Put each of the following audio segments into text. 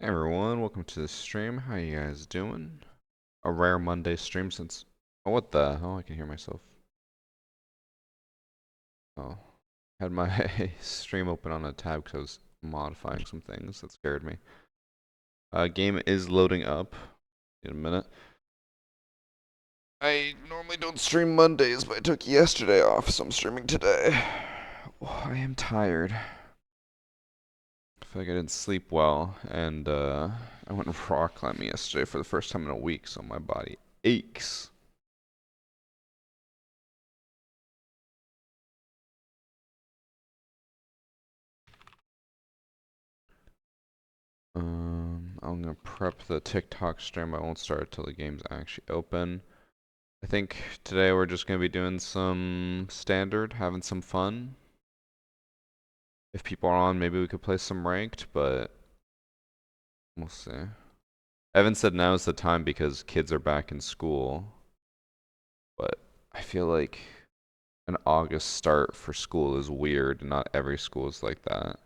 Hey everyone, welcome to the stream. How you guys doing? A rare Monday stream since... Oh, what the hell? I can hear myself. Oh. Had my stream open on a tab because I was modifying some things. That scared me. Game is loading up in a minute. I normally don't stream Mondays, but I took yesterday off, so I'm streaming today. Oh, I am tired. I feel like I didn't sleep well, and I went rock climbing yesterday for the first time in a week, so my body aches. I'm gonna prep the TikTok stream. I won't start till the game's actually open. I think today we're just gonna be doing some standard, having some fun. If people are on, maybe we could play some ranked, but we'll see. Evan said now is the time because kids are back in school, but I feel like an August start for school is weird. Not every school is like that.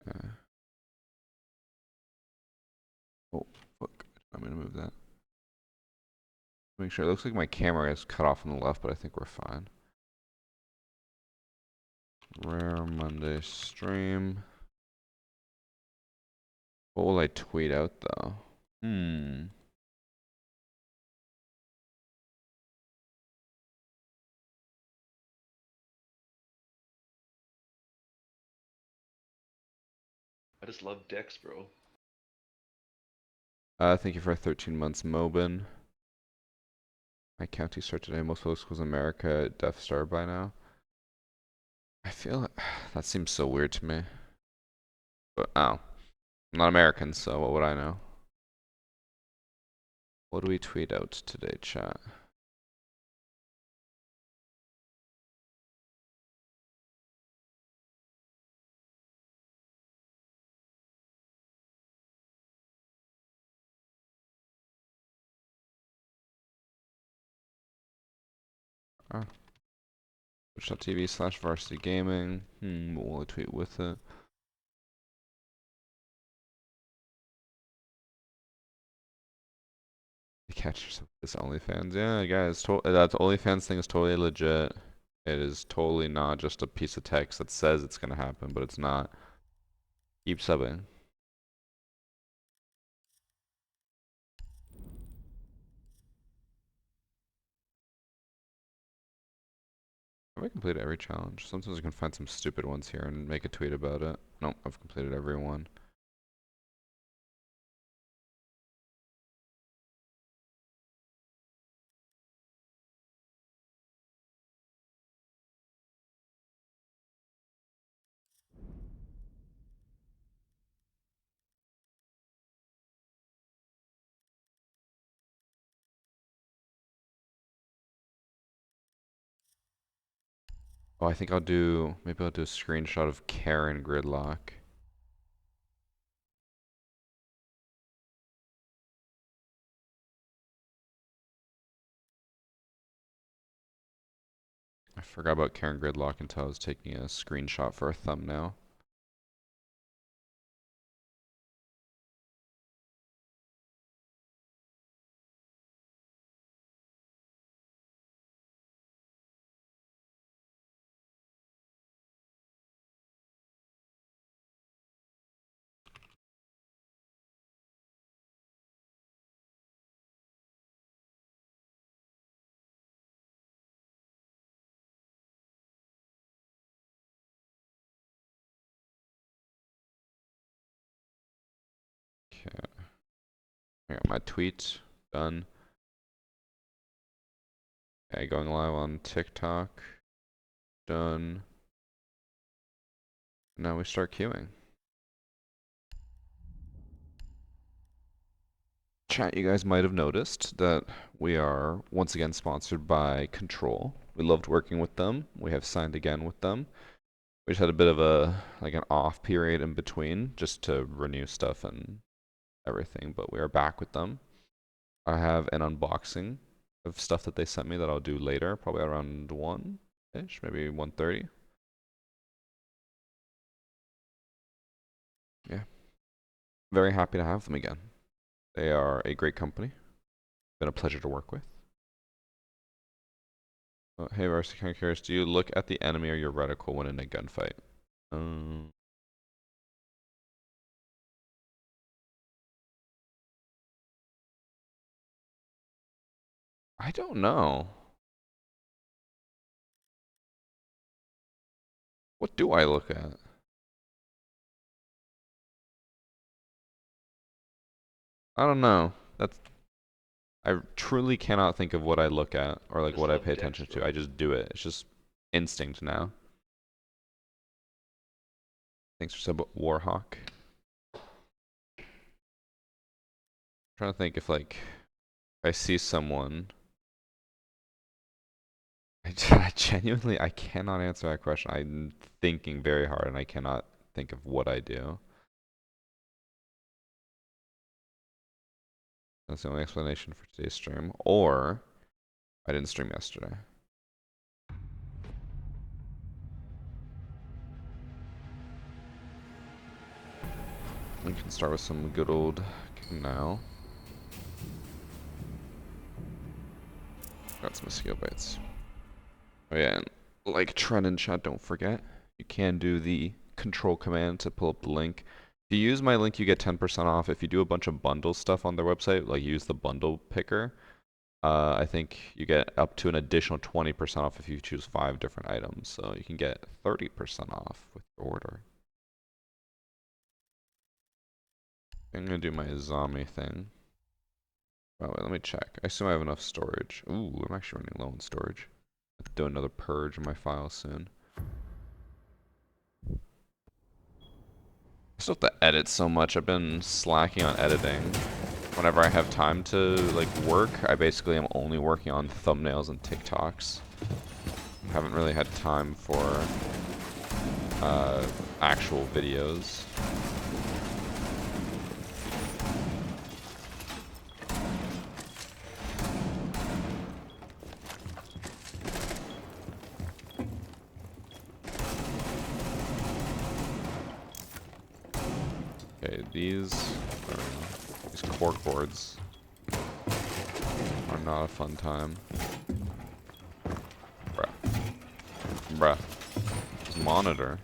Uh, oh, fuck. I'm gonna move that. Make sure. It looks like my camera is cut off on the left, but I think we're fine. Rare Monday stream. What will I tweet out though? I just love Dex, bro. Thank you for 13 months, Mobin. My county start today. Most public schools in America at Death Star by now. I feel that seems so weird to me. But oh, I'm not American, so what would I know? What do we tweet out today, chat? Oh. Twitch.tv/VarsityGaming. What will I tweet with it? Catch yourself this OnlyFans. Yeah, guys, that OnlyFans thing is totally legit. It is totally not just a piece of text that says it's gonna happen, but it's not. Keep subbing. Have I completed every challenge? Sometimes I can find some stupid ones here and make a tweet about it. Nope, I've completed every one. Oh, I think maybe I'll do a screenshot of Karen Gridlock. I forgot about Karen Gridlock until I was taking a screenshot for a thumbnail. Okay. I got my tweet done. Okay, going live on TikTok. Done. Now we start queuing. Chat, you guys might have noticed that we are once again sponsored by Control. We loved working with them. We have signed again with them. We just had a bit of an off period in between just to renew stuff and everything, but we are back with them. I have an unboxing of stuff that they sent me that I'll do later, probably around 1-ish, maybe 1:30. Very happy to have them again. They are a great company. Been a pleasure to work with. Hey, Varsity, kind of curious. Do you look at the enemy or your reticle when in a gunfight? Um, I don't know. What do I look at? I don't know. That's I truly cannot think of what I look at or like Just what I look pay attention to. I textbook. just do it. It's just instinct now. Thanks for sub Warhawk. Trying to think if like I see someone. I genuinely I cannot answer that question. I'm thinking very hard and I cannot think of what I do. That's the only explanation for today's stream. Or I didn't stream yesterday. We can start with some good old now. Got some mosquito bites. Oh yeah, and like Trent in chat, don't forget, you can do the control command to pull up the link. If you use my link, you get 10% off. If you do a bunch of bundle stuff on their website, like use the bundle picker, I think you get up to an additional 20% off if you choose 5 different items. So you can get 30% off with your order. I'm gonna do my zombie thing. Oh wait, let me check. I assume I have enough storage. Ooh, I'm actually running low on storage. I'll do another purge in my files soon. I still have to edit so much. I've been slacking on editing. Whenever I have time to like work, I basically am only working on thumbnails and TikToks. Haven't really had time for actual videos. Okay, these core cords are not a fun time. Bruh. Bruh. This monitor.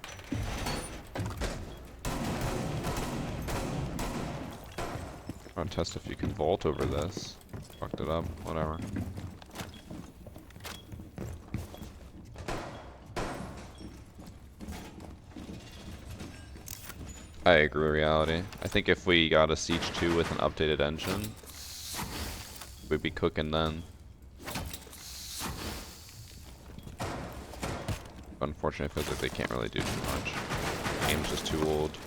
I'll test if you can vault over this. Fucked it up. Whatever. I agree with reality. I think if we got a Siege 2 with an updated engine, we'd be cooking then. But unfortunately, it feels like they can't really do too much. The game's just too old.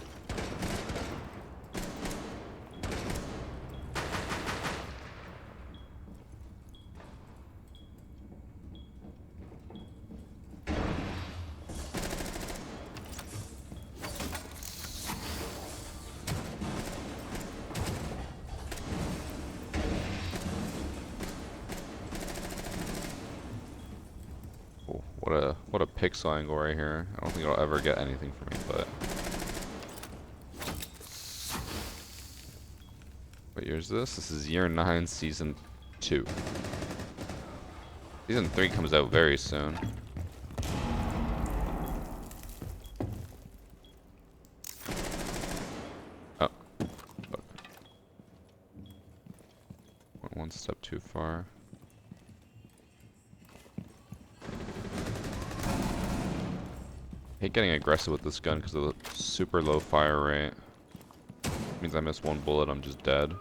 Oh, what a pixel angle right here. I don't think it'll ever get anything from me, but what year is this? This is year 9, season 2. Season 3 comes out very soon. Oh, fuck. Went one step too far. I hate getting aggressive with this gun because of the super low fire rate. Means I miss one bullet, I'm just dead.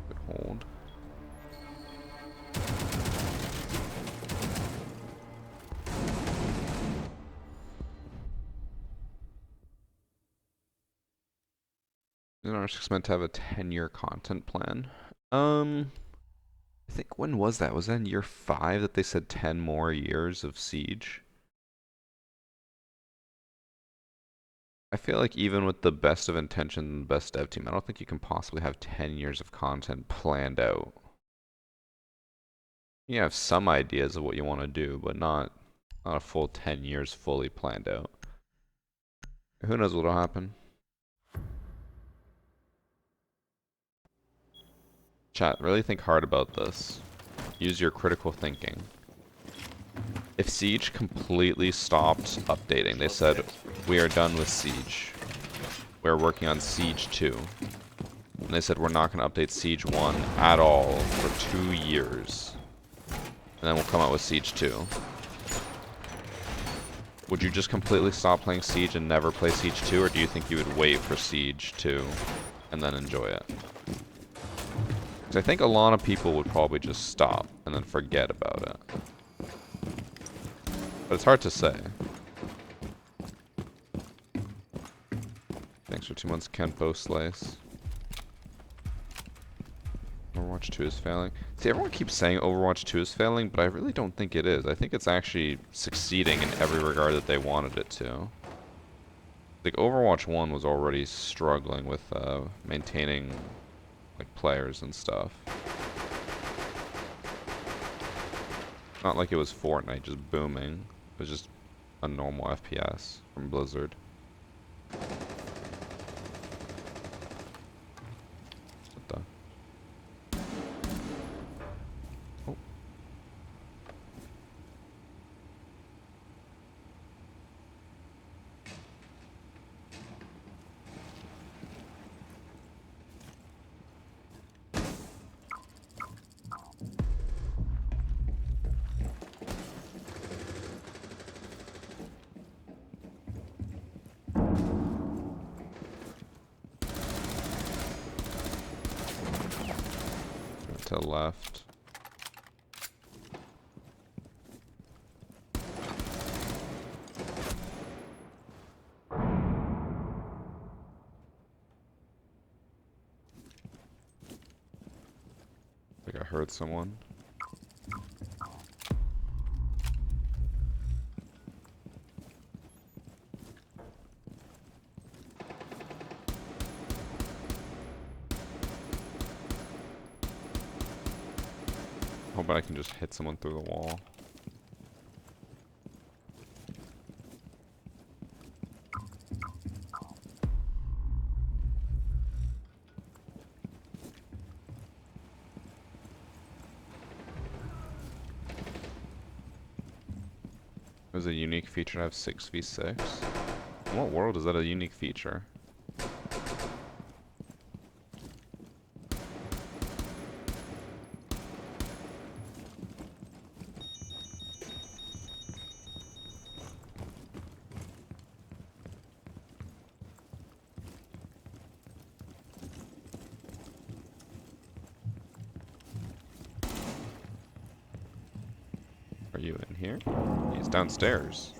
Good hold. Isn't R6 meant to have a 10-year content plan? I think when was that? Was that in year 5 that they said 10 more years of Siege? I feel like even with the best of intentions and best dev team, I don't think you can possibly have 10 years of content planned out. You have some ideas of what you want to do, but not a full 10 years fully planned out. Who knows what'll happen? Chat, really think hard about this. Use your critical thinking. If Siege completely stopped updating, they said, we are done with Siege. We're working on Siege 2. And they said, we're not going to update Siege 1 at all for 2 years. And then we'll come out with Siege 2. Would you just completely stop playing Siege and never play Siege 2, or do you think you would wait for Siege 2 and then enjoy it? Because I think a lot of people would probably just stop and then forget about it. But it's hard to say. Thanks for 2 months, Kent Slice. Overwatch 2 is failing. See, everyone keeps saying Overwatch 2 is failing, but I really don't think it is. I think it's actually succeeding in every regard that they wanted it to. Like, Overwatch 1 was already struggling with maintaining like players and stuff. Not like it was Fortnite just booming. It was just a normal FPS from Blizzard. What the? Oh. To the left. I think I heard someone. Hoping I can just hit someone through the wall. There's a unique feature to have 6v6. In what world is that a unique feature? Are you in here? He's downstairs.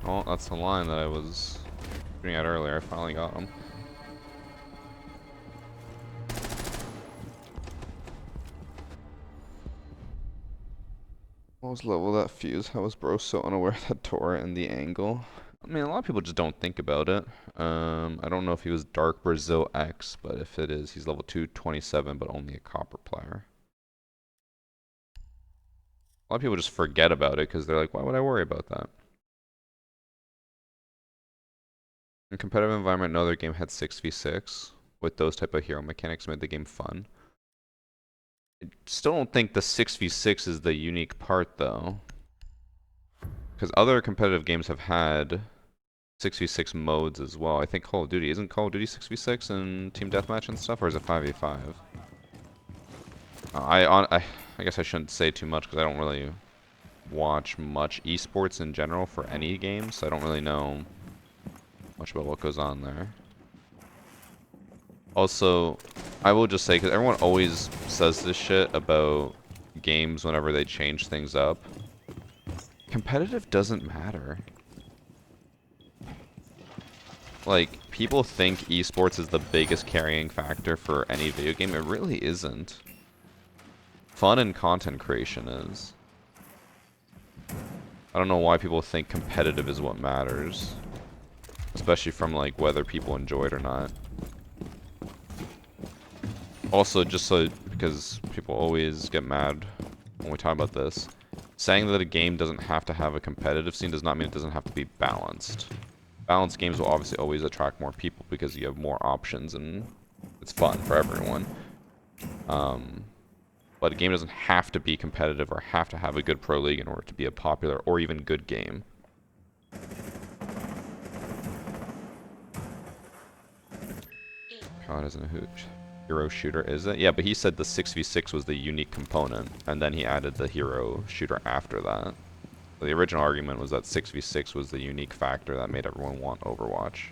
Oh, that's the line that I was shooting at earlier. I finally got him. What was level of that fuse? How was bro so unaware of that turret and the angle? I mean, a lot of people just don't think about it. I don't know if he was Dark Brazil X, but if it is, he's level 227, but only a copper player. A lot of people just forget about it because they're like, why would I worry about that? In competitive environment, no other game had 6v6 with those type of hero mechanics made the game fun. I still don't think the 6v6 is the unique part though. Because other competitive games have had 6v6 modes as well. I think Call of Duty, isn't Call of Duty 6v6 and Team Deathmatch and stuff, or is it 5v5? I guess I shouldn't say too much because I don't really watch much esports in general for any games, so I don't really know much about what goes on there. Also, I will just say, because everyone always says this shit about games whenever they change things up, competitive doesn't matter. Like, people think esports is the biggest carrying factor for any video game. It really isn't. Fun and content creation is. I don't know why people think competitive is what matters. Especially from like whether people enjoy it or not. Also, just so, because people always get mad when we talk about this, saying that a game doesn't have to have a competitive scene does not mean it doesn't have to be balanced. Balanced games will obviously always attract more people because you have more options and it's fun for everyone. But a game doesn't have to be competitive or have to have a good pro league in order to be a popular or even good game. God, isn't a hooch. Hero shooter, is it? Yeah, but he said the 6v6 was the unique component, and then he added the hero shooter after that. So the original argument was that 6v6 was the unique factor that made everyone want Overwatch.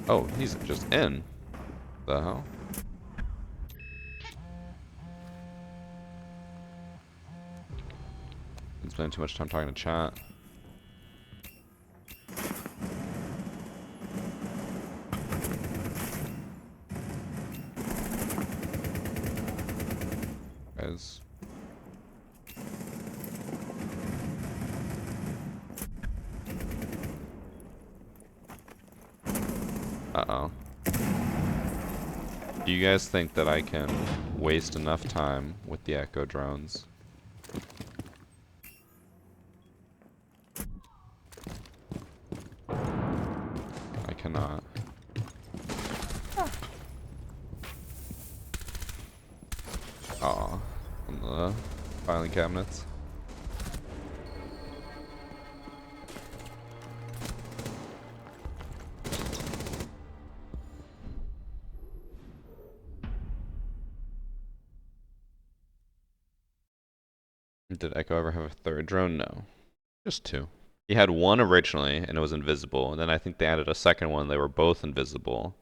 Oh, he's just in. The hell? Been spending too much time talking to chat. Guys. Uh-oh. Do you guys think that I can waste enough time with the Echo drones? I cannot. Aw, on the filing cabinets. Did Echo ever have a third drone? No. Just two. He had one originally, and it was invisible. And then I think they added a second one. They were both invisible.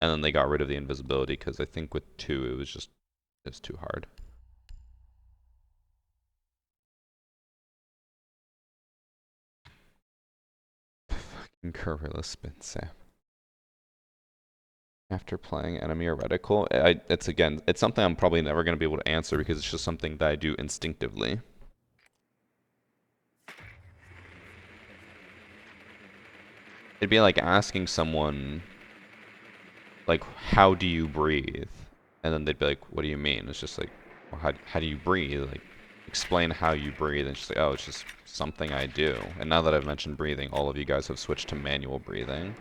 And then they got rid of the invisibility because I think with two, it was too hard. Fucking Gorilla Spin Sam. After playing enemy or reticle, it's something I'm probably never going to be able to answer because it's just something that I do instinctively. It'd be like asking someone, like, how do you breathe? And then they'd be like, what do you mean? It's just like, well, how do you breathe? Like, explain how you breathe. And she's like, oh, it's just something I do. And now that I've mentioned breathing, all of you guys have switched to manual breathing.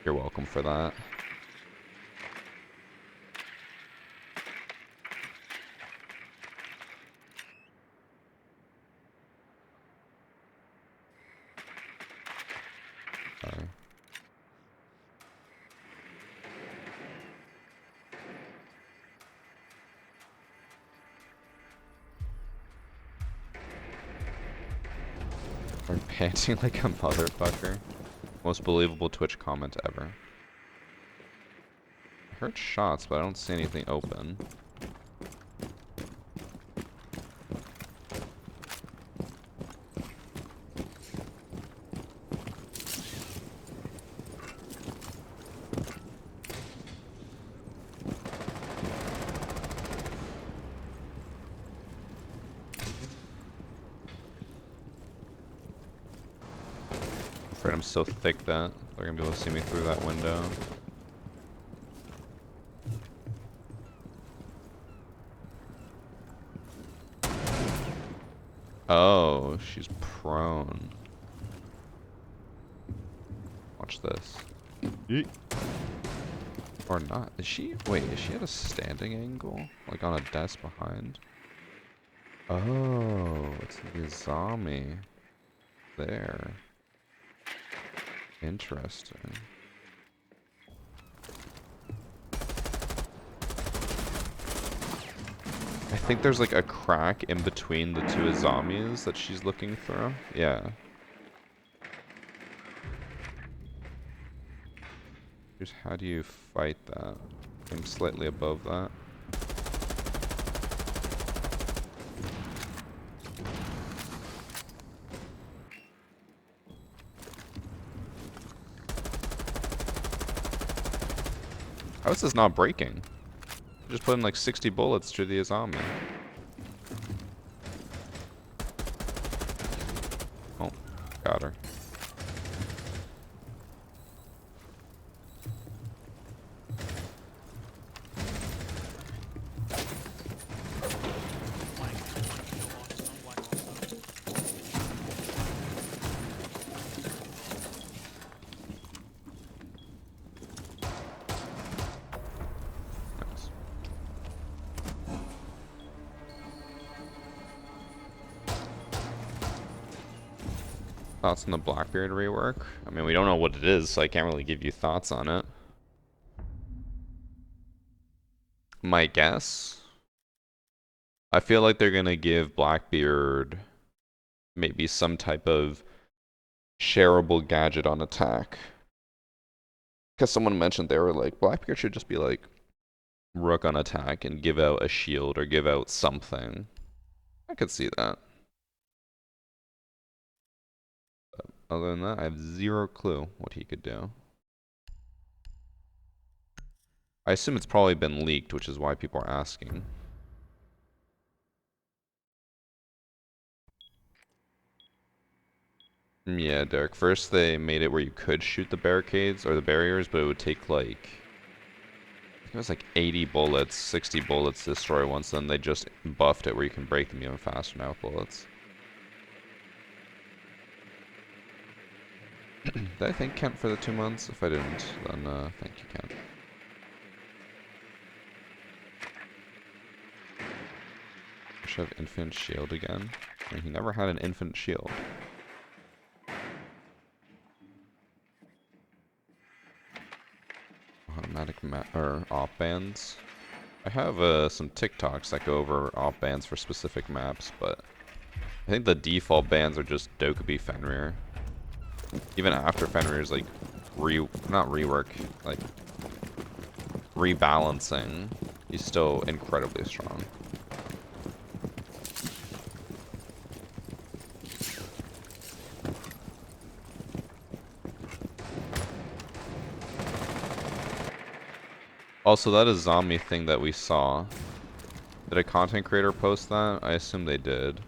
You're welcome for that. Sorry. I'm panting like a motherfucker. Most believable Twitch comment ever. I heard shots, but I don't see anything open. I'm so thick that they're gonna be able to see me through that window. Oh, she's prone. Watch this. Yeet. Or not. Is she? Wait, is she at a standing angle? Like on a desk behind? Oh, it's the Izami. There. Interesting. I think there's like a crack in between the two Izamis that she's looking through. Yeah. Here's how do you fight that? I'm slightly above that. How is this not breaking? Just put in like 60 bullets through the zombie. Oh, got her. Nice. Thoughts on the Blackbeard rework? I mean, we don't know what it is, so I can't really give you thoughts on it. My guess? I feel like they're gonna give Blackbeard maybe some type of shareable gadget on attack. Because someone mentioned they were like, Blackbeard should just be like Rook on attack and give out a shield or give out something. I could see that. But other than that, I have zero clue what he could do. I assume it's probably been leaked, which is why people are asking. Yeah, Derek. First they made it where you could shoot the barricades or the barriers, but it would take like it was like 80 bullets, 60 bullets to destroy once, then they just buffed it where you can break them even faster now with bullets. Did I thank Kent for the 2 months? If I didn't, then thank you, Kent. Should have infinite shield again. I mean, he never had an infinite shield. Automatic or op bands. I have some TikToks that go over op bands for specific maps, but I think the default bands are just Dokkaebi Fenrir. Even after Fenrir's like not rework, like rebalancing, he's still incredibly strong. Also, that is zombie thing that we saw. Did a content creator post that? I assume they did.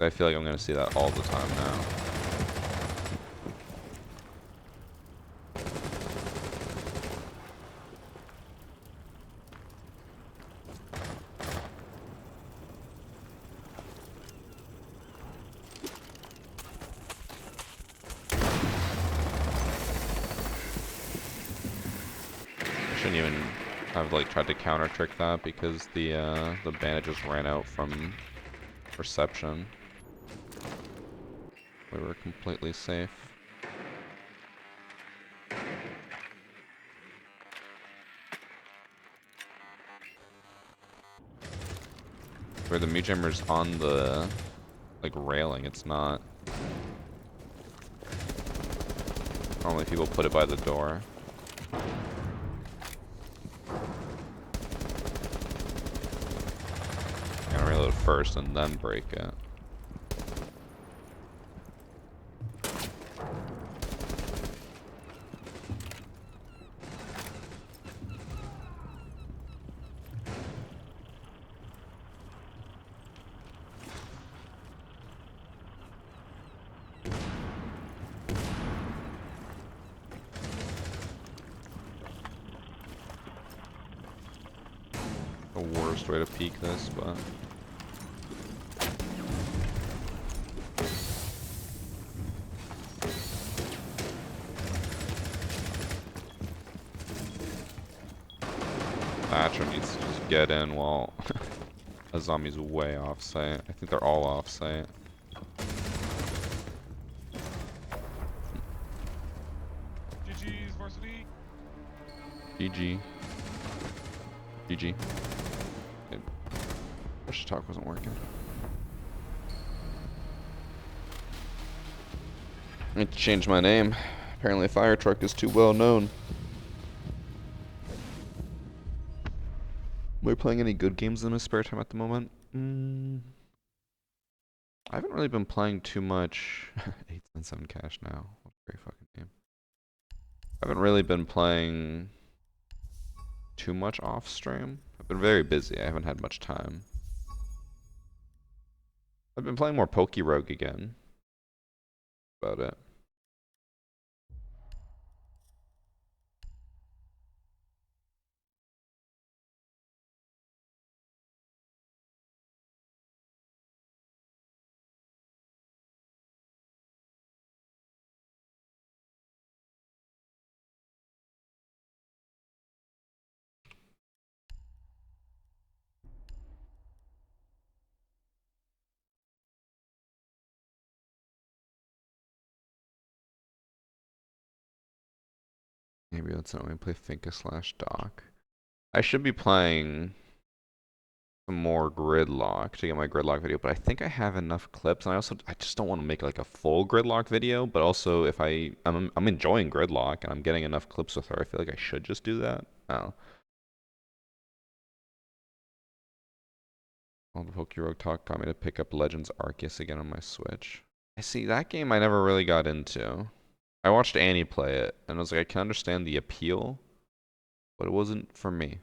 I feel like I'm gonna see that all the time now. I shouldn't even have like tried to counter trick that because the bandit just ran out from reception. We were completely safe. Where the meat jammer's on the like railing, it's not. Normally people put it by the door. Gotta reload first and then break it. The worst way to peek this, but Thatcher needs to just get in while a zombie's way off site. I think they're all off site. GG's varsity. GG. GG. Push to talk wasn't working. I need to change my name. Apparently fire truck is too well known. Are we playing any good games in my spare time at the moment? I haven't really been playing too much. 8 and 7 cash now. What a great fucking game. I haven't really been playing too much off stream. I've been very busy. I haven't had much time. I've been playing more Poke Rogue again. About it. Maybe let's not only play Finka/Doc. I should be playing some more Gridlock to get my Gridlock video, but I think I have enough clips, and I just don't want to make like a full Gridlock video, but also if I'm enjoying Gridlock and I'm getting enough clips with her, I feel like I should just do that. Oh. All the Pokerogue talk got me to pick up Legends Arceus again on my Switch. I see, that game I never really got into. I watched Annie play it, and I was like, I can understand the appeal, but it wasn't for me.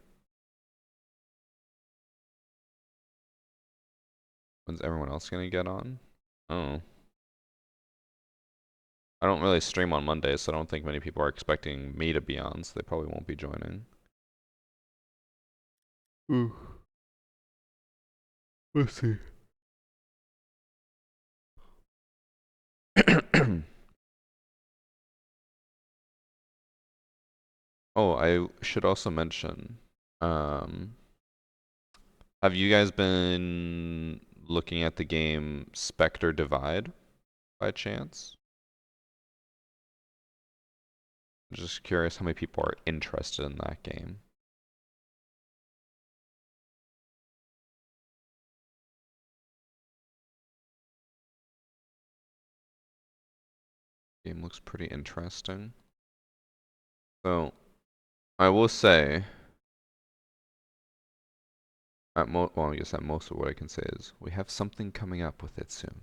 When's everyone else gonna get on? Oh. I don't really stream on Mondays, so I don't think many people are expecting me to be on, so they probably won't be joining. Ooh. Let's see. Oh, I should also mention, um, have you guys been looking at the game Spectre Divide by chance? I'm just curious how many people are interested in that game. Game looks pretty interesting. So, I will say, well, I guess at most of what I can say is we have something coming up with it soon.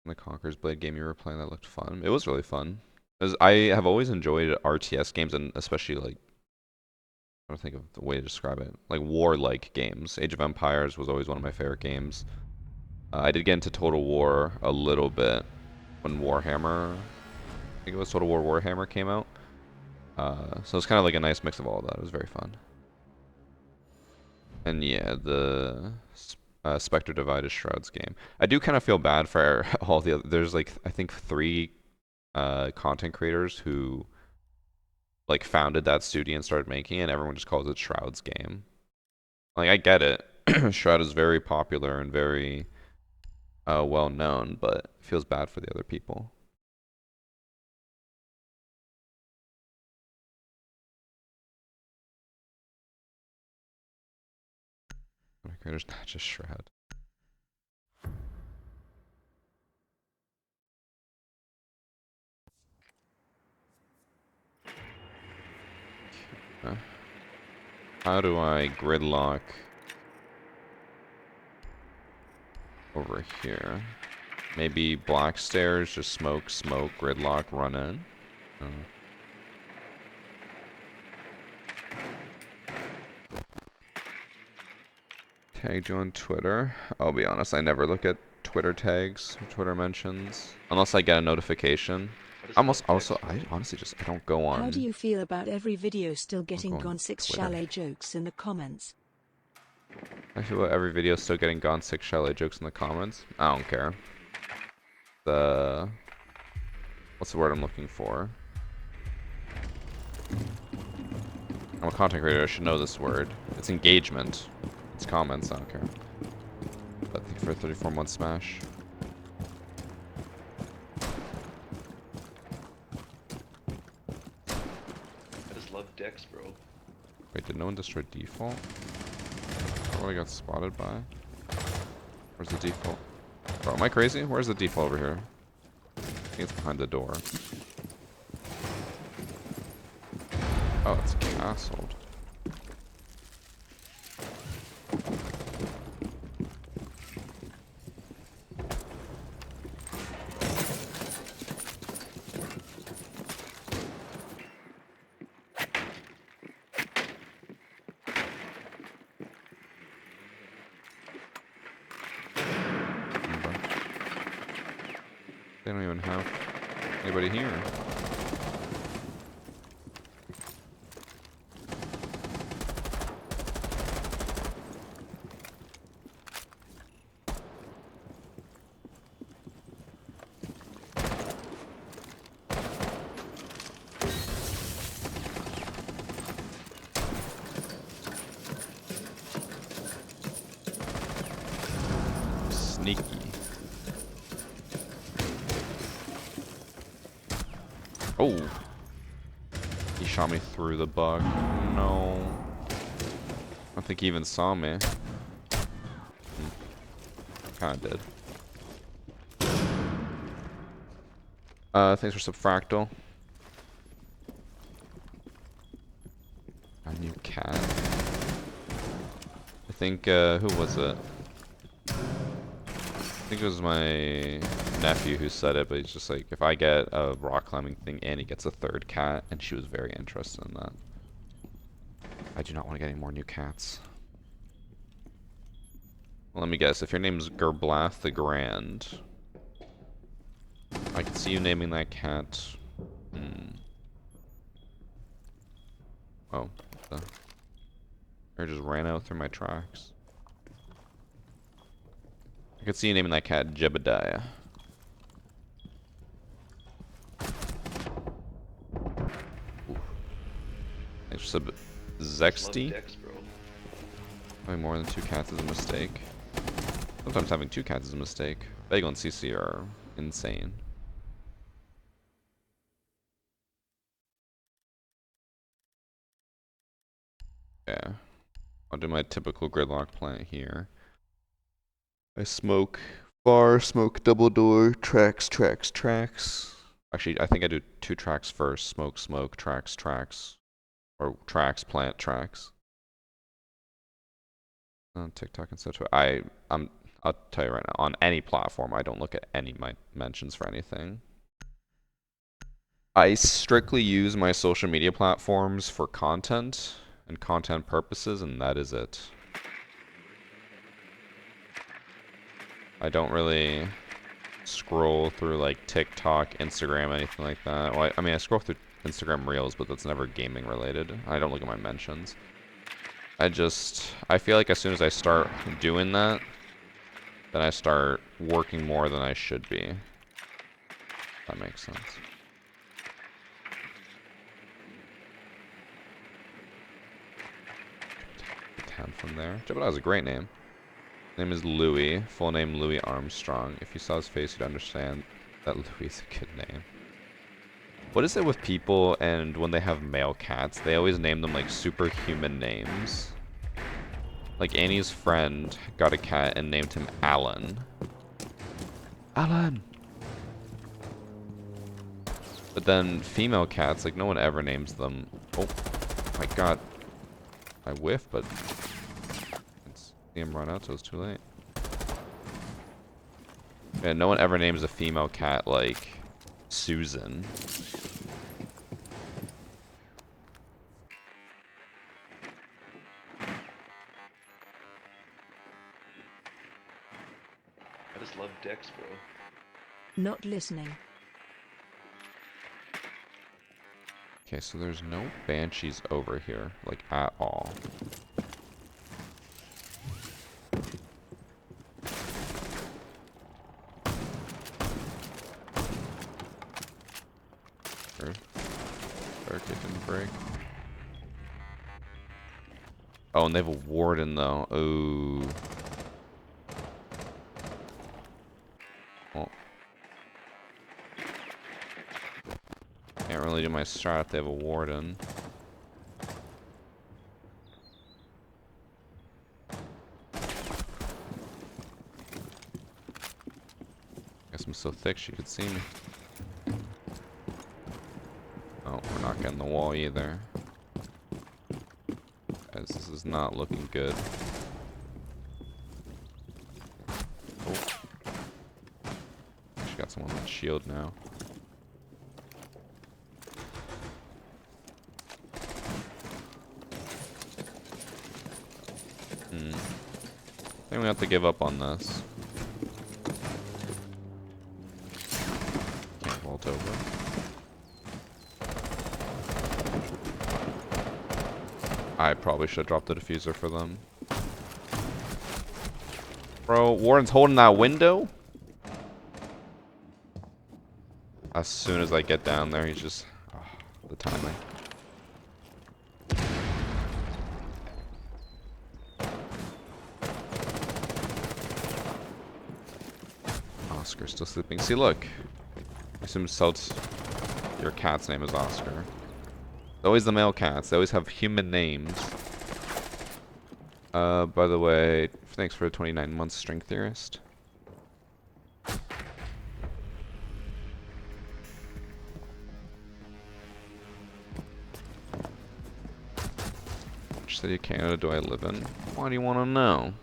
The Conqueror's Blade game you were playing that looked fun. It was really fun. As I have always enjoyed RTS games, and especially like, I don't think of the way to describe it, like war-like games. Age of Empires was always one of my favorite games. I did get into Total War a little bit when Warhammer, I think it was Total War Warhammer came out. So it's kind of like a nice mix of all of that. It was very fun. And yeah, the Spectre Divide is Shroud's game. I do kind of feel bad for all the other, there's like, I think 3 content creators who like founded that studio and started making it, and everyone just calls it Shroud's game. Like, I get it. Shroud is very popular and very well known, but it feels bad for the other people. Content creators, not just Shroud. How do I gridlock over here? Maybe black stairs, just smoke, smoke, gridlock, run in. Tagged you on Twitter. I'll be honest, I never look at Twitter tags, or Twitter mentions, unless I get a notification. I honestly just, I don't go on. How do you feel about every video still getting Gone 6 Twitter. chalet jokes in the comments? I feel like every video is still getting Gone 6 chalet jokes in the comments. I don't care. What's the word I'm looking for? I'm a content creator, I should know this word. It's engagement. It's comments, I don't care. But thank you for a 34-month smash. I just love decks, bro. Wait, did no one destroy default? What I got spotted by? Where's the default? Bro, am I crazy? Where's the default over here? I think it's behind the door. Oh, it's castled. They don't even have anybody here. Sneaky. Oh! He shot me through the bug. No. I don't think he even saw me. Kinda did. Thanks for Subfractal. A new cat. I think, who was it? I think it was my nephew who said it, but he's just like, if I get a rock climbing thing and he gets a third cat, and she was very interested in that. I do not want to get any more new cats. Well, let me guess, if your name's Gerblath the Grand, I can see you naming that cat. Oh, what the? I just ran out through my tracks. I could see you naming that cat Jebediah. Thanks for sub Zexty. Having more than 2 cats is a mistake. Sometimes having 2 cats is a mistake. Bagel and CC are insane. Yeah. I'll do my typical gridlock plant here. I smoke bar, smoke double door, tracks, tracks, tracks. Actually, I think I do 2 tracks first. Smoke, smoke, tracks, tracks. Or tracks, plant, tracks. On TikTok and such. I'll tell you right now, on any platform, I don't look at any my mentions for anything. I strictly use my social media platforms for content and content purposes, and that is it. I don't really scroll through like TikTok, Instagram, anything like that. Well, I mean, I scroll through Instagram Reels, but that's never gaming related. I don't look at my mentions. I feel like as soon as I start doing that, then I start working more than I should be. That makes sense. From there. Jebediah is a great name. Name is Louis. Full name Louis Armstrong. If you saw his face, you'd understand that Louis is a good name. What is it with people and when they have male cats, they always name them like superhuman names? Like Annie's friend got a cat and named him Alan. Alan! But then female cats, like no one ever names them. Oh my god. I whiffed, but see him run out, so it's too late. Yeah, no one ever names a female cat like Susan. I just love Dex, bro. Not listening. Okay, so there's no banshees over here, like at all. Barricade didn't break. Oh, and they have a warden though. Oh. Well. Can't really do my strat if they have a warden. Guess I'm so thick she could see me. Oh, we're not getting the wall either. Guys, this is not looking good. Oh. She got someone with shield now. I think we have to give up on this. jumped over. I probably should have dropped the diffuser for them. Bro, Warden's holding that window? As soon as I get down there, he's just... Oh, the timing. Oscar's still sleeping. See, look. I assume your cat's name is Oscar. It's always the male cats. They always have human names. By the way, thanks for the 29 months, String Theorist. Which city of Canada do I live in? Why do you want to know?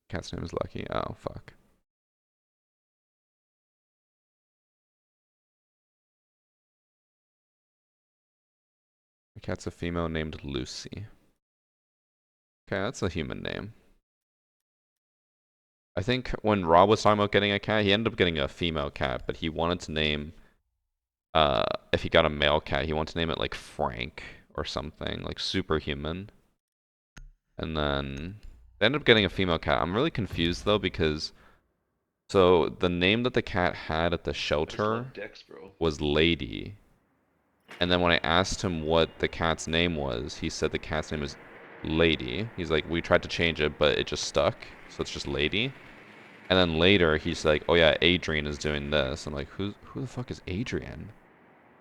Cat's name is Lucky. Oh, fuck. The cat's a female named Lucy. Okay, that's a human name. I think when Rob was talking about getting a cat, he ended up getting a female cat, but he wanted to name, if he got a male cat, he wanted to name it like Frank or something, like superhuman. And then they ended up getting a female cat. I'm really confused though because, so the name that the cat had at the I just shelter love Dex, bro. was Lady. And then when I asked him what the cat's name was, he said the cat's name is Lady. He's like, we tried to change it, but it just stuck, so it's just Lady. And then later, he's like, oh yeah, Adrian is doing this. I'm like, who the fuck is Adrian?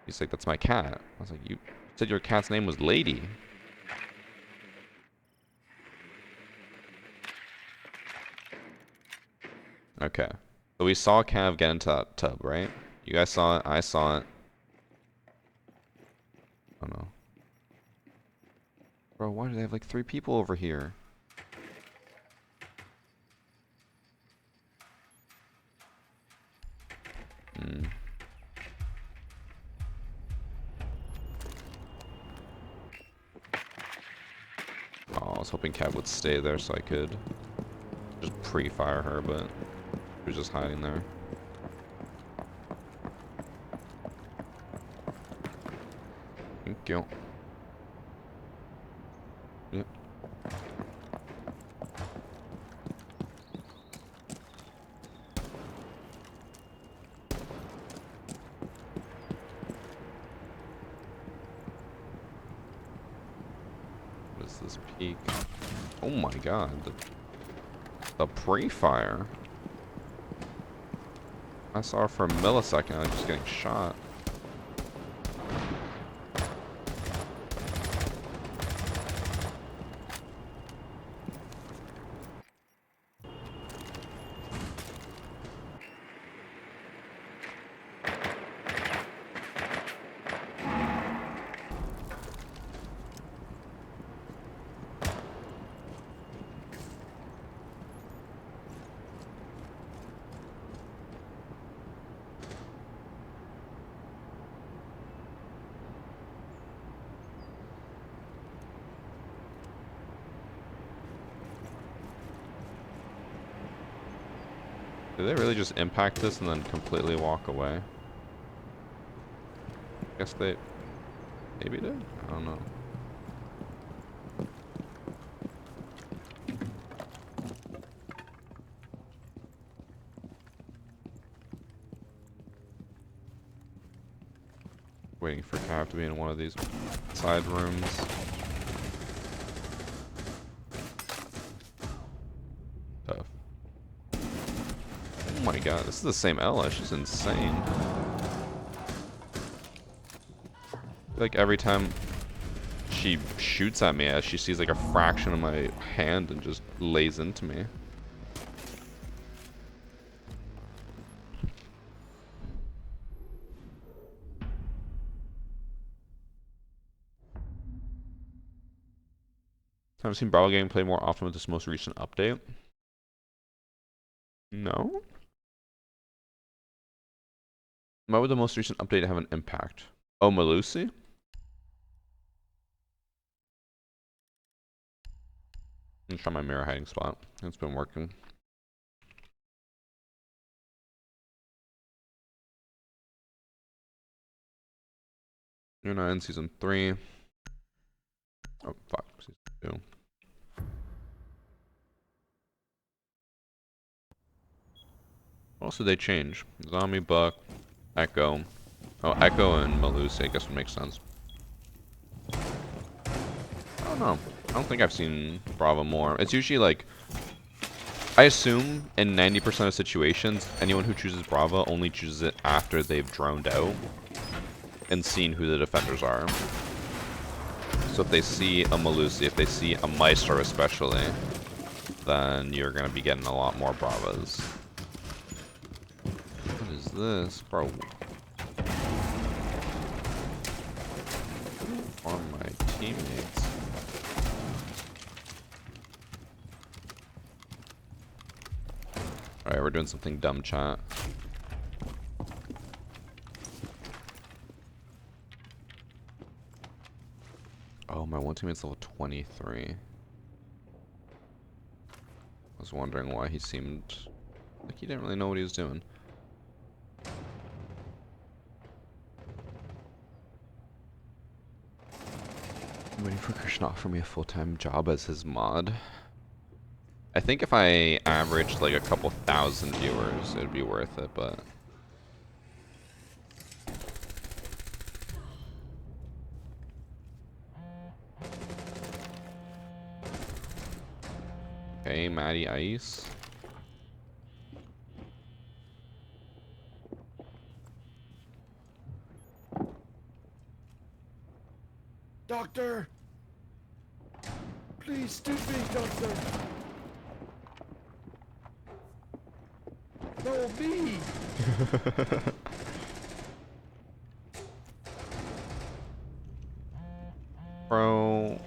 He's like, that's my cat. I was like, you said your cat's name was Lady. Okay. So we saw Cav get into that tub, right? You guys saw it, I saw it. Oh no. Bro, why do they have like 3 people over here? Hmm. Oh, I was hoping Cav would stay there so I could just pre-fire her, but she was just hiding there. Thank you. Yep. What is this peak? Oh my god. The pre-fire. I saw her for a millisecond, I was just getting shot. Did they really just impact this and then completely walk away? Guess they maybe did? I don't know. Waiting for Cav to be in one of these side rooms. Tough. Oh my god, this is the same Ella, she's insane. Like every time she shoots at me, she sees like a fraction of my hand and just lays into me. I've seen Bravo Game play more often with this most recent update. No? Why would the most recent update have an impact? Oh, Malusi? I'm try my mirror hiding spot. It's been working. You're not in season 3. Oh, fuck. Season 2. What else did they change? Zombie, Buck, Echo. Oh, Echo and Malusi, I guess would make sense. I don't know. I don't think I've seen Brava more. It's usually like, I assume in 90% of situations, anyone who chooses Brava only chooses it after they've droned out and seen who the defenders are. So if they see a Malusi, if they see a Maestro especially, then you're going to be getting a lot more Bravas. What is this? Bro. Who are my teammates? Alright, we're doing something dumb, chat. Oh, my one teammate's level 23. I was wondering why he seemed like he didn't really know what he was doing. I'm waiting for Christian to offer me a full-time job as his mod. I think if I averaged like a couple thousand viewers, it would be worth it, but... Okay, Matty Ice. Doctor! Please stoop me, doctor! No, me! Bro.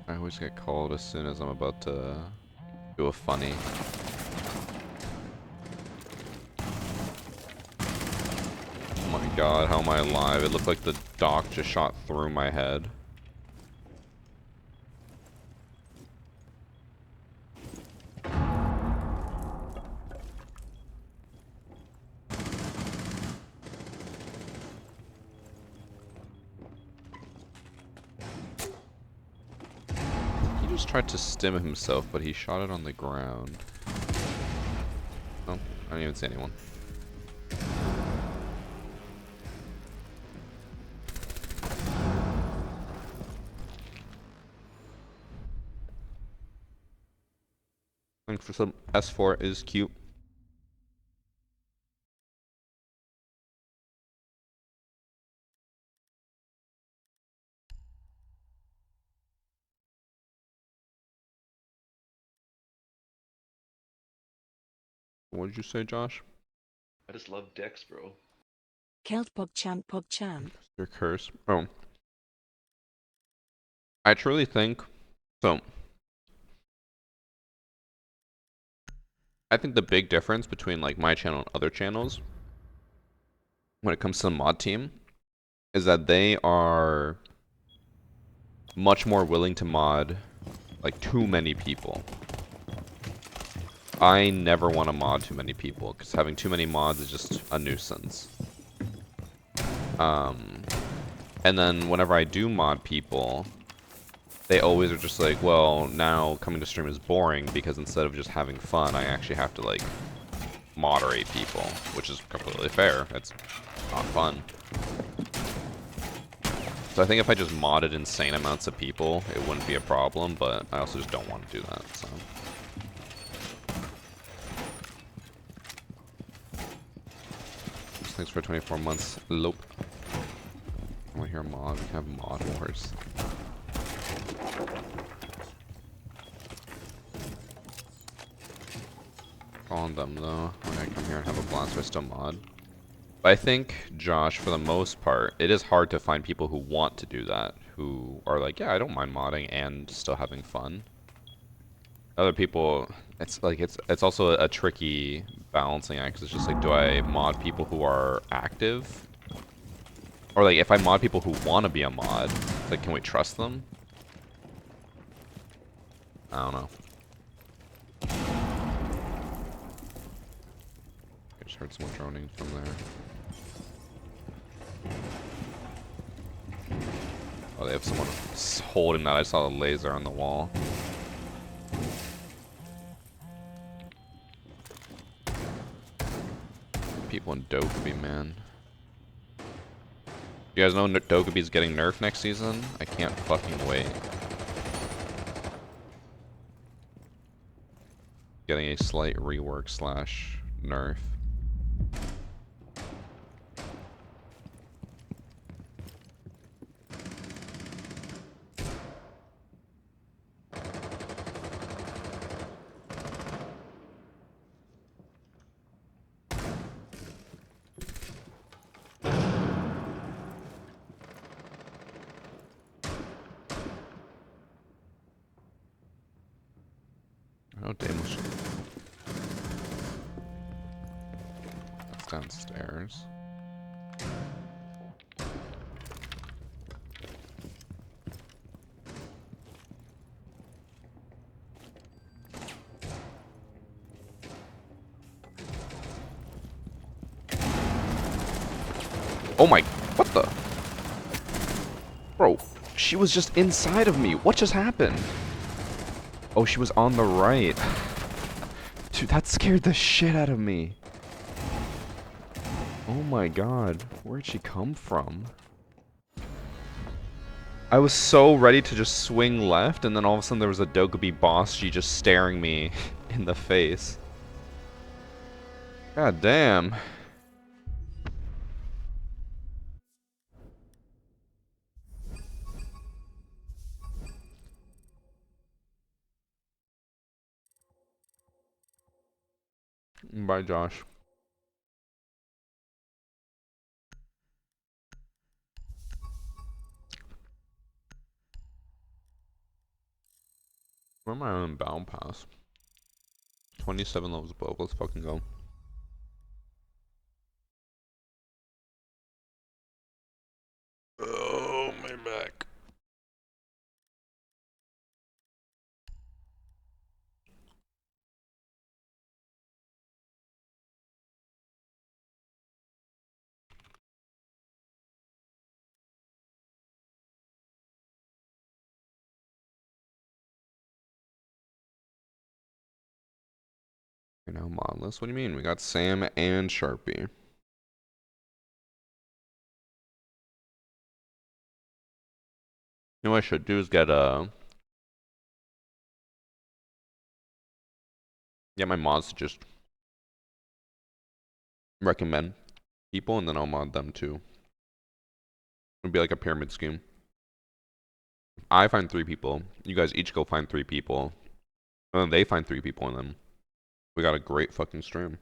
I always get called as soon as I'm about to do a funny. Oh my god, how am I alive? It looked like the doc just shot through my head. He just tried to stim himself, but he shot it on the ground. Oh, I didn't even see anyone. Thanks for some S4 is cute. What did you say, Josh? I just love Dex, bro. Kelt pog champ. Your curse. Oh. I truly think so. I think the big difference between like my channel and other channels when it comes to the mod team is that they are much more willing to mod like too many people. I never want to mod too many people because having too many mods is just a nuisance. And then whenever I do mod people, they always are just like, well, now coming to stream is boring because instead of just having fun, I actually have to like moderate people, which is completely fair. It's not fun. So I think if I just modded insane amounts of people, it wouldn't be a problem, but I also just don't want to do that, so. Thanks for 24 months. Lope. I want to hear a mod. We can have mod wars. Calling them though. When I come here and have a blast, I still mod. But I think, Josh, for the most part, it is hard to find people who want to do that, who are like, yeah, I don't mind modding and still having fun. Other people, it's like it's also a tricky balancing act. 'Cause it's just like, do I mod people who are active, or like if I mod people who want to be a mod, like, can we trust them? I don't know. I just heard someone droning from there. Oh, they have someone holding that. I saw the laser on the wall. People in Dokkaebi, man. You guys know Dokkaebi's getting nerfed next season? I can't fucking wait. Getting a slight rework slash nerf. Oh, Damos. That's downstairs. Oh my, what the? Bro, she was just inside of me. What just happened? Oh, she was on the right. Dude, that scared the shit out of me. Oh my god, where'd she come from? I was so ready to just swing left, and then all of a sudden there was a Dokkaebi boss G just staring me in the face. God damn. Bye, Josh. Where am I on Bound Pass? 27 levels above. Let's fucking go. Oh, my back. You're now modless. What do you mean? We got Sam and Sharpie. You know what I should do is get my mods to just recommend people, and then I'll mod them too. It'd be like a pyramid scheme. I find 3 people. You guys each go find 3 people. And then they find 3 people, and then we got a great fucking stream.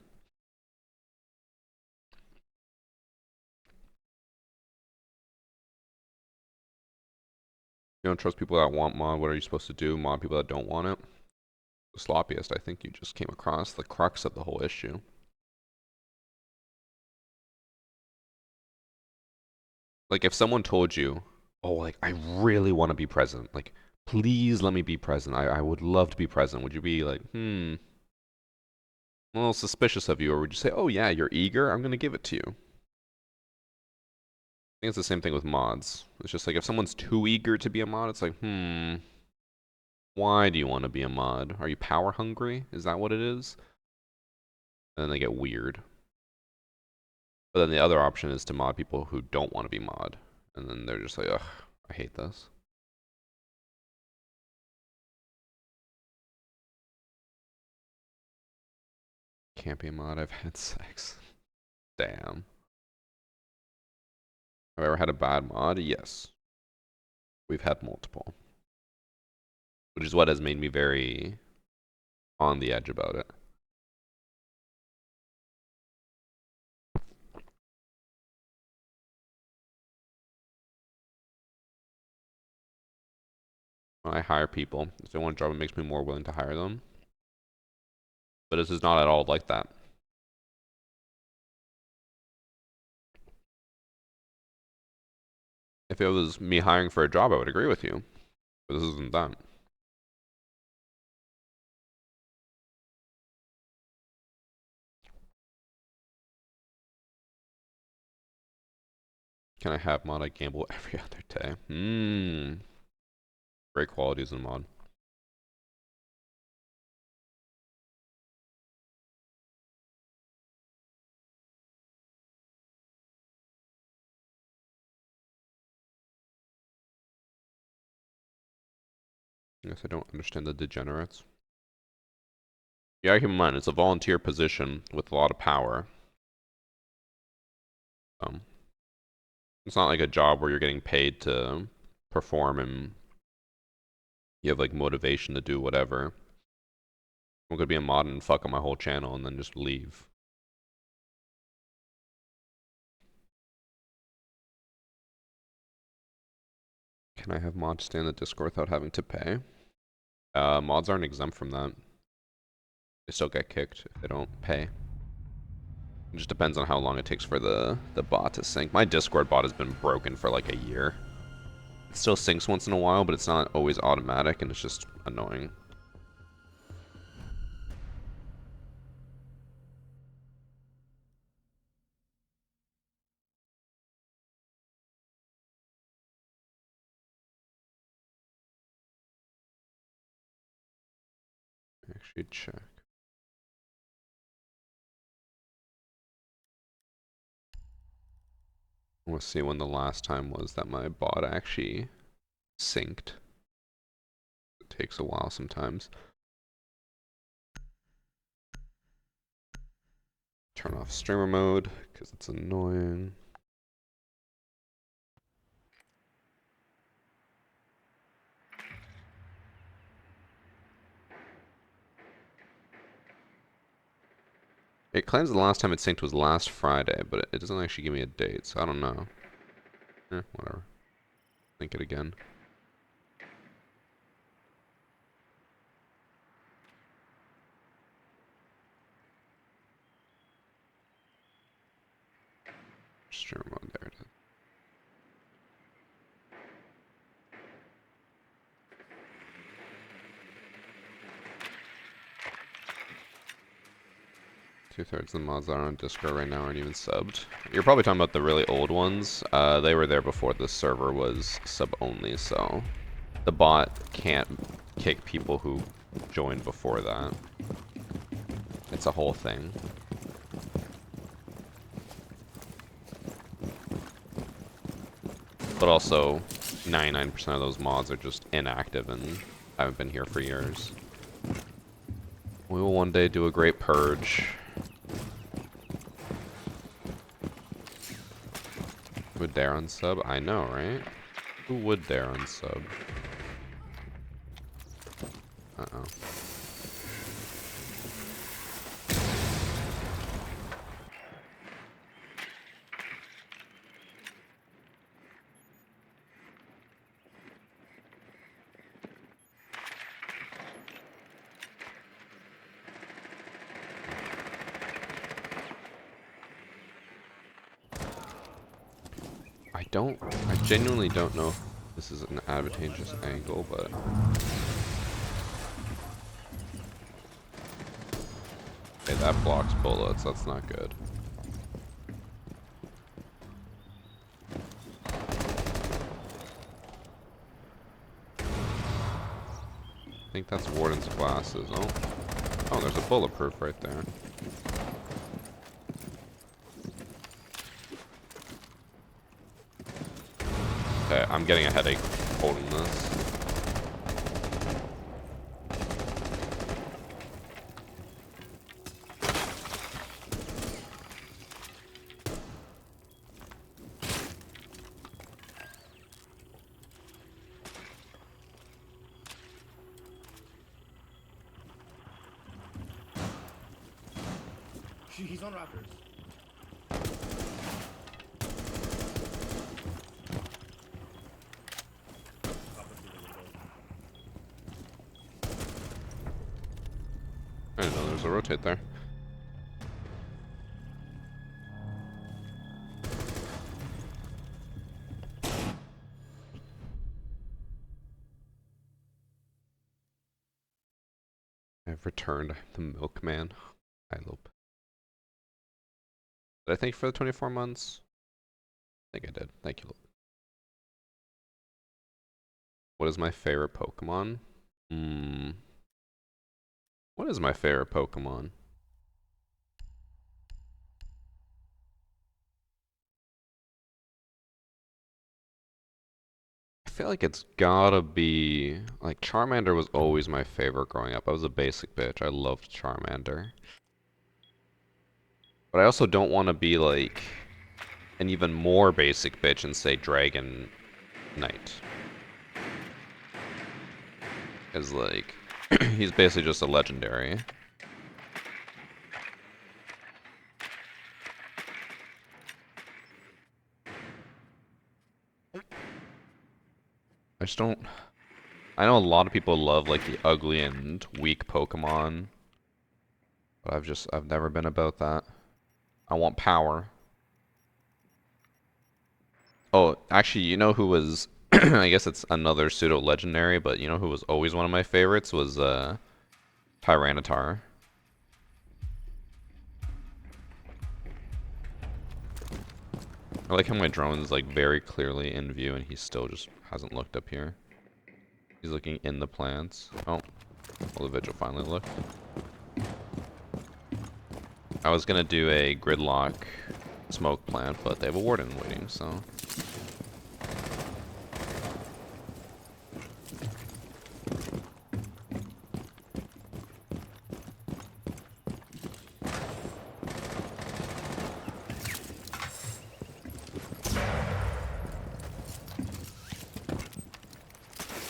You don't trust people that want mod. What are you supposed to do? Mod people that don't want it? The sloppiest, I think you just came across the crux of the whole issue. Like, if someone told you, oh, like, I really want to be present. Like, please let me be present. I would love to be present. Would you be like, a little suspicious of you? Or would you say, oh, yeah, you're eager? I'm going to give it to you. I think it's the same thing with mods. It's just like, if someone's too eager to be a mod, it's like, why do you want to be a mod? Are you power hungry? Is that what it is? And then they get weird. But then the other option is to mod people who don't want to be mod. And then they're just like, ugh, I hate this. Can't be a mod, I've had sex. Damn. Have I ever had a bad mod? Yes. We've had multiple. Which is what has made me very on the edge about it. When I hire people, if they want a job, it makes me more willing to hire them. But this is not at all like that. If it was me hiring for a job, I would agree with you. But this isn't that. Can I have mod? I gamble every other day. Great qualities in mod. I guess I don't understand the degenerates. Yeah, keep in mind, it's a volunteer position with a lot of power. It's not like a job where you're getting paid to perform and you have like motivation to do whatever. I'm gonna be a mod and fuck up my whole channel and then just leave. Can I have mods stay in the Discord without having to pay? Mods aren't exempt from that. They still get kicked if they don't pay. It just depends on how long it takes for the bot to sync. My Discord bot has been broken for like a year. It still syncs once in a while, but it's not always automatic and it's just annoying. Actually check. We'll see when the last time was that my bot actually synced. It takes a while sometimes. Turn off streamer mode because it's annoying. It claims the last time it synced was last Friday, but it doesn't actually give me a date, so I don't know. Whatever. Think it again. Streamer mode, there it is. Two-thirds of the mods that are on Discord right now aren't even subbed. You're probably talking about the really old ones. They were there before the server was sub-only, so the bot can't kick people who joined before that. It's a whole thing. But also, 99% of those mods are just inactive and haven't been here for years. We will one day do a great purge. Would dare unsub? I know, right? Who would dare unsub? Uh-oh. I genuinely don't know if this is an advantageous angle, but... Okay, that blocks bullets, that's not good. I think that's Warden's glasses. Oh, there's a bulletproof right there. Okay, I'm getting a headache holding this. He's on Raptors. I didn't know there was a rotate there. I've returned the milkman. I lope. Did I thank you for the 24 months? think I did. Thank you. What is my favorite Pokemon? What is my favorite Pokemon? I feel like it's gotta be like Charmander was always my favorite growing up. I was a basic bitch. I loved Charmander. But I also don't want to be like an even more basic bitch and say Dragon Knight. Is like he's basically just a legendary. I just don't. I know a lot of people love like the ugly and weak Pokemon, but I've never been about that. I want power. Oh, actually, you know who was I guess it's another pseudo legendary, but you know who was always one of my favorites was Tyranitar. I like how my drone is like very clearly in view and he still just hasn't looked up here. He's looking in the plants. Oh, well, the vigil finally looked. I was gonna do a gridlock smoke plant, but they have a warden waiting, so.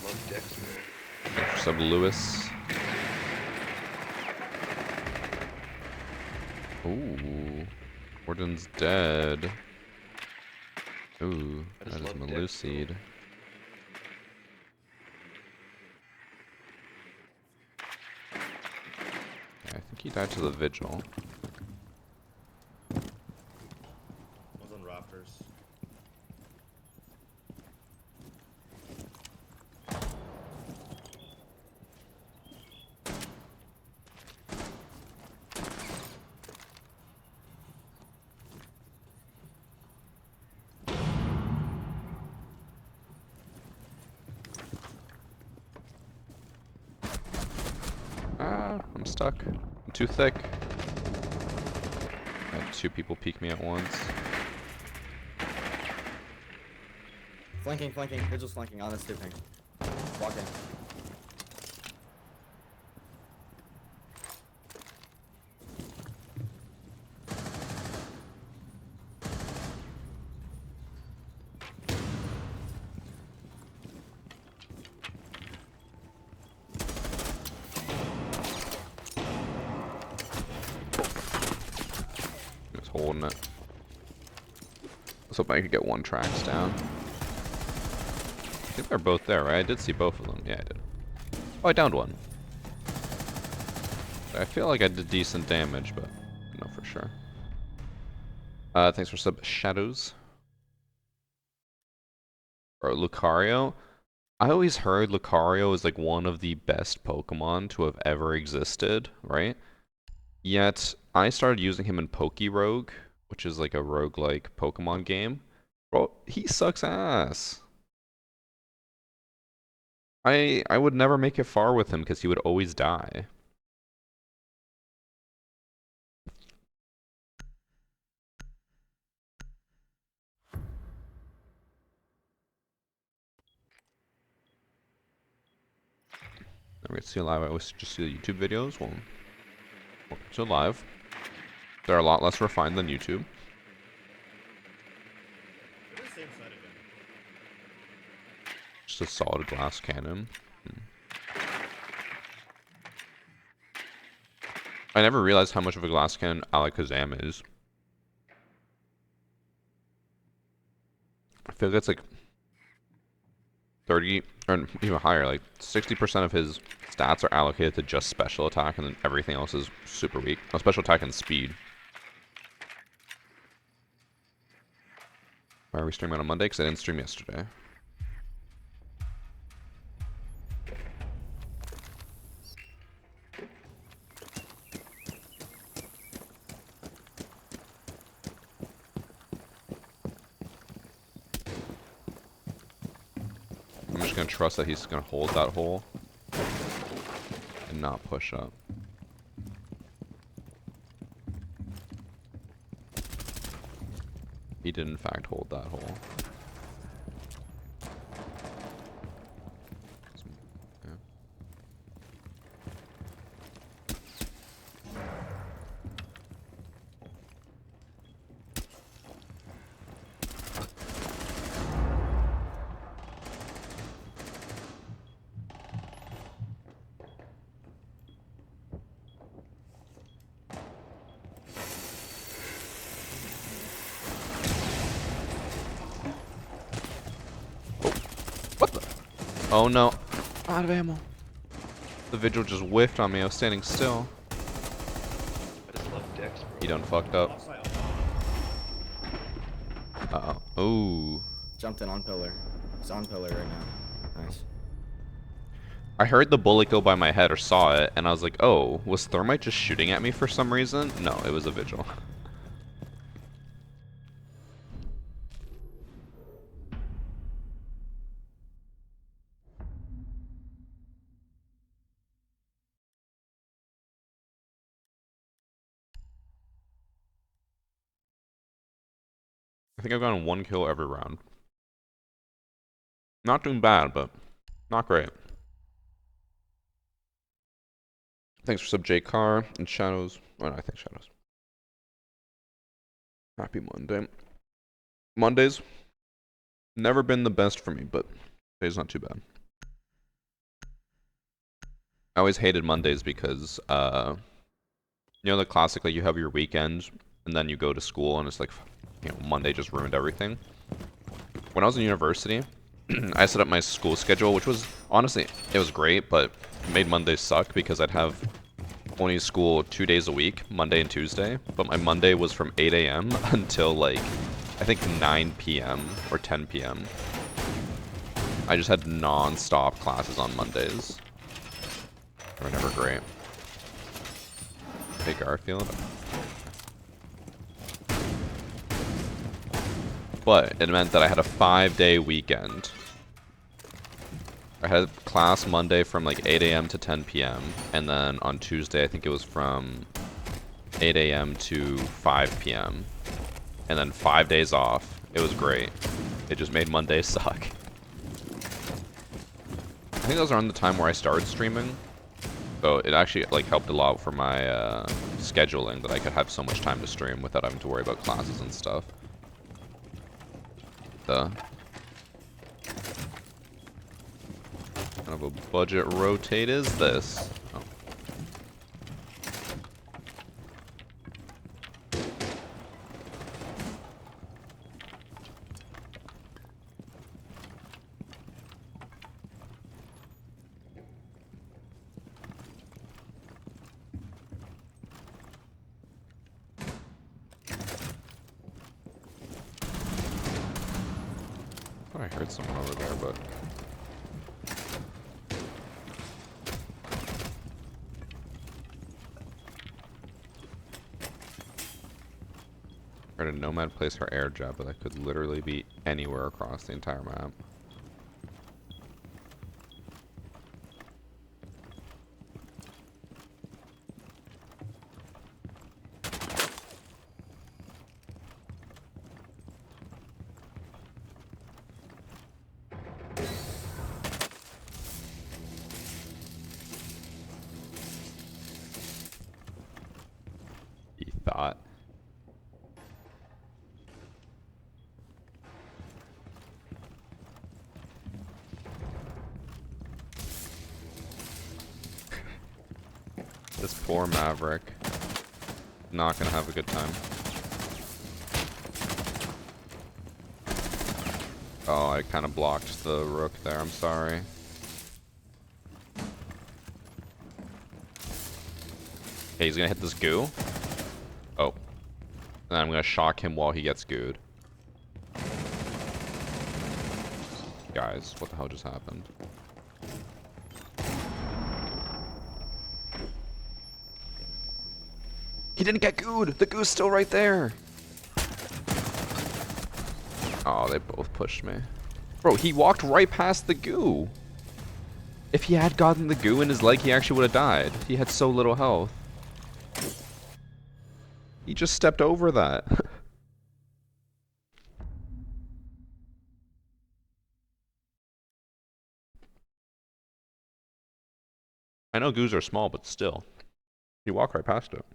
Love Dex, bro. Thanks for sub, Lewis. Ooh, warden's dead. Ooh, I that just is love Dex, bro. Meluseed. I think he died to the vigil. Was on Raptors. Ah, I'm stuck. I'm too thick. I had two people peek me at once. Flanking, Vigil's flanking on this tubing. Walking. Just holding it. Let's hope I could get one tracks down. I think they're both there, right? I did see both of them. Yeah, I did. Oh, I downed one. I feel like I did decent damage, but I don't know for sure. Thanks for sub Shadows. Or Lucario. I always heard Lucario is like one of the best Pokemon to have ever existed, right? Yet, I started using him in Pokerogue, which is like a roguelike Pokemon game. Bro, he sucks ass. I would never make it far with him because he would always die. Never get to see live. I always just see the YouTube videos. Well, welcome to live. They're a lot less refined than YouTube. They're the same side again. Just a solid glass cannon. I never realized how much of a glass cannon Alakazam is. I feel like it's like 30 or even higher, like 60% of his stats are allocated to just special attack and then everything else is super weak. Oh, special attack and speed. Why are we streaming on a Monday? Because I didn't stream yesterday. just gonna trust that he's gonna hold that hole and not push up. He did in fact hold that hole. Yeah. What the? Oh no. I'm out of ammo. The vigil just whiffed on me. I was standing still. I just love Dex, bro. He done fucked up. Uh oh. Ooh. Jumped in on pillar. He's on pillar right now. Nice. I heard the bullet go by my head or saw it, and I was like, oh, was Thermite just shooting at me for some reason? No, it was a vigil. I think I've gotten 1 kill every round. Not doing bad, but not great. Thanks for sub J Car and Shadows. Oh no, I think Shadows. Happy Monday. Mondays, never been the best for me, but today's not too bad. I always hated Mondays because, you know the classic, like you have your weekend, and then you go to school, and it's like, you know, Monday just ruined everything. When I was in university, I set up my school schedule, which was, honestly, it was great, but it made Mondays suck because I'd have only school 2 days a week, Monday and Tuesday, but my Monday was from 8 a.m. until like, I think 9 p.m. or 10 p.m. I just had non-stop classes on Mondays. They were never great. Hey Garfield. But it meant that I had a 5-day weekend. I had class Monday from like 8 a.m. to 10 p.m. And then on Tuesday, I think it was from 8 a.m. to 5 p.m. And then 5 days off. It was great. It just made Mondays suck. I think that was around the time where I started streaming. So it actually like helped a lot for my scheduling, that I could have so much time to stream without having to worry about classes and stuff. Kind of a budget rotate is this? Oh. I heard someone over there, but heard a nomad place her air jab, but that could literally be anywhere across the entire map. He thought. This poor Maverick. Not gonna have a good time. Oh, I kind of blocked the rook there, I'm sorry. Okay, he's gonna hit this goo. Oh. And then I'm gonna shock him while he gets gooed. Guys, what the hell just happened? He didn't get gooed! The goo's still right there! Oh, they both pushed me. Bro, he walked right past the goo. If he had gotten the goo in his leg, he actually would have died. He had so little health. He just stepped over that. I know goos are small, but still. He walked right past it.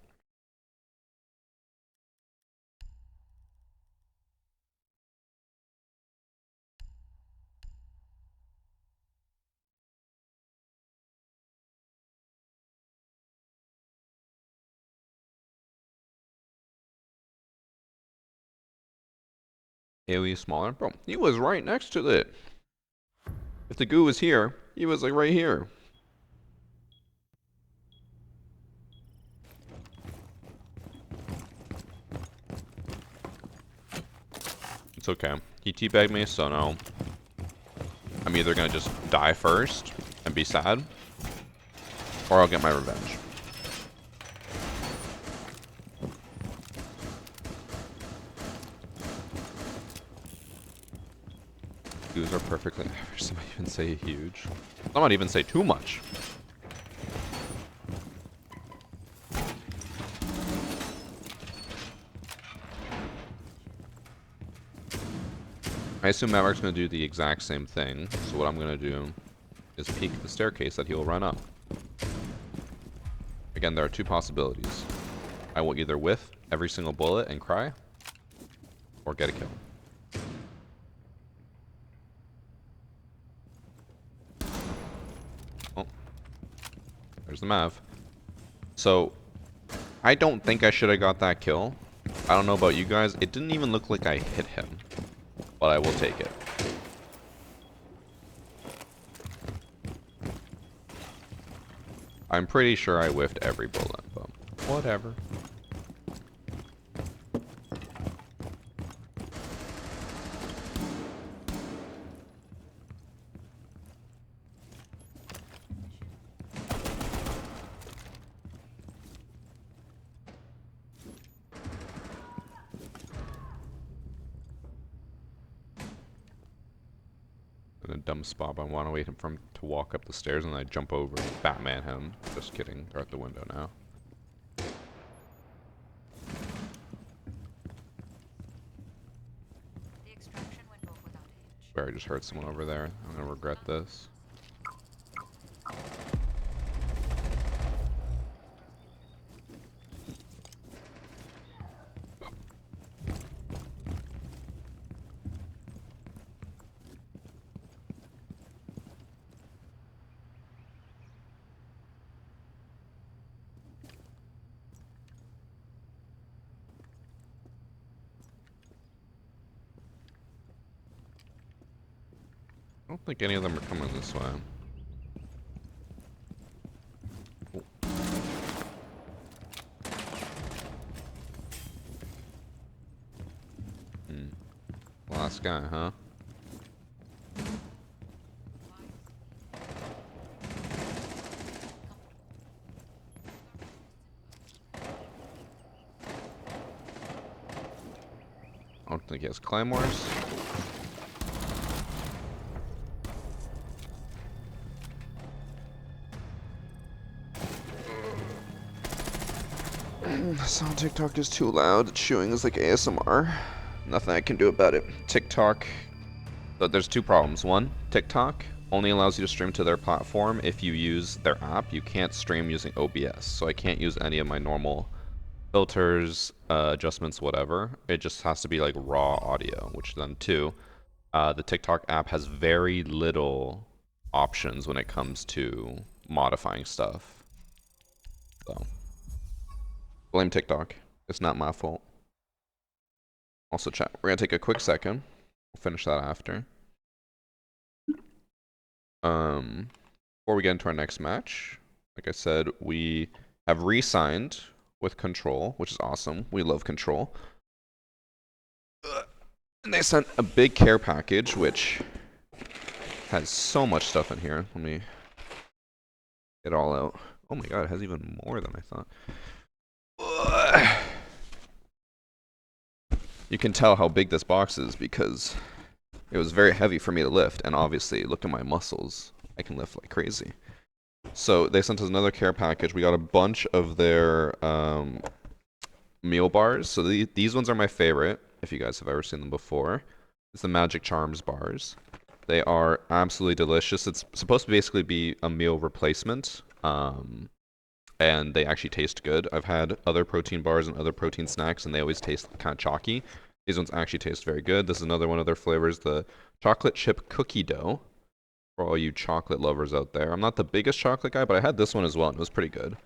AoE is smaller? Bro, he was right next to it. If the goo was here, he was like right here. It's okay. He teabagged me, so no. I'm either gonna just die first and be sad, or I'll get my revenge. Goos are perfectly average. Some might even say huge. Some might even say too much. I assume Maverick's going to do the exact same thing, so what I'm going to do is peek the staircase that he will run up. Again, there are two possibilities. I will either whiff every single bullet and cry, or get a kill. Oh, there's the Mav. So, I don't think I should have got that kill. I don't know about you guys, it didn't even look like I hit him. But I will take it. I'm pretty sure I whiffed every bullet, but whatever. In a dumb spot, but I want to wait for him to walk up the stairs and I jump over and Batman him. Just kidding. They're at the window now. The extraction went off without a hitch. Swear I just heard someone over there. I'm gonna regret this. I don't think any of them are coming this way. Oh. Last guy, huh? I don't think he has claymores. Sound TikTok is too loud. Chewing is like ASMR. Nothing I can do about it. TikTok. But there's two problems. One, TikTok only allows you to stream to their platform if you use their app. You can't stream using OBS. So I can't use any of my normal filters, adjustments, whatever. It just has to be like raw audio, which then two, the TikTok app has very little options when it comes to modifying stuff. So blame TikTok. It's not my fault. Also, chat, we're gonna take a quick second. We'll finish that after. Before we get into our next match, like I said, we have re-signed with Control, which is awesome. We love Control. And they sent a big care package, which has so much stuff in here. Let me get it all out. Oh my god, it has even more than I thought. You can tell how big this box is because It was very heavy for me to lift, and obviously, look at my muscles. I can lift like crazy. So they sent us another care package. We got a bunch of their meal bars. So these ones are my favorite, if you guys have ever seen them before. It's the Magic Charms bars. They are absolutely delicious. It's supposed to basically be a meal replacement, and they actually taste good. I've had other protein bars and other protein snacks, and they always taste kind of chalky. These ones actually taste very good. This is another one of their flavors, the chocolate chip cookie dough. For all you chocolate lovers out there. I'm not the biggest chocolate guy, but I had this one as well, and it was pretty good.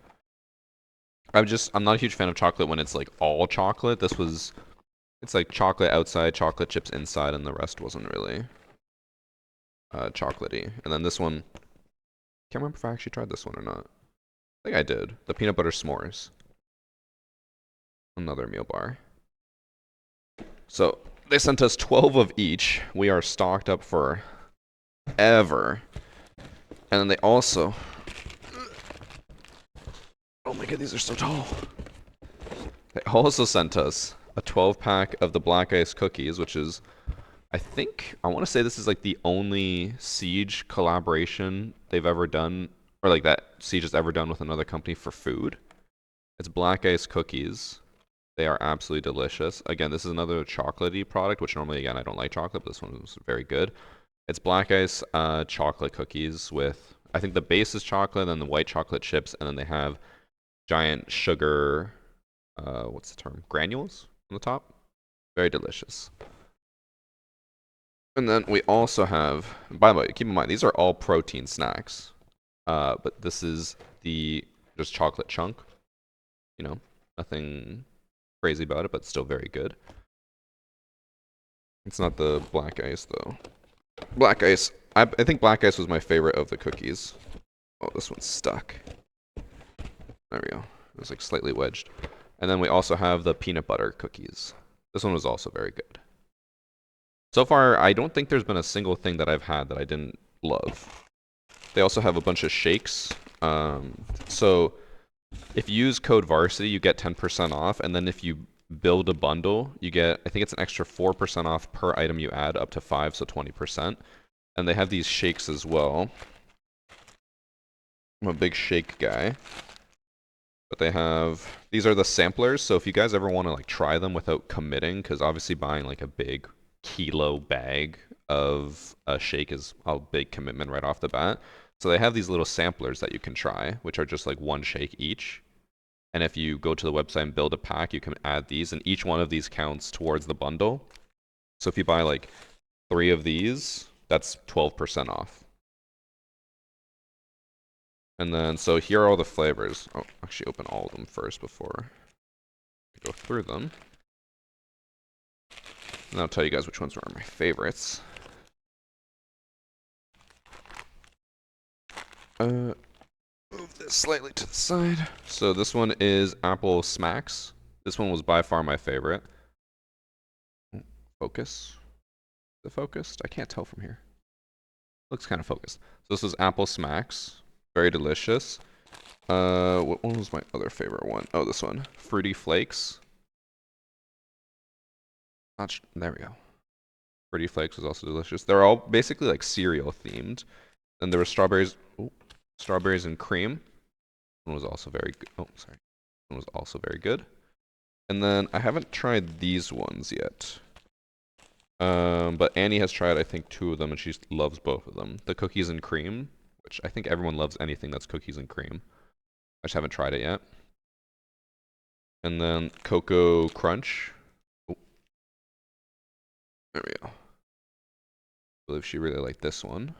I'm not a huge fan of chocolate when it's like all chocolate. It's like chocolate outside, chocolate chips inside, and the rest wasn't really chocolatey. And then this one, can't remember if I actually tried this one or not. I think I did. The peanut butter s'mores. Another meal bar. So they sent us 12 of each. We are stocked up for ever. And then they also, oh my god, these are so tall. They also sent us a 12-pack of the Black Ice cookies, which is, I want to say this is like the only Siege collaboration they've ever done, or like that Siege has ever done with another company for food. It's Black Ice cookies. They are absolutely delicious. Again, this is another chocolatey product, which normally, again, I don't like chocolate, but this one was very good. It's Black Ice chocolate cookies with, I think the base is chocolate, and then the white chocolate chips, and then they have giant sugar, what's the term? Granules on the top. Very delicious. And then we also have, by the way, keep in mind, these are all protein snacks. But this is the just chocolate chunk. You know, nothing crazy about it, but still very good. It's not the Black Ice, though. Black Ice, I think Black Ice was my favorite of the cookies. Oh, this one's stuck. There we go. It was like slightly wedged. And then we also have the peanut butter cookies. This one was also very good. So far, I don't think there's been a single thing that I've had that I didn't love. They also have a bunch of shakes. So if you use code VARSITY, you get 10% off. And then if you build a bundle, you get, I think it's an extra 4% off per item you add, up to 5, so 20%. And they have these shakes as well. I'm a big shake guy. But they have, these are the samplers, so if you guys ever want to like try them without committing, because obviously buying like a big kilo bag of a shake is a big commitment right off the bat. So they have these little samplers that you can try, which are just like one shake each. And if you go to the website and build a pack, you can add these, and each one of these counts towards the bundle. So if you buy like 3 of these, that's 12% off. And then, so here are all the flavors. Oh, actually open all of them first before I go through them. And I'll tell you guys which ones are my favorites. Move this slightly to the side. So this one is Apple Smacks. This one was by far my favorite. Focus. Is it focused? I can't tell from here. Looks kind of focused. So this is Apple Smacks. Very delicious. What one was my other favorite one? Oh, this one. Fruity Flakes. There we go. Fruity Flakes was also delicious. They're all basically like cereal themed. And there were strawberries. Ooh, strawberries and cream. One was also very good. Oh, sorry. One was also very good. And then I haven't tried these ones yet. But Annie has tried, I think, 2 of them, and she loves both of them. The cookies and cream, which I think everyone loves anything that's cookies and cream. I just haven't tried it yet. And then Cocoa Crunch. Oh. There we go. I believe she really liked this one.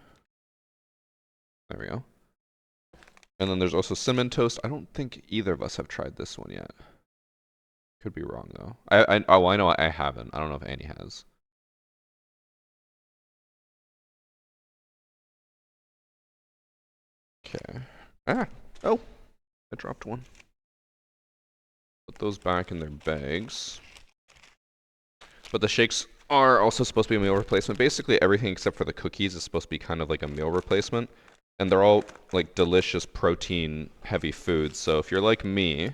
There we go. And then there's also Cinnamon Toast. I don't think either of us have tried this one yet. Could be wrong, though. Oh, I know I haven't. I don't know if Annie has. Okay. Oh, I dropped one. Put those back in their bags. But the shakes are also supposed to be a meal replacement. Basically everything except for the cookies is supposed to be kind of like a meal replacement. And they're all like delicious protein heavy foods. So if you're like me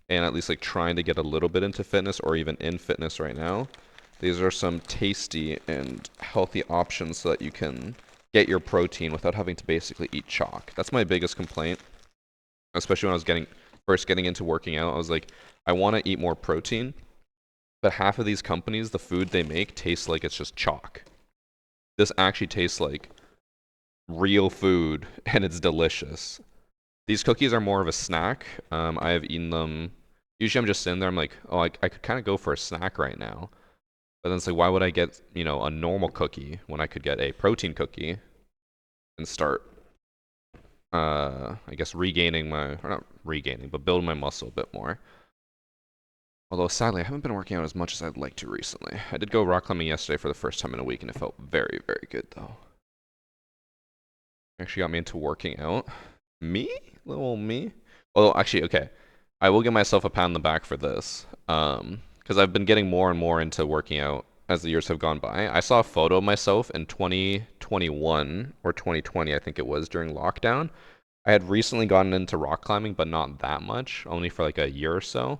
and at least like trying to get a little bit into fitness or even in fitness right now, These are some tasty and healthy options so that you can get your protein without having to basically eat chalk. That's my biggest complaint, especially when I was first getting into working out. I was like, I want to eat more protein, but half of these companies, the food they make tastes like it's just chalk. This actually tastes like real food, and it's delicious. These cookies are more of a snack. I have eaten them. Usually I'm just sitting there, I'm like, oh, I could kind of go for a snack right now. But then it's like, why would I get, you know, a normal cookie when I could get a protein cookie and start, I guess regaining or not regaining, but building my muscle a bit more. Although sadly, I haven't been working out as much as I'd like to recently. I did go rock climbing yesterday for the first time in a week, and it felt very, very good though. Actually got me into working out. Me? Little me? Although, actually, okay. I will give myself a pat on the back for this. Because I've been getting more and more into working out as the years have gone by. I saw a photo of myself in 2021 or 2020, I think it was, during lockdown. I had recently gotten into rock climbing, but not that much, only for like a year or so.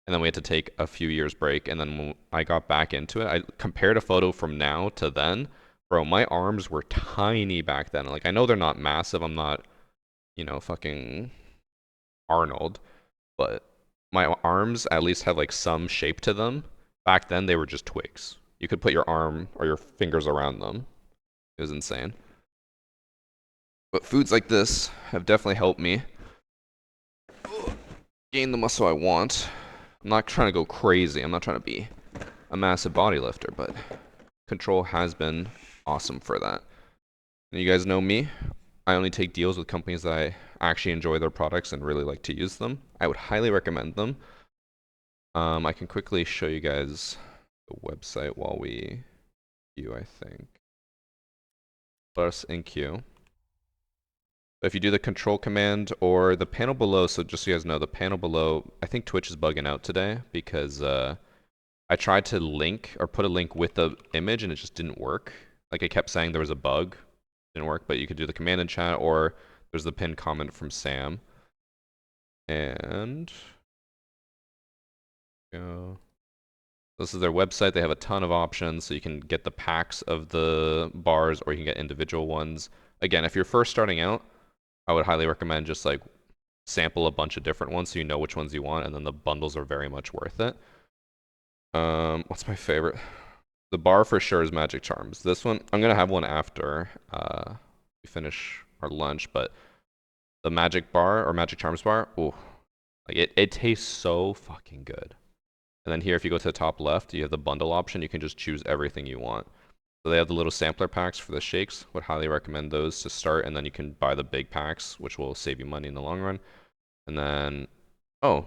And then we had to take a few years break. And then when I got back into it, I compared a photo from now to then. Bro, my arms were tiny back then. Like, I know they're not massive. I'm not, you know, fucking Arnold. But my arms at least have like some shape to them. Back then, they were just twigs. You could put your arm or your fingers around them. It was insane. But foods like this have definitely helped me gain the muscle I want. I'm not trying to go crazy. I'm not trying to be a massive body lifter, but Control has been awesome for that. And you guys know me. I only take deals with companies that I actually enjoy their products and really like to use them. I would highly recommend them. I can quickly show you guys the website while we queue, I think. Let us in queue. If you do the control command or the panel below, so just so you guys know, the panel below, I think Twitch is bugging out today because I tried to link or put a link with the image and it just didn't work. Like, it kept saying there was a bug. Didn't work, but you could do the command in chat or there's the pinned comment from Sam. And this is their website. They have a ton of options, so you can get the packs of the bars or you can get individual ones. Again, if you're first starting out, I would highly recommend just like sample a bunch of different ones so you know which ones you want, and then the bundles are very much worth it. What's my favorite? The bar for sure is Magic Charms. This one, I'm gonna have one after we finish our lunch, but the Magic Bar or Magic Charms bar, ooh, like it tastes so fucking good. And then here, if you go to the top left, you have the bundle option. You can just choose everything you want. So they have the little sampler packs for the shakes. Would highly recommend those to start, and then you can buy the big packs, which will save you money in the long run. And then, oh,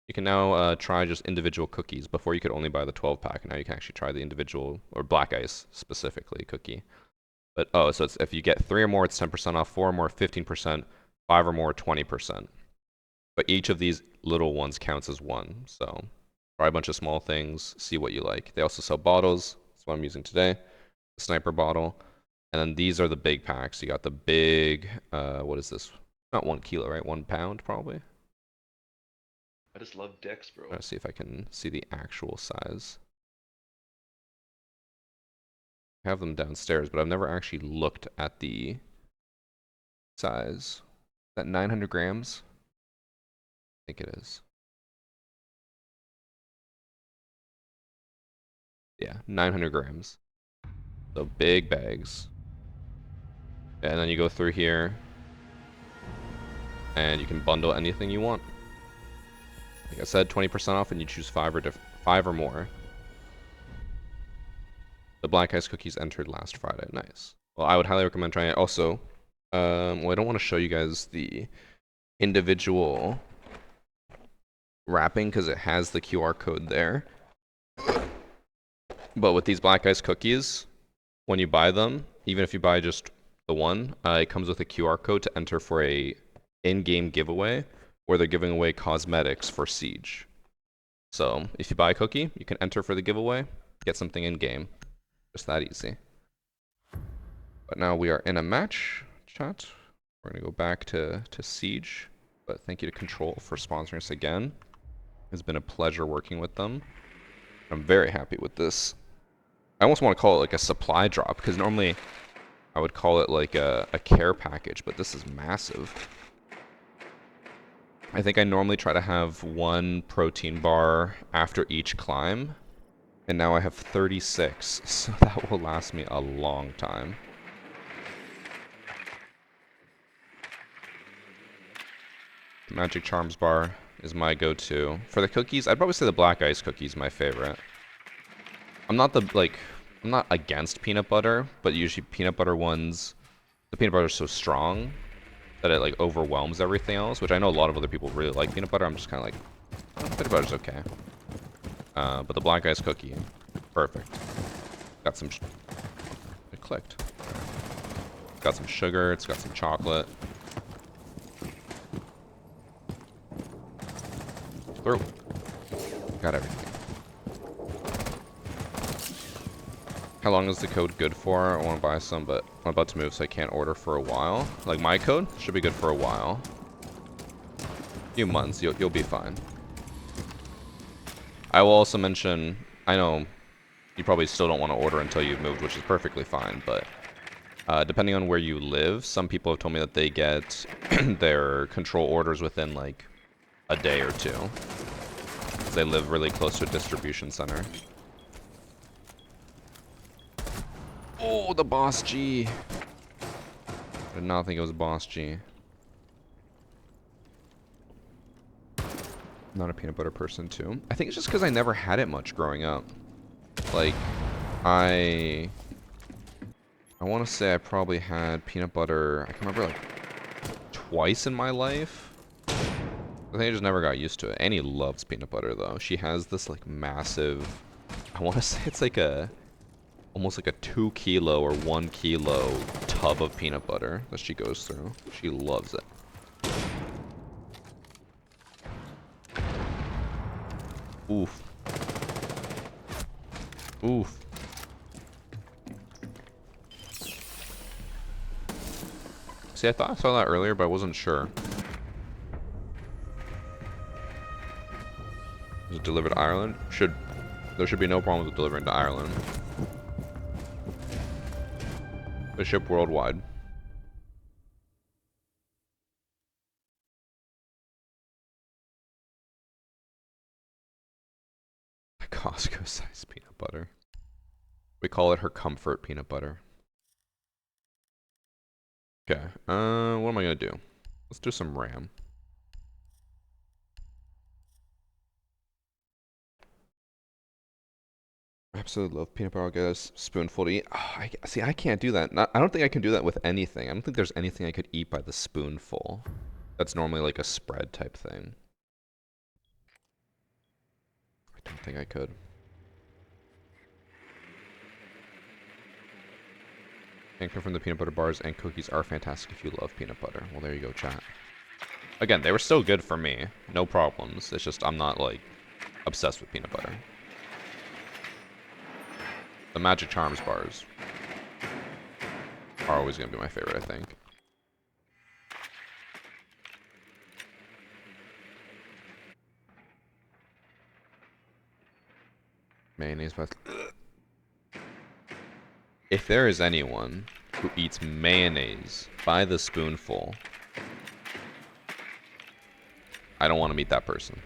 you can now try just individual cookies. Before you could only buy the 12 pack, and now you can actually try the individual, or black ice specifically, cookie. But oh, so it's, if you get 3 or more, it's 10% off, 4 or more, 15%, 5 or more, 20%. But each of these little ones counts as one, so try a bunch of small things, see what you like. They also sell bottles. That's what I'm using today. The sniper bottle. And then these are the big packs. You got the big, what is this? Not 1 kilo, right? 1 pound, probably. I just love dicks, bro. Let's see if I can see the actual size. I have them downstairs, but I've never actually looked at the size. Is that 900 grams? I think it is. Yeah, 900 grams. So big bags. And then you go through here, and you can bundle anything you want. Like I said, 20% off, and you choose 5 or more. The black ice cookies entered last Friday. Nice. Well, I would highly recommend trying it. Also, well, I don't want to show you guys the individual wrapping because it has the QR code there. But with these black ice cookies, when you buy them, even if you buy just the one, it comes with a QR code to enter for a in-game giveaway where they're giving away cosmetics for Siege. So if you buy a cookie, you can enter for the giveaway, get something in-game. Just that easy. But now we are in a match chat. We're going to go back to Siege. But thank you to Control for sponsoring us again. It's been a pleasure working with them. I'm very happy with this I almost want to call it like a supply drop, because normally I would call it like a care package, but this is massive. I think I normally try to have 1 protein bar after each climb, and now I have 36, so that will last me a long time. The Magic Charms bar is my go-to. For the cookies, I'd probably say the black ice cookie is my favorite. I'm not I'm not against peanut butter, but usually peanut butter ones, the peanut butter is so strong that it like overwhelms everything else, which I know a lot of other people really like peanut butter. I'm just kind of like, oh, peanut butter's okay. But the black ice cookie, perfect. Got some, it clicked. Got some sugar, it's got some chocolate. Through. Got everything. How long is the code good for? I want to buy some, but I'm about to move, so I can't order for a while. Like, my code should be good for a while. A few months, you'll be fine. I will also mention, I know you probably still don't want to order until you've moved, which is perfectly fine, but depending on where you live, some people have told me that they get their control orders within, like, a day or two. Because they live really close to a distribution center. Oh, the boss G. I did not think it was boss G. Not a peanut butter person too. I think it's just because I never had it much growing up. Like, I want to say I probably had peanut butter, I can remember like twice in my life. I think I just never got used to it. Annie loves peanut butter though. She has this like massive, I want to say it's like a almost like a 2 kilo or 1 kilo tub of peanut butter that she goes through. She loves it. Oof. Oof. See, I thought I saw that earlier, but I wasn't sure. Is it delivered to Ireland? There should be no problem with delivering to Ireland. They ship worldwide. Costco size peanut butter. We call it her comfort peanut butter. Okay, what am I gonna do? Let's do some RAM. Absolutely love peanut butter. I'll get a spoonful to eat. Oh, see, I can't do that. I don't think I can do that with anything. I don't think there's anything I could eat by the spoonful. That's normally like a spread type thing. I don't think I could. And confirm the peanut butter bars and cookies are fantastic if you love peanut butter. Well, there you go, chat. Again, they were still good for me. No problems. It's just I'm not like obsessed with peanut butter. The Magic Charms bars are always going to be my favorite, I think. Mayonnaise, but if there is anyone who eats mayonnaise by the spoonful, I don't want to meet that person.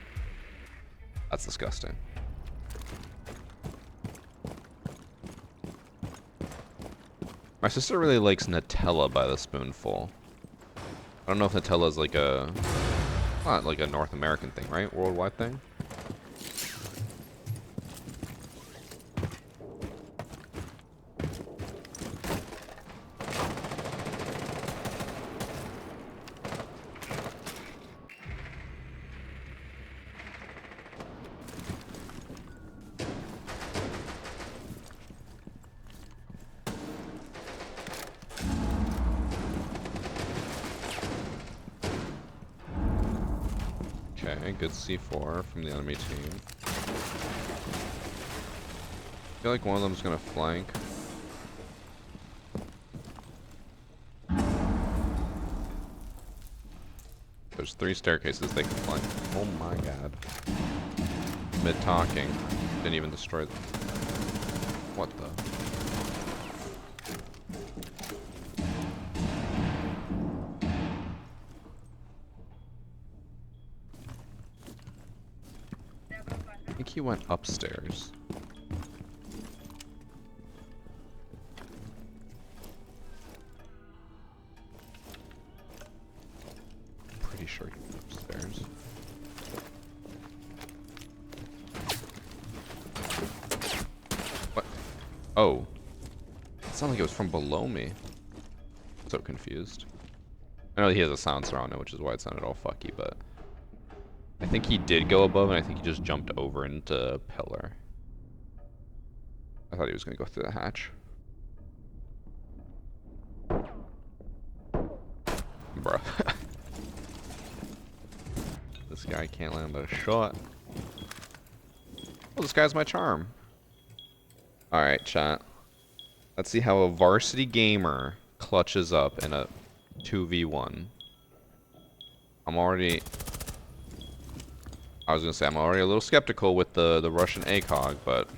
That's disgusting. My sister really likes Nutella by the spoonful. I don't know if Nutella is like not like a North American thing, right? Worldwide thing? Okay, good C4 from the enemy team. I feel like one of them's gonna flank. There's 3 staircases they can flank. Oh my god. Mid talking. Didn't even destroy them. What the? I think he went upstairs. Pretty sure he went upstairs. What? Oh. It sounded like it was from below me. So confused. I know he has a silencer on it, which is why it sounded all fucky, but I think he did go above, and I think he just jumped over into a pillar. I thought he was gonna go through the hatch. Bruh. This guy can't land a shot. Oh, this guy's my charm. Alright, chat. Let's see how a varsity gamer clutches up in a 2v1. I'm already a little skeptical with the Russian ACOG, but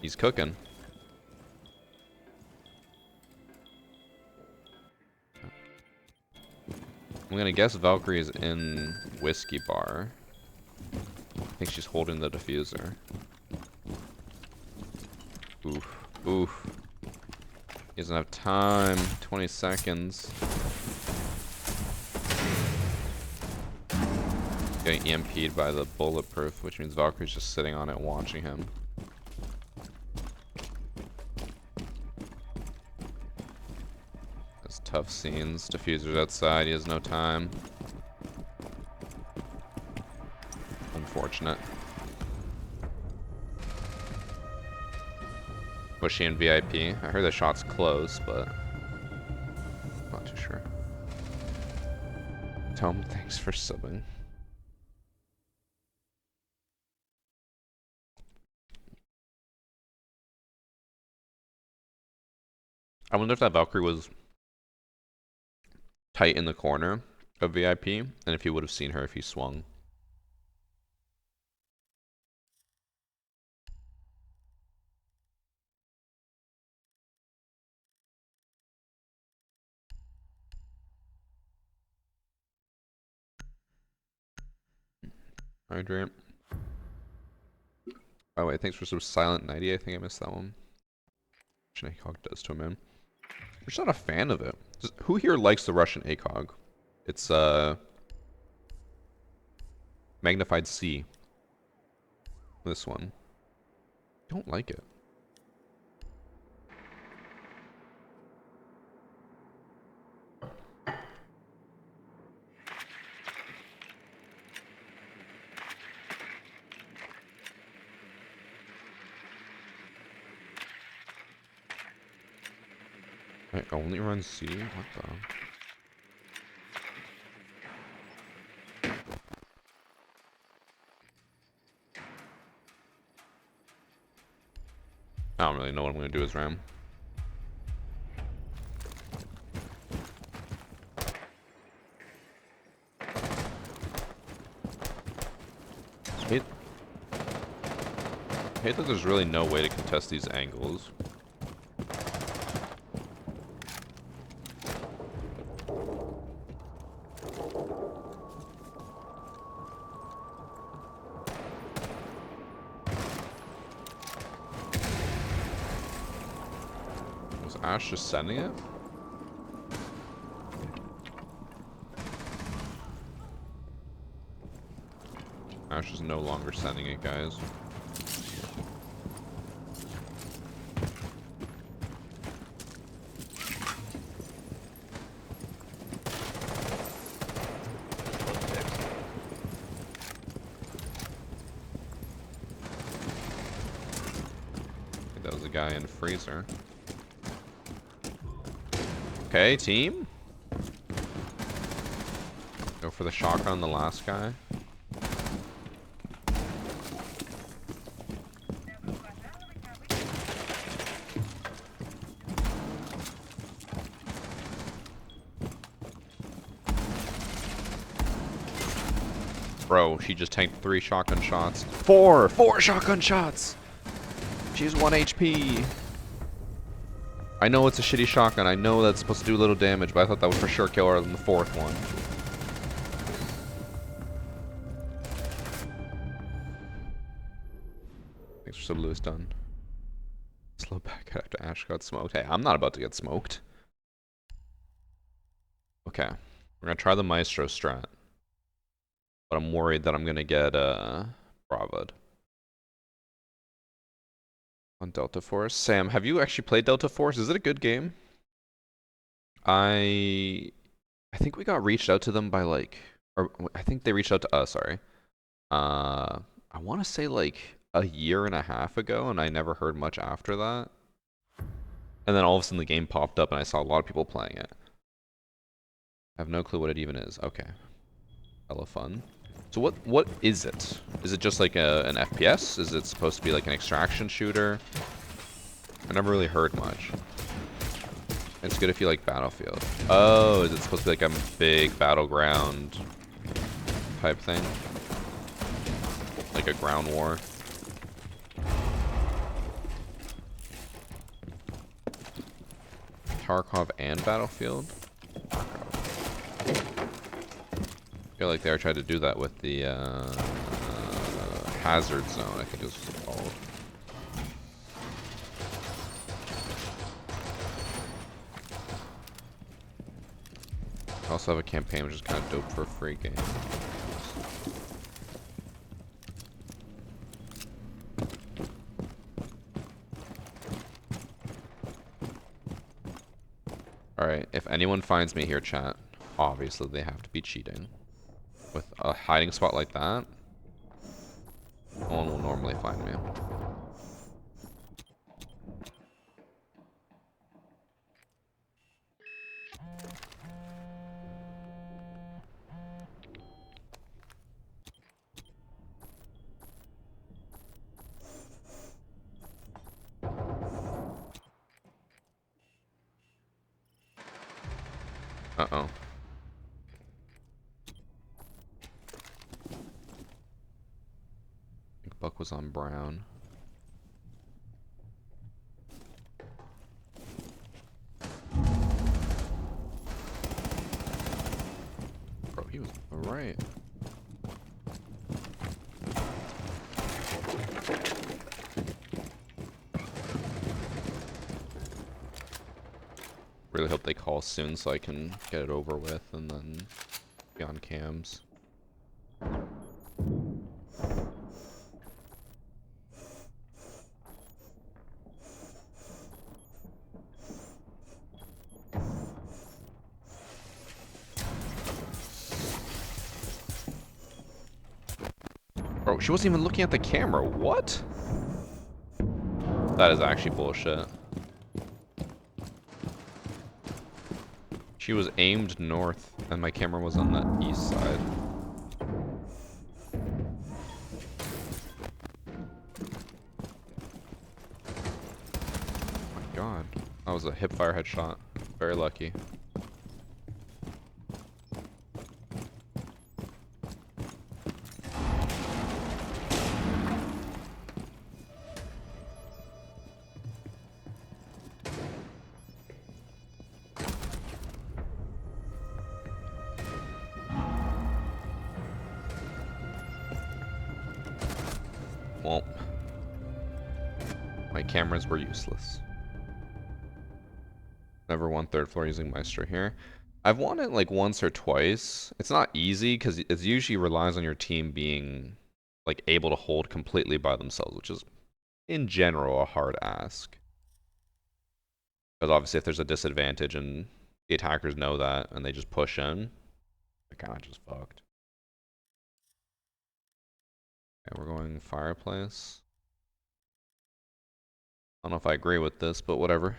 he's cooking. I'm gonna guess Valkyrie is in Whiskey Bar. I think she's holding the diffuser. Oof. Oof. He doesn't have time. 20 seconds. Getting EMP'd by the bulletproof, which means Valkyrie's just sitting on it watching him. That's tough scenes. Diffuser's outside, he has no time. Unfortunate. Was she in VIP? I heard the shot's close, but not too sure. Tom, thanks for subbing. I wonder if that Valkyrie was tight in the corner of VIP, and if he would have seen her if he swung. Hydrant. By the way, thanks for some Silent 90. I think I missed that one. Russian ACOG does to a man. I'm just not a fan of it. Who here likes the Russian ACOG? It's magnified C. This one. Don't like it. I only run C? What the? I don't really know what I'm going to do as Ram. I hate that there's really no way to contest these angles. Was Ash just sending it? Ash is no longer sending it, guys. That was a guy in freezer. Okay, team. Go for the shotgun on the last guy. Bro, she just tanked 3 shotgun shots. 4 shotgun shots! She's 1 HP. I know it's a shitty shotgun. I know that's supposed to do little damage, but I thought that would for sure kill her than the fourth one. Thanks for sub Lewis done. Slow back after Ash got smoked. Hey, I'm not about to get smoked. Okay. We're gonna try the Maestro strat. But I'm worried that I'm gonna get Bravoed. On Delta Force. Sam, have you actually played Delta Force? Is it a good game? I think we got reached out to them by like, or I think they reached out to us, sorry. I want to say like a year and a half ago, and I never heard much after that. And then all of a sudden the game popped up and I saw a lot of people playing it. I have no clue what it even is. Okay. Hella fun. So what is it? Is it just like an FPS? Is it supposed to be like an extraction shooter? I never really heard much. It's good if you like Battlefield. Oh, is it supposed to be like a big battleground type thing? Like a ground war? Tarkov and Battlefield? I feel like they tried to do that with the Hazard Zone, I think it was called. I also have a campaign which is kind of dope for a free game. Alright, if anyone finds me here, chat, obviously they have to be cheating. With a hiding spot like that, no one will normally find me. Uh-oh. I think Buck was on brown. Bro, he was alright. Really hope they call soon so I can get it over with and then be on cams. Bro, she wasn't even looking at the camera. What? That is actually bullshit. She was aimed north, and my camera was on the east side. Oh my god. That was a hipfire headshot. Very lucky. Well, my cameras were useless. Never won third floor using Maestro here. I've won it like once or twice. It's not easy because it usually relies on your team being like able to hold completely by themselves, which is in general a hard ask. Because obviously if there's a disadvantage and the attackers know that and they just push in, they're kind of just fucked. Okay, we're going fireplace. I don't know if I agree with this, but whatever.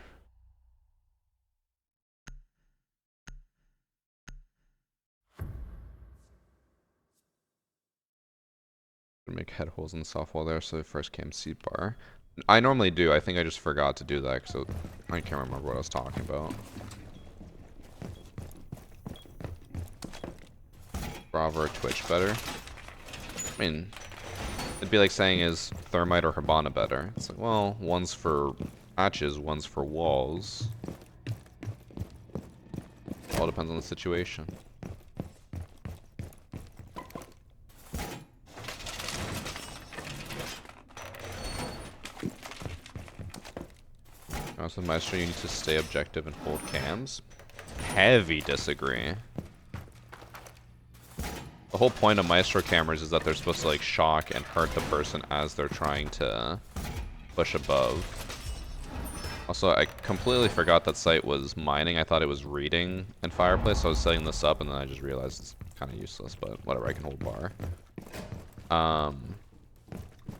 Make head holes in the soft wall there so the first cam seat bar. I normally do. I think I just forgot to do that because I can't remember what I was talking about. Bravo or Twitch better? I mean, It'd be like saying, is Thermite or Hibana better? It's like, well, one's for patches, one's for walls. All depends on the situation. Also, Maestro, you need to stay objective and hold cams. Heavy disagree. The whole point of Maestro cameras is that they're supposed to like shock and hurt the person as they're trying to push above. Also, I completely forgot that site was mining. I thought it was reading in Fireplace, so I was setting this up and then I just realized it's kind of useless, but whatever, I can hold bar. But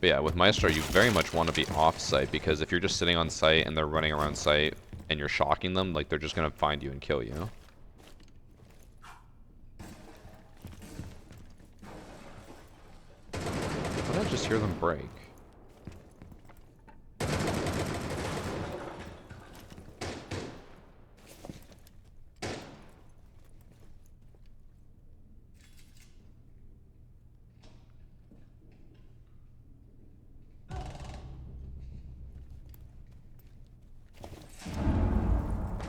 yeah, with Maestro, you very much want to be off-site, because if you're just sitting on site and they're running around site and you're shocking them, like, they're just going to find you and kill you. Why did I just hear them break?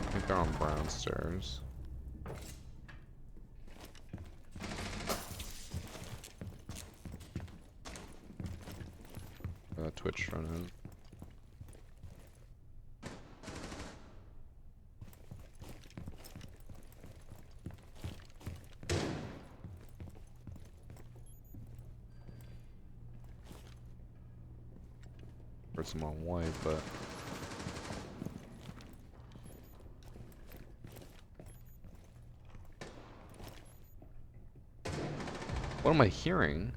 I think they're on brown stairs. Where that Twitch run is. Heard some on white, but what am I hearing?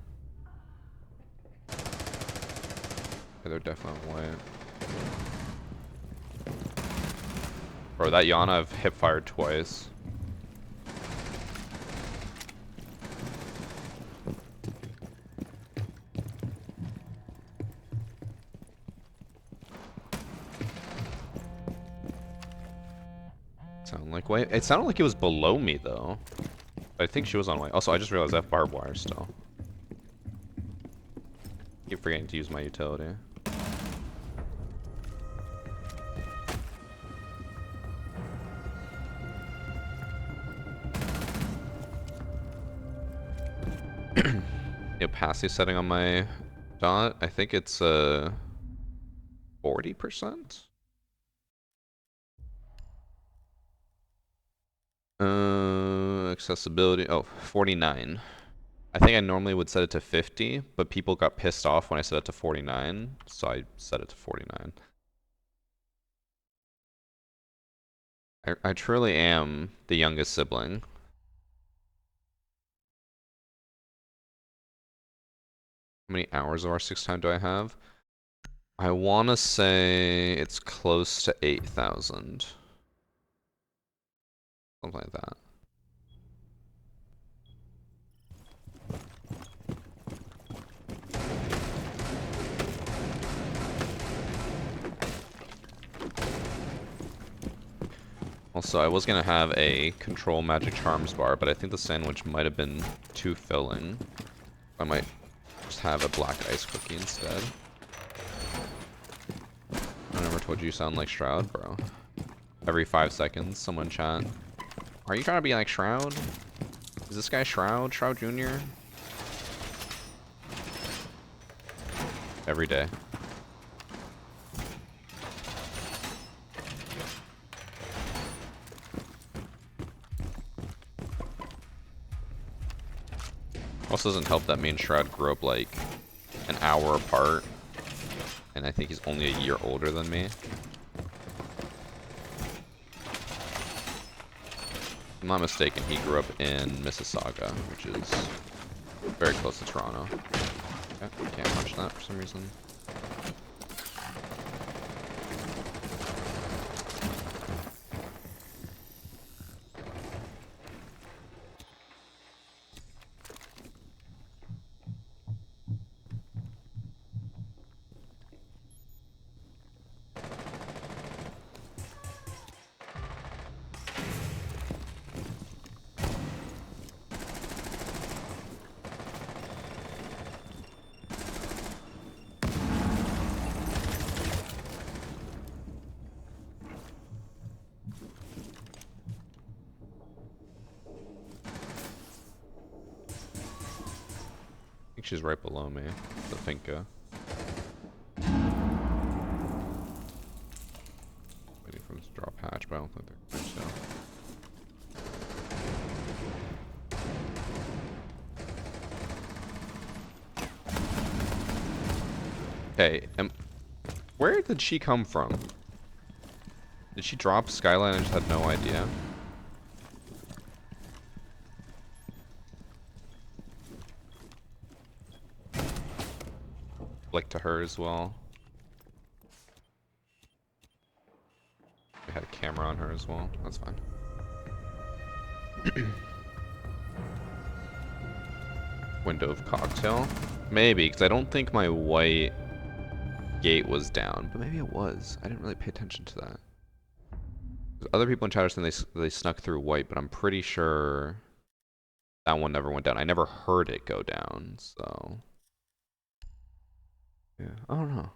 Yeah, they're definitely white. Bro, that Yana I've hip fired twice. Sound like white? It sounded like it was below me though. I think she was on white. Also, I just realized I have barbed wire still. Keep forgetting to use my utility. The opacity setting on my dot, I think it's 40%. Accessibility, oh, 49. I think I normally would set it to 50, but people got pissed off when I set it to 49, so I set it to 49. I truly am the youngest sibling. How many hours of R6 time do I have? I want to say it's close to 8,000. Something like that. Also, I was gonna have a control magic charms bar, but I think the sandwich might have been too filling. I might just have a black ice cookie instead. I never told you sound like Shroud, bro. Every 5 seconds, someone chat. Are you trying to be like Shroud? Is this guy Shroud? Shroud Jr.? Every day. Also doesn't help that me and Shroud grew up like an hour apart, and I think he's only a year older than me. If I'm not mistaken, he grew up in Mississauga, which is very close to Toronto. Okay, can't watch that for some reason. think she's right below me, the Finka. Waiting for this to drop hatch, but I don't think they're going to. Okay, where did she come from? Did she drop Skyline? I just had no idea. Flick to her as well. I had a camera on her as well. That's fine. Window of cocktail? Maybe, because I don't think my white gate was down, but maybe it was. I didn't really pay attention to that. Other people in chat are saying they snuck through white, but I'm pretty sure that one never went down. I never heard it go down, so yeah, I don't know.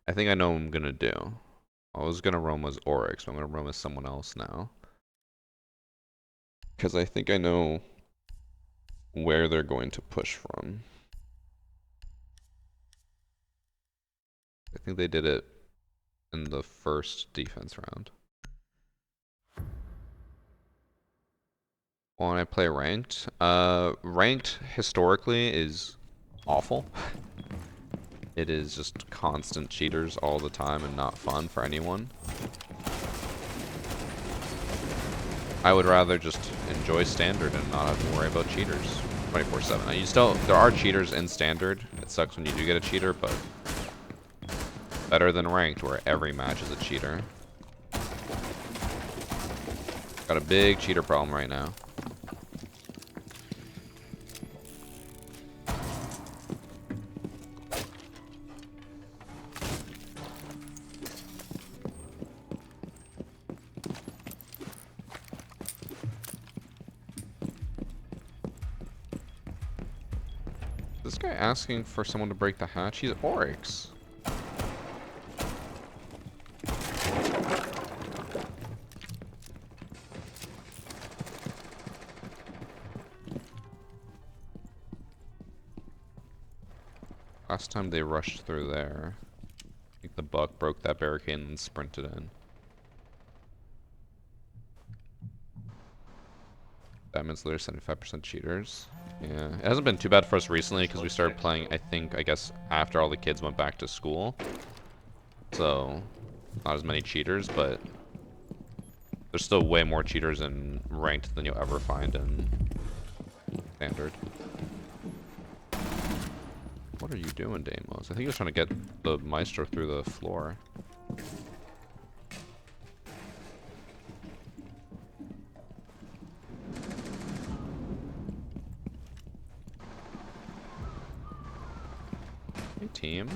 I think I know what I'm gonna do. I was gonna roam as Oryx, but I'm gonna roam as someone else now. Because I think I know where they're going to push from. I think they did it in the first defense round. When I play ranked, ranked historically is awful. It is just constant cheaters all the time and not fun for anyone. I would rather just enjoy standard and not have to worry about cheaters 24/7. There are cheaters in standard. It sucks when you do get a cheater, but better than ranked where every match is a cheater. Got a big cheater problem right now. This guy asking for someone to break the hatch? He's Oryx. Last time they rushed through there, I think the buck broke that barricade and sprinted in. Diamond's literally 75% cheaters. Yeah, it hasn't been too bad for us recently because we started playing, I guess, after all the kids went back to school. So, not as many cheaters, but there's still way more cheaters in ranked than you'll ever find in standard. What are you doing, Deimos? I think he was trying to get the Maestro through the floor. Hey, team.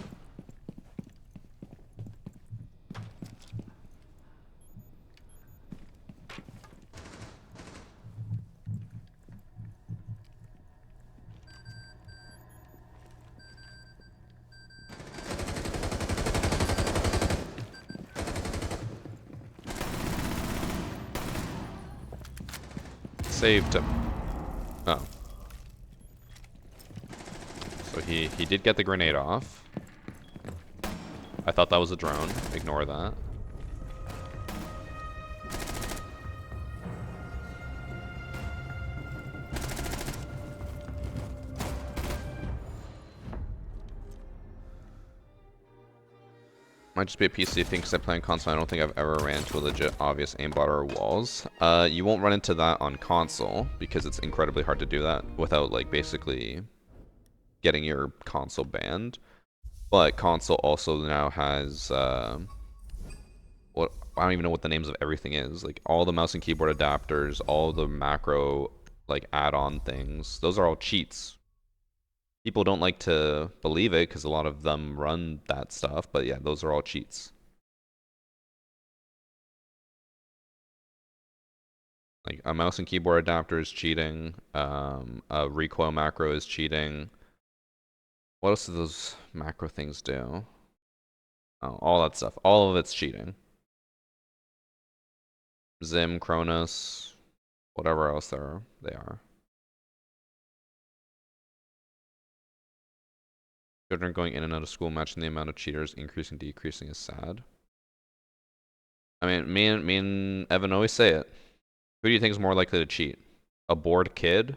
Saved him. Oh. So he did get the grenade off. I thought that was a drone. Ignore that. Might just be a PC thing because I play on console. I don't think I've ever ran into a legit obvious aimbot or walls. You won't run into that on console because it's incredibly hard to do that without like basically getting your console banned. But console also now has what I don't even know what the names of everything is. Like all the mouse and keyboard adapters, all the macro like add-on things. Those are all cheats. People don't like to believe it because a lot of them run that stuff, but yeah, those are all cheats. Like a mouse and keyboard adapter is cheating. A recoil macro is cheating. What else do those macro things do? Oh, all that stuff. All of it's cheating. Zim, Kronos, whatever else they are. Children going in and out of school matching the amount of cheaters increasing, decreasing is sad. I mean, me and Evan always say it. Who do you think is more likely to cheat? A bored kid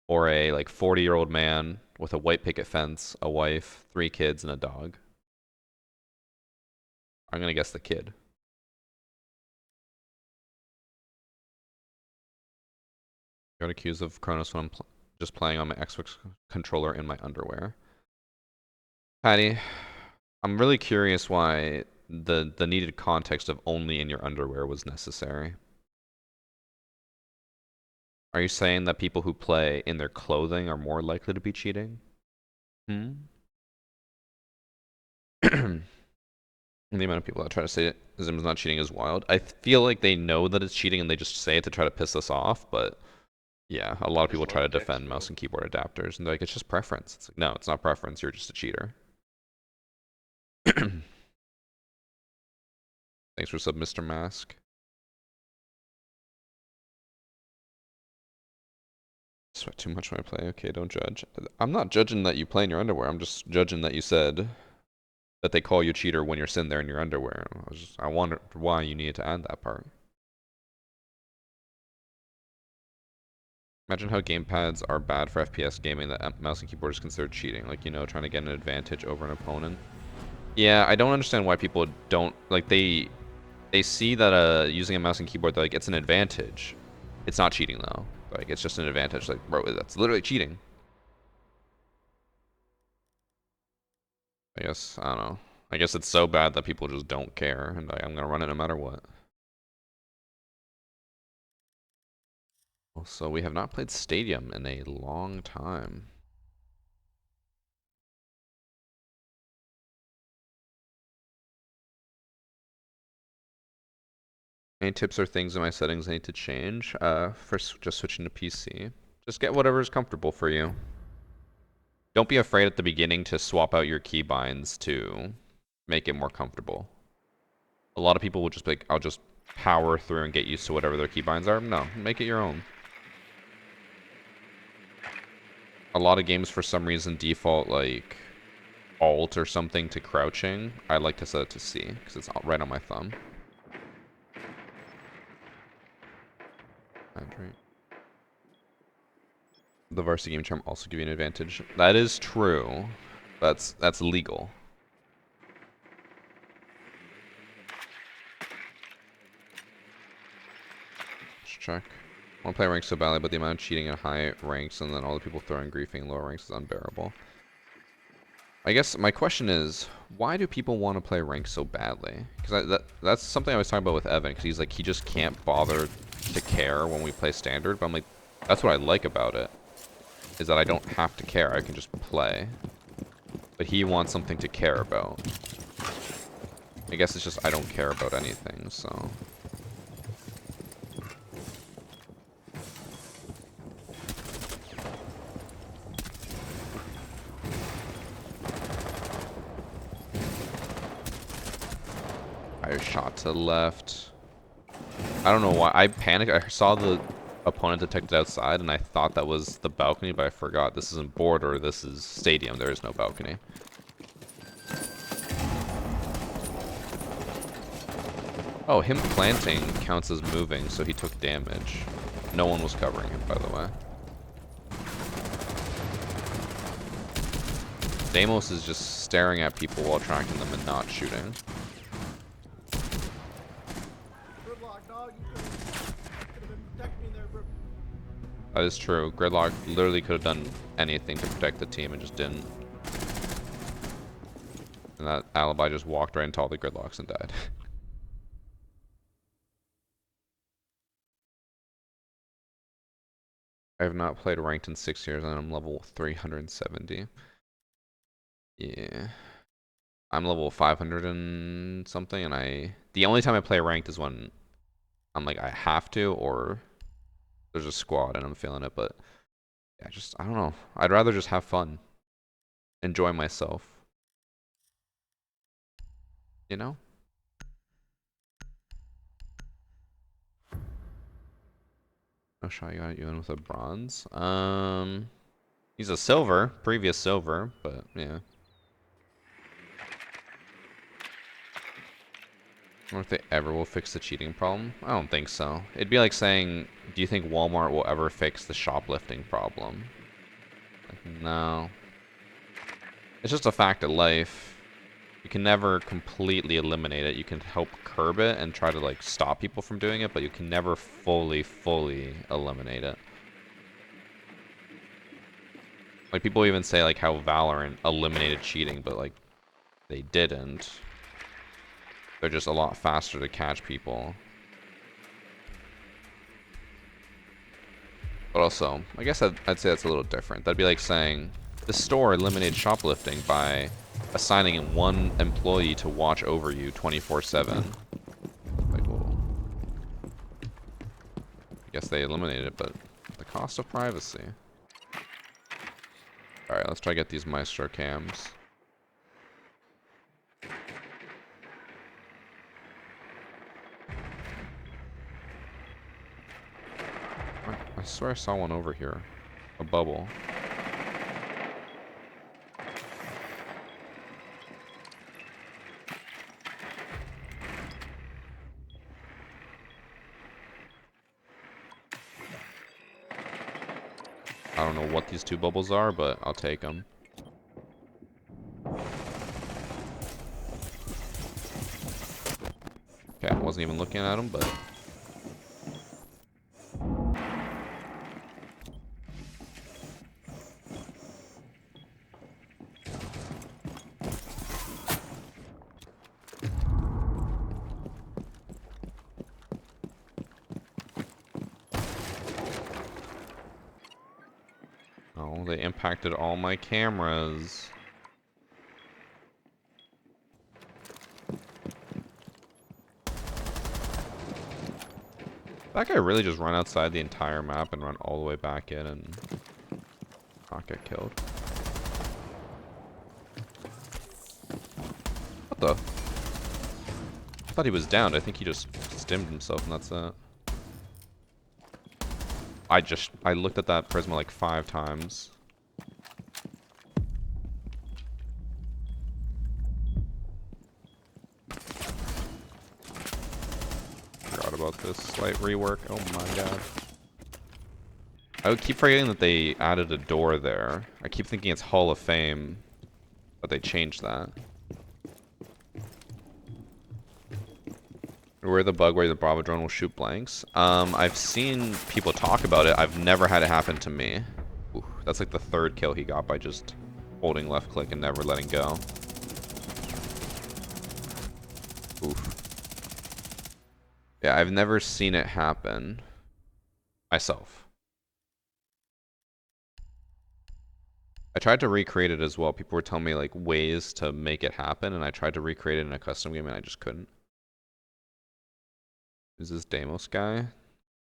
or a like 40-year-old man with a white picket fence, a wife, 3 kids, and a dog? I'm gonna guess the kid. Got accused of Chronos when I'm just playing on my Xbox controller in my underwear. Patty, I'm really curious why the needed context of only in your underwear was necessary. Are you saying that people who play in their clothing are more likely to be cheating? Hmm? The amount of people that try to say Zim's not cheating is wild. I feel like they know that it's cheating and they just say it to try to piss us off, but yeah, a lot of I people just try to love Dex, defend bro. mouse and keyboard adapters, and they're like, it's just preference. It's like, no, it's not preference, you're just a cheater. Thanks for sub, Mr. Mask. Sweat too much when I play. Okay, don't judge. I'm not judging that you play in your underwear. I'm just judging that you said that they call you a cheater when you're sitting there in your underwear. I wondered why you needed to add that part. Imagine how gamepads are bad for FPS gaming that mouse and keyboard is considered cheating. Like, you know, trying to get an advantage over an opponent. Yeah, I don't understand why people don't, like, they see that using a mouse and keyboard, they're like, it's an advantage. It's not cheating though. Like, it's just an advantage. Like, bro, that's literally cheating. I guess, I don't know. I guess it's so bad that people just don't care, and I'm gonna run it no matter what. So we have not played Stadium in a long time. Any tips or things in my settings I need to change? For just switching to PC. Just get whatever is comfortable for you. Don't be afraid at the beginning to swap out your keybinds to make it more comfortable. A lot of people will just be like, I'll just power through and get used to whatever their keybinds are. No, make it your own. A lot of games for some reason default like Alt or something to crouching. I like to set it to C because it's right on my thumb. Hydrate. The varsity game charm also give you an advantage. That is true. That's legal. Let's check. I want to play ranks so badly, but the amount of cheating in high ranks and then all the people throwing griefing in lower ranks is unbearable. I guess my question is, why do people want to play ranks so badly? Because that's something I was talking about with Evan, because he's like, he just can't bother to care when we play standard. But I'm like, that's what I like about it, is that I don't have to care. I can just play. But he wants something to care about. I guess it's just I don't care about anything, so. I shot to the left. I don't know why. I panicked. I saw the opponent detected outside, and I thought that was the balcony, but I forgot. This isn't border. This is stadium. There is no balcony. Oh, him planting counts as moving, so he took damage. No one was covering him, by the way. Deimos is just staring at people while tracking them and not shooting. That is true. Gridlock literally could have done anything to protect the team and just didn't. And that alibi just walked right into all the gridlocks and died. I have not played ranked in 6 years and I'm level 370. Yeah. I'm level 500 and something, and the only time I play ranked is when I'm like, I have to, or there's a squad and I'm feeling it, but yeah, I don't know. I'd rather just have fun. Enjoy myself. You know? No shot you got you in with a bronze. He's a silver, previous silver, but yeah. wonder if they ever will fix the cheating problem. I don't think so. It'd be like saying, do you think Walmart will ever fix the shoplifting problem? Like, no. It's just a fact of life. You can never completely eliminate it. You can help curb it and try to like stop people from doing it, but you can never fully eliminate it. Like people even say like how Valorant eliminated cheating, but like they didn't. They're just a lot faster to catch people. But also, I guess I'd say that's a little different. That'd be like saying the store eliminated shoplifting by assigning one employee to watch over you 24/7. Like, well, I guess they eliminated it, but the cost of privacy. Alright, let's try to get these Maestro cams. I swear I saw one over here. A bubble. I don't know what these two bubbles are, but I'll take them. Okay, I wasn't even looking at them, but... Oh, they impacted all my cameras. That guy really just run outside the entire map and run all the way back in and not get killed. What the? I thought he was downed. I think he just stimmed himself and that's it. I looked at that Prisma like 5 times. Forgot about this slight rework. Oh my god. I would keep forgetting that they added a door there. I keep thinking it's Hall of Fame, but they changed that. Where the bug where the Bravo drone will shoot blanks. I've seen people talk about it. I've never had it happen to me. Ooh, that's like the 3rd kill he got by just holding left click and never letting go. Oof. Yeah, I've never seen it happen myself. I tried to recreate it as well. People were telling me like ways to make it happen, and I tried to recreate it in a custom game and I just couldn't. Is this Deimos guy?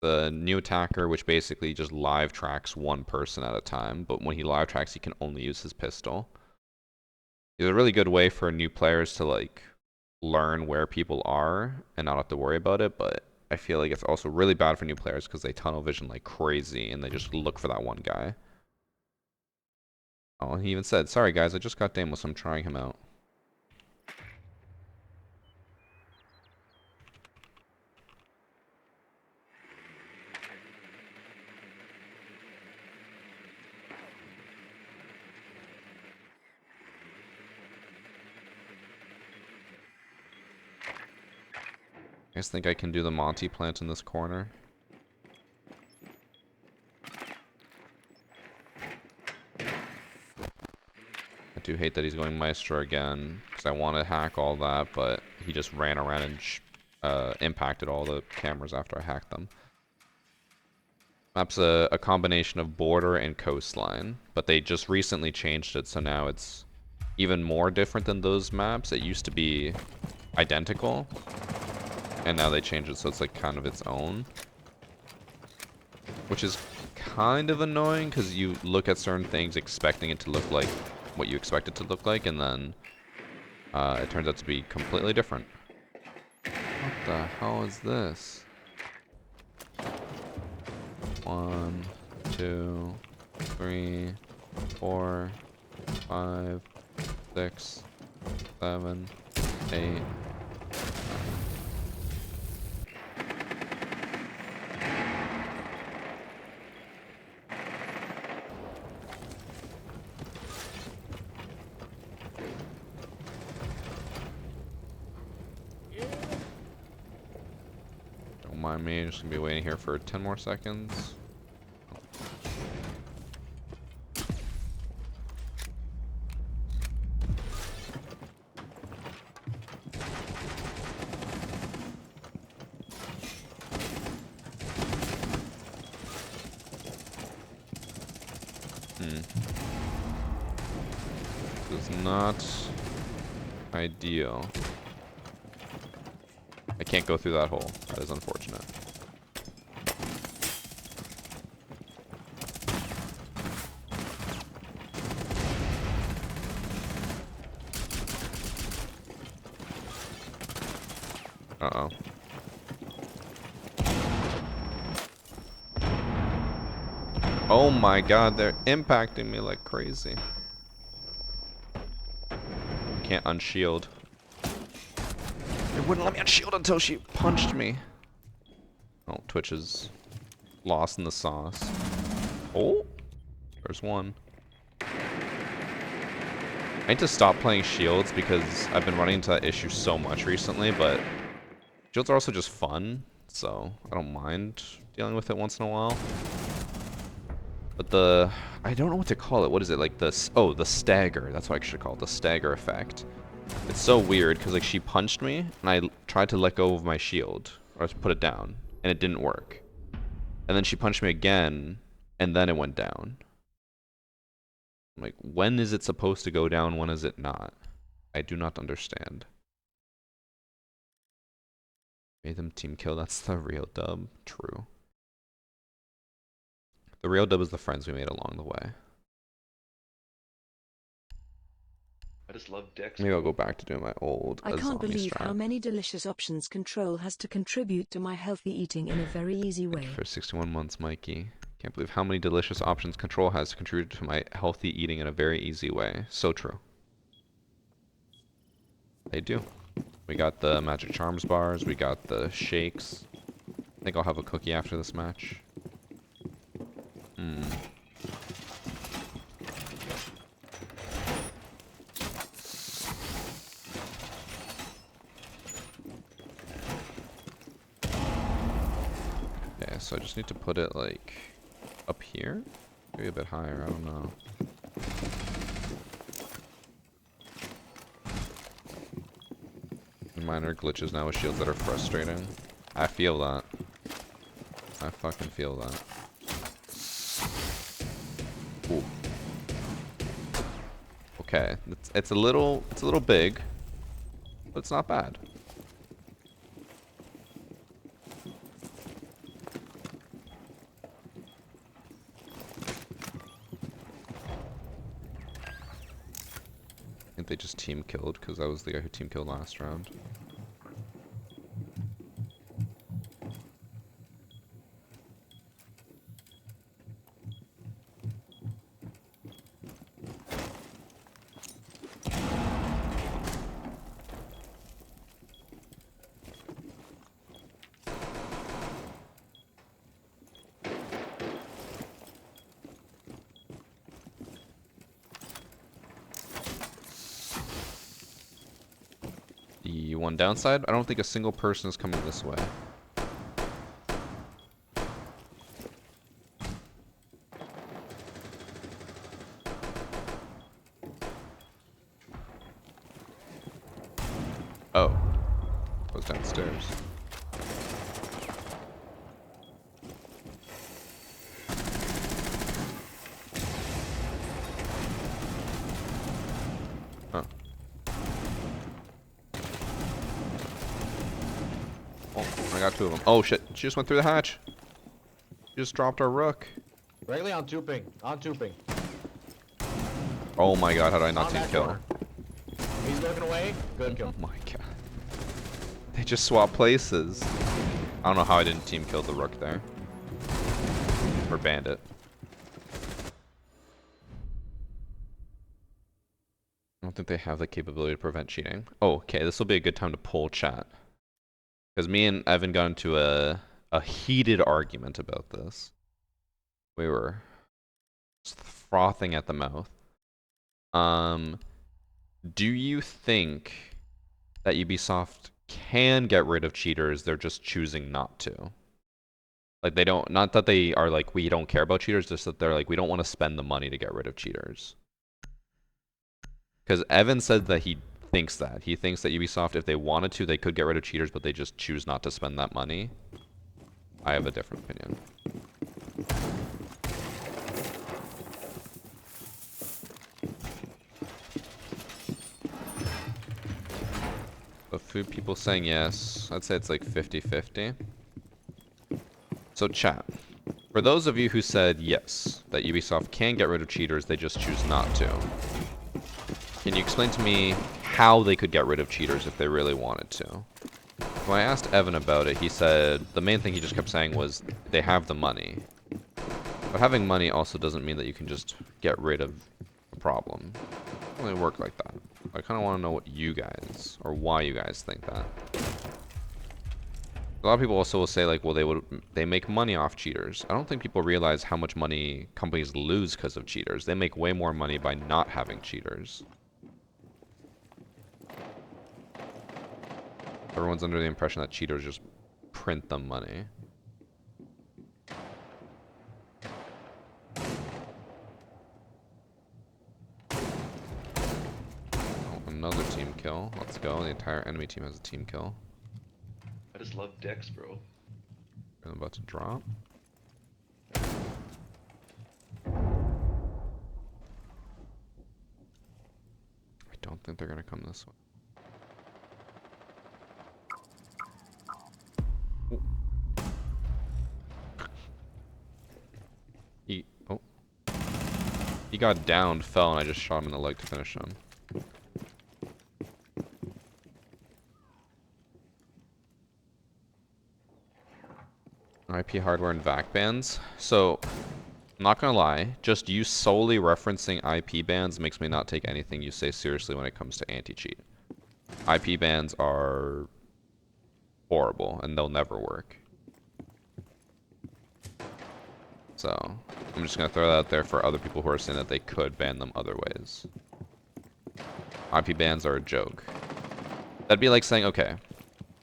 The new attacker, which basically just live tracks one person at a time, but when he live tracks, he can only use his pistol. It's a really good way for new players to like learn where people are and not have to worry about it, but I feel like it's also really bad for new players because they tunnel vision like crazy and they just look for that one guy. Oh, he even said, sorry guys, I just got Deimos, I'm trying him out. I just think I can do the Monty plant in this corner. I do hate that he's going Maestro again, because I want to hack all that, but he just ran around and impacted all the cameras after I hacked them. Map's a combination of border and coastline, but they just recently changed it, so now it's even more different than those maps. It used to be identical, and now they changed it so it's like kind of its own. Which is kind of annoying, because you look at certain things expecting it to look like what you expect it to look like, and then it turns out to be completely different. What the hell is this? 1, 2, 3, 4, 5, 6, 7, 8, 9. mind me. Just gonna be waiting here for 10 more seconds. This is not ideal. I can't go through that hole. That is unfortunate. Uh-oh. Oh my god, they're impacting me like crazy. Can't unshield. It wouldn't let me unshield until she punched me. Oh, Twitch is lost in the sauce. Oh, there's one. I need to stop playing shields because I've been running into that issue so much recently, but shields are also just fun, so I don't mind dealing with it once in a while. But I don't know what to call it. What is it? Like the stagger. That's what I should call it. The stagger effect. It's so weird because like she punched me and I tried to let go of my shield or to put it down and it didn't work. And then she punched me again and then it went down. I'm like, when is it supposed to go down? When is it not? I do not understand. Made them team kill. That's the real dub. True. The real dub is the friends we made along the way. I just love Dex. Maybe I'll go back to doing my old I can't zombie believe strat. how many delicious options Control has to contribute to my healthy eating in a very easy way. For 61 months, Mikey. Can't believe how many delicious options Control has to contribute to my healthy eating in a very easy way. So true. They do. We got the Magic Charms bars. We got the shakes. I think I'll have a cookie after this match. Okay, so I just need to put it like up here? Maybe a bit higher, I don't know. Minor glitches now with shields that are frustrating. I feel that. I fucking feel that. Ooh. Okay, it's a little big, but it's not bad. I think they just team killed because I was the guy who team killed last round. The one downside, I don't think a single person is coming this way. Oh. I was downstairs. Huh. Oh, I got two of them. Oh shit, she just went through the hatch. She just dropped our rook. Regularly on tubing. On tubing. Oh my god, how did I not On team that kill? corner. He's looking away. Good kill. Oh my god. They just swapped places. I don't know how I didn't team kill the rook there. Or bandit. I don't think they have the capability to prevent cheating. Oh, okay, this will be a good time to poll chat. Because me and Evan got into a heated argument about this. We were just frothing at the mouth. Do you think that Ubisoft can get rid of cheaters, they're just choosing not to? Like they don't, not that they are like, we don't care about cheaters, just that they're like, we don't want to spend the money to get rid of cheaters. Because Evan said that he thinks that. He thinks that Ubisoft, if they wanted to, they could get rid of cheaters, but they just choose not to spend that money. I have a different opinion. The food people saying yes. I'd say it's like 50-50. So chat. For those of you who said yes, that Ubisoft can get rid of cheaters, they just choose not to. Can you explain to me how they could get rid of cheaters if they really wanted to? When I asked Evan about it, he said the main thing he just kept saying was they have the money. But having money also doesn't mean that you can just get rid of a problem. It doesn't really work like that. I kind of want to know what you guys, or why you guys think that. A lot of people also will say like, well, they make money off cheaters. I don't think people realize how much money companies lose because of cheaters. They make way more money by not having cheaters. Everyone's under the impression that cheaters just print them money. Oh, another team kill. Let's go. The entire enemy team has a team kill. I just love Dex, bro. I'm about to drop. I don't think they're gonna come this way. Ooh. Oh. He got downed, fell, and I just shot him in the leg to finish him. IP hardware and VAC bans. So, I'm not gonna lie, just you solely referencing IP bans makes me not take anything you say seriously when it comes to anti-cheat. IP bans are horrible, and they'll never work. So, I'm just gonna throw that out there for other people who are saying that they could ban them other ways. IP bans are a joke. That'd be like saying, okay,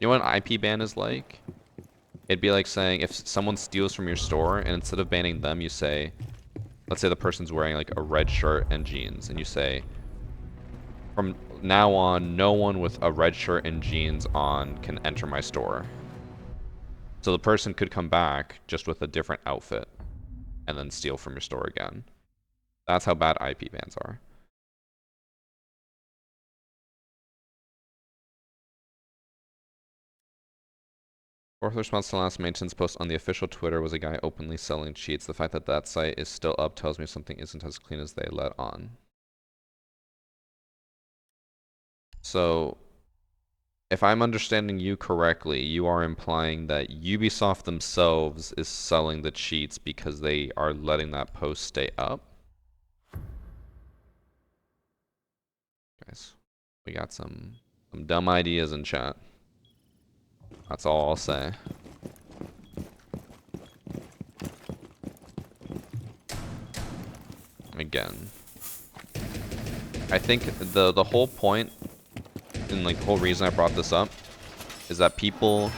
you know what an IP ban is like? It'd be like saying if someone steals from your store and instead of banning them, you say, let's say the person's wearing like a red shirt and jeans, and you say, from now on, no one with a red shirt and jeans on can enter my store. So the person could come back just with a different outfit and then steal from your store again. That's how bad IP bans are. Fourth response to the last maintenance post on the official Twitter was a guy openly selling cheats. The fact that that site is still up tells me something isn't as clean as they let on. So, if I'm understanding you correctly, you are implying that Ubisoft themselves is selling the cheats because they are letting that post stay up? Guys, we got some dumb ideas in chat. That's all I'll say. Again, I think the whole point and like the whole reason I brought this up is that people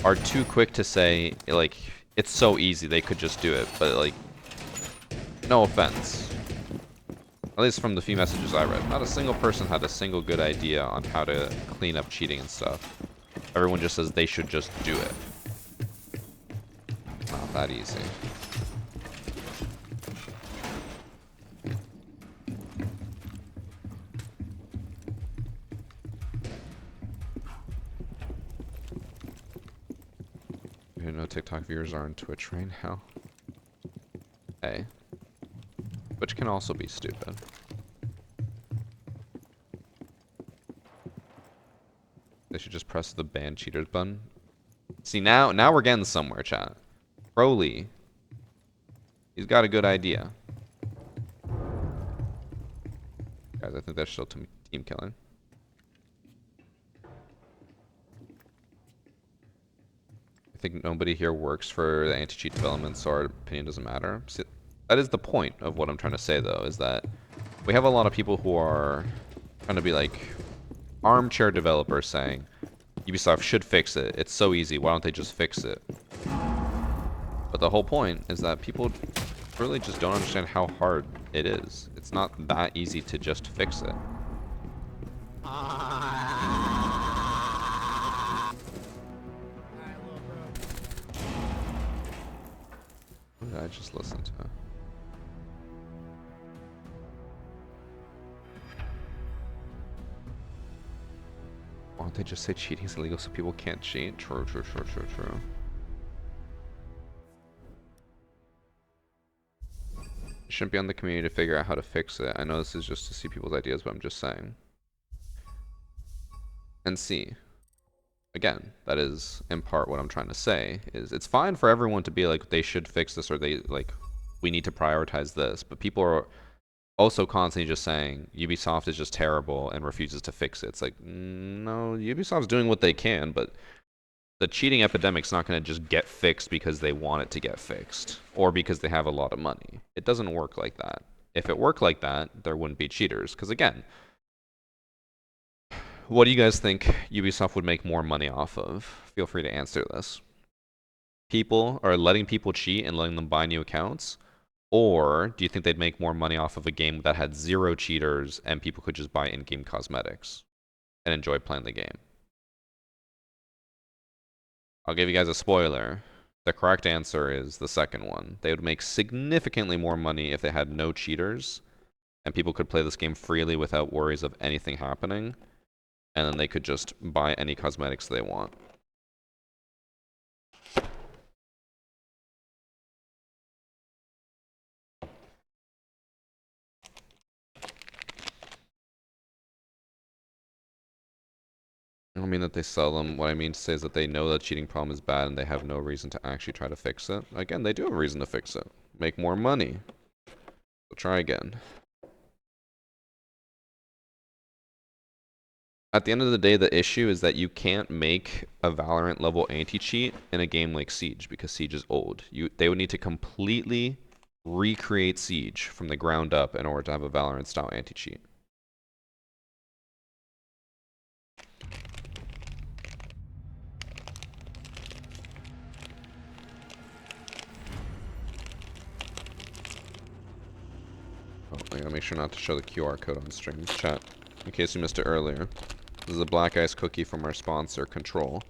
are too quick to say like it's so easy they could just do it, but like no offense. At least from the few messages I read, not a single person had a single good idea on how to clean up cheating and stuff. Everyone just says they should just do it. Not that easy. You know TikTok viewers are on Twitch right now. Hey. Which can also be stupid. They should just press the ban cheaters button. See, now we're getting somewhere, chat. Crowley. He's got a good idea. Guys, I think that's still team killing. I think nobody here works for the anti-cheat development, so our opinion doesn't matter. See, that is the point of what I'm trying to say, though, is that we have a lot of people who are trying to be like armchair developers saying Ubisoft should fix it. It's so easy. Why don't they just fix it? But the whole point is that people really just don't understand how hard it is. It's not that easy to just fix it. What did I just listen to? Why don't they just say cheating is illegal so people can't cheat? True, true, true, true, true. It shouldn't be on the community to figure out how to fix it. I know this is just to see people's ideas, but I'm just saying. And see. Again, that is in part what I'm trying to say, is it's fine for everyone to be like, they should fix this, or they, like, we need to prioritize this, but people are also constantly just saying Ubisoft is just terrible and refuses to fix it. It's like, no, Ubisoft's doing what they can, but the cheating epidemic's not going to just get fixed because they want it to get fixed, or because they have a lot of money. It doesn't work like that. If it worked like that, there wouldn't be cheaters, because again, what do you guys think Ubisoft would make more money off of? Feel free to answer this. People, or letting people cheat and letting them buy new accounts? Or do you think they'd make more money off of a game that had 0 cheaters and people could just buy in-game cosmetics and enjoy playing the game? I'll give you guys a spoiler. The correct answer is the second one. They would make significantly more money if they had no cheaters and people could play this game freely without worries of anything happening. And then they could just buy any cosmetics they want. I don't mean that they sell them. What I mean to say is that they know that cheating problem is bad and they have no reason to actually try to fix it. Again, they do have a reason to fix it. Make more money. So try again. At the end of the day, the issue is that you can't make a Valorant level anti-cheat in a game like Siege because Siege is old. They would need to completely recreate Siege from the ground up in order to have a Valorant style anti-cheat. Oh, I gotta make sure not to show the QR code on stream chat, in case you missed it earlier. This is a black ice cookie from our sponsor, Control.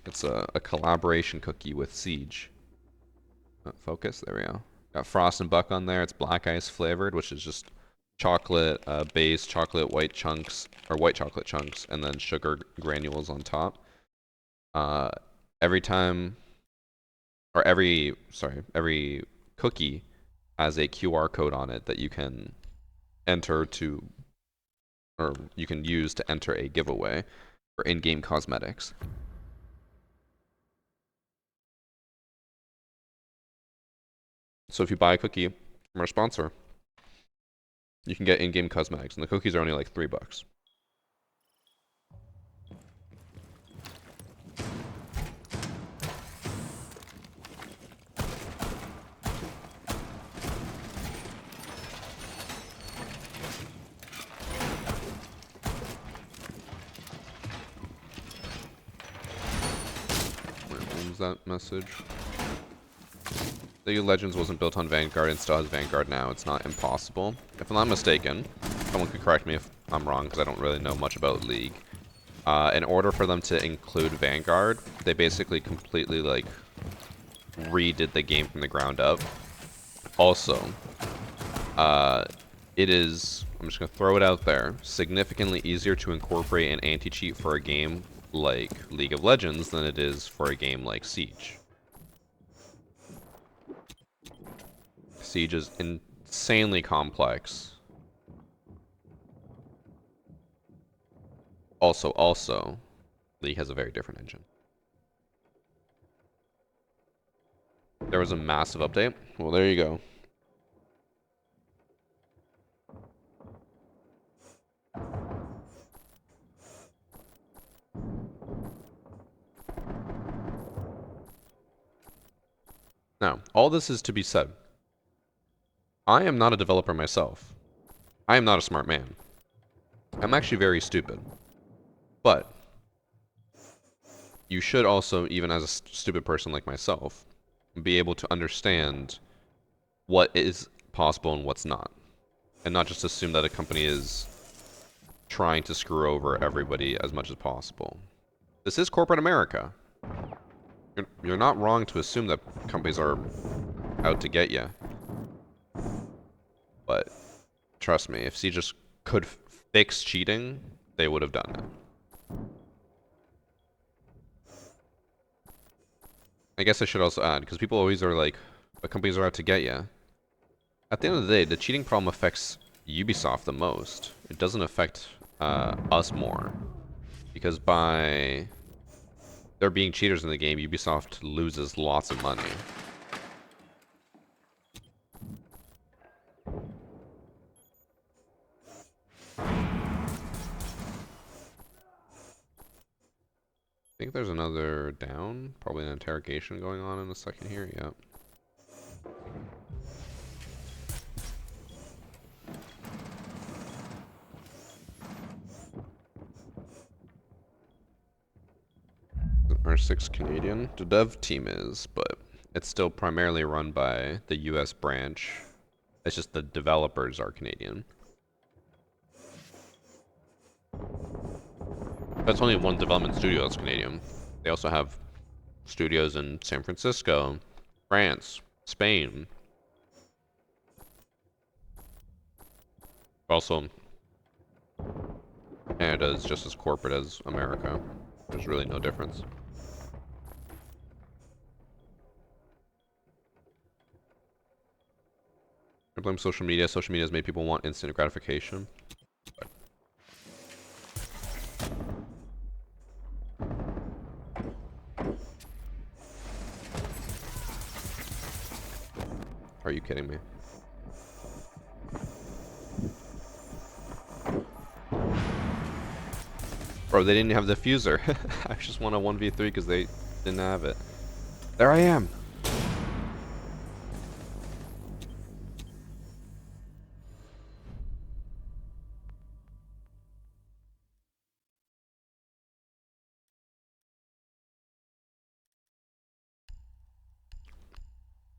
It's a collaboration cookie with Siege. Focus, there we go. Got Frost and Buck on there. It's black ice flavored, which is just chocolate base, chocolate white chunks, or white chocolate chunks, and then sugar granules on top. Every cookie has a QR code on it that you can enter to, or you can use to enter a giveaway for in-game cosmetics. So if you buy a cookie from our sponsor, you can get in-game cosmetics, and the cookies are only like $3. Wait, what was that message? League of Legends wasn't built on Vanguard and still has Vanguard now. It's not impossible. If I'm not mistaken, someone could correct me if I'm wrong because I don't really know much about League. In order for them to include Vanguard, they basically completely like redid the game from the ground up. Also, it is, I'm just going to throw it out there, significantly easier to incorporate an anti-cheat for a game like League of Legends than it is for a game like Siege. Siege is insanely complex. Also, League has a very different engine. There was a massive update. Well, there you go. Now, all this is to be said. I am not a developer myself. I am not a smart man. I'm actually very stupid. But you should also, even as a stupid person like myself, be able to understand what is possible and what's not. And not just assume that a company is trying to screw over everybody as much as possible. This is corporate America. You're not wrong to assume that companies are out to get you. But trust me, if Siege just could fix cheating, they would have done it. I guess I should also add, because people always are like, but companies are out to get you. At the end of the day, the cheating problem affects Ubisoft the most. It doesn't affect us more. Because by there being cheaters in the game, Ubisoft loses lots of money. I think there's another down. Probably an interrogation going on in a second here. Yep. R6 Canadian. The dev team is, but it's still primarily run by the US branch. It's just the developers are Canadian. That's only one development studio that's Canadian. They also have studios in San Francisco, France, Spain. Also, Canada is just as corporate as America. There's really no difference. I blame social media. Social media has made people want instant gratification. Are you kidding me? Bro, they didn't have the diffuser. I just won a 1v3 because they didn't have it. There I am.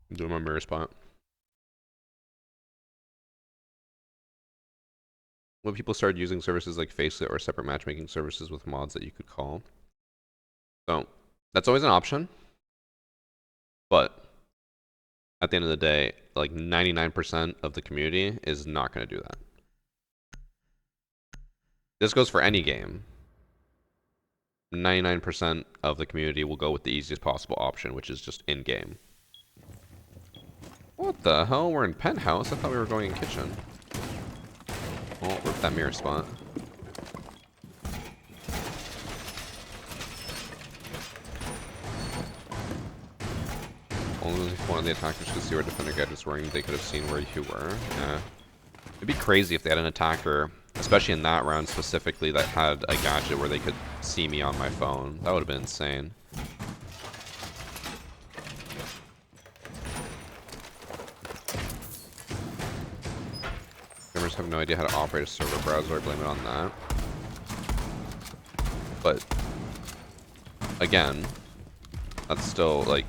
I'm doing my mirror spot. When people started using services like Faceit or separate matchmaking services with mods that you could call. So, that's always an option. But, at the end of the day, like 99% of the community is not going to do that. This goes for any game. 99% of the community will go with the easiest possible option, which is just in-game. What the hell? We're in penthouse? I thought we were going in kitchen. Oh, rip that mirror spot. Only if one of the attackers could see where defender gadget's wearing, they could have seen where you were. Yeah. It'd be crazy if they had an attacker, especially in that round specifically, that had a gadget where they could see me on my phone. That would have been insane. Gamers have no idea how to operate a server browser. I blame it on that. But again, that's still like,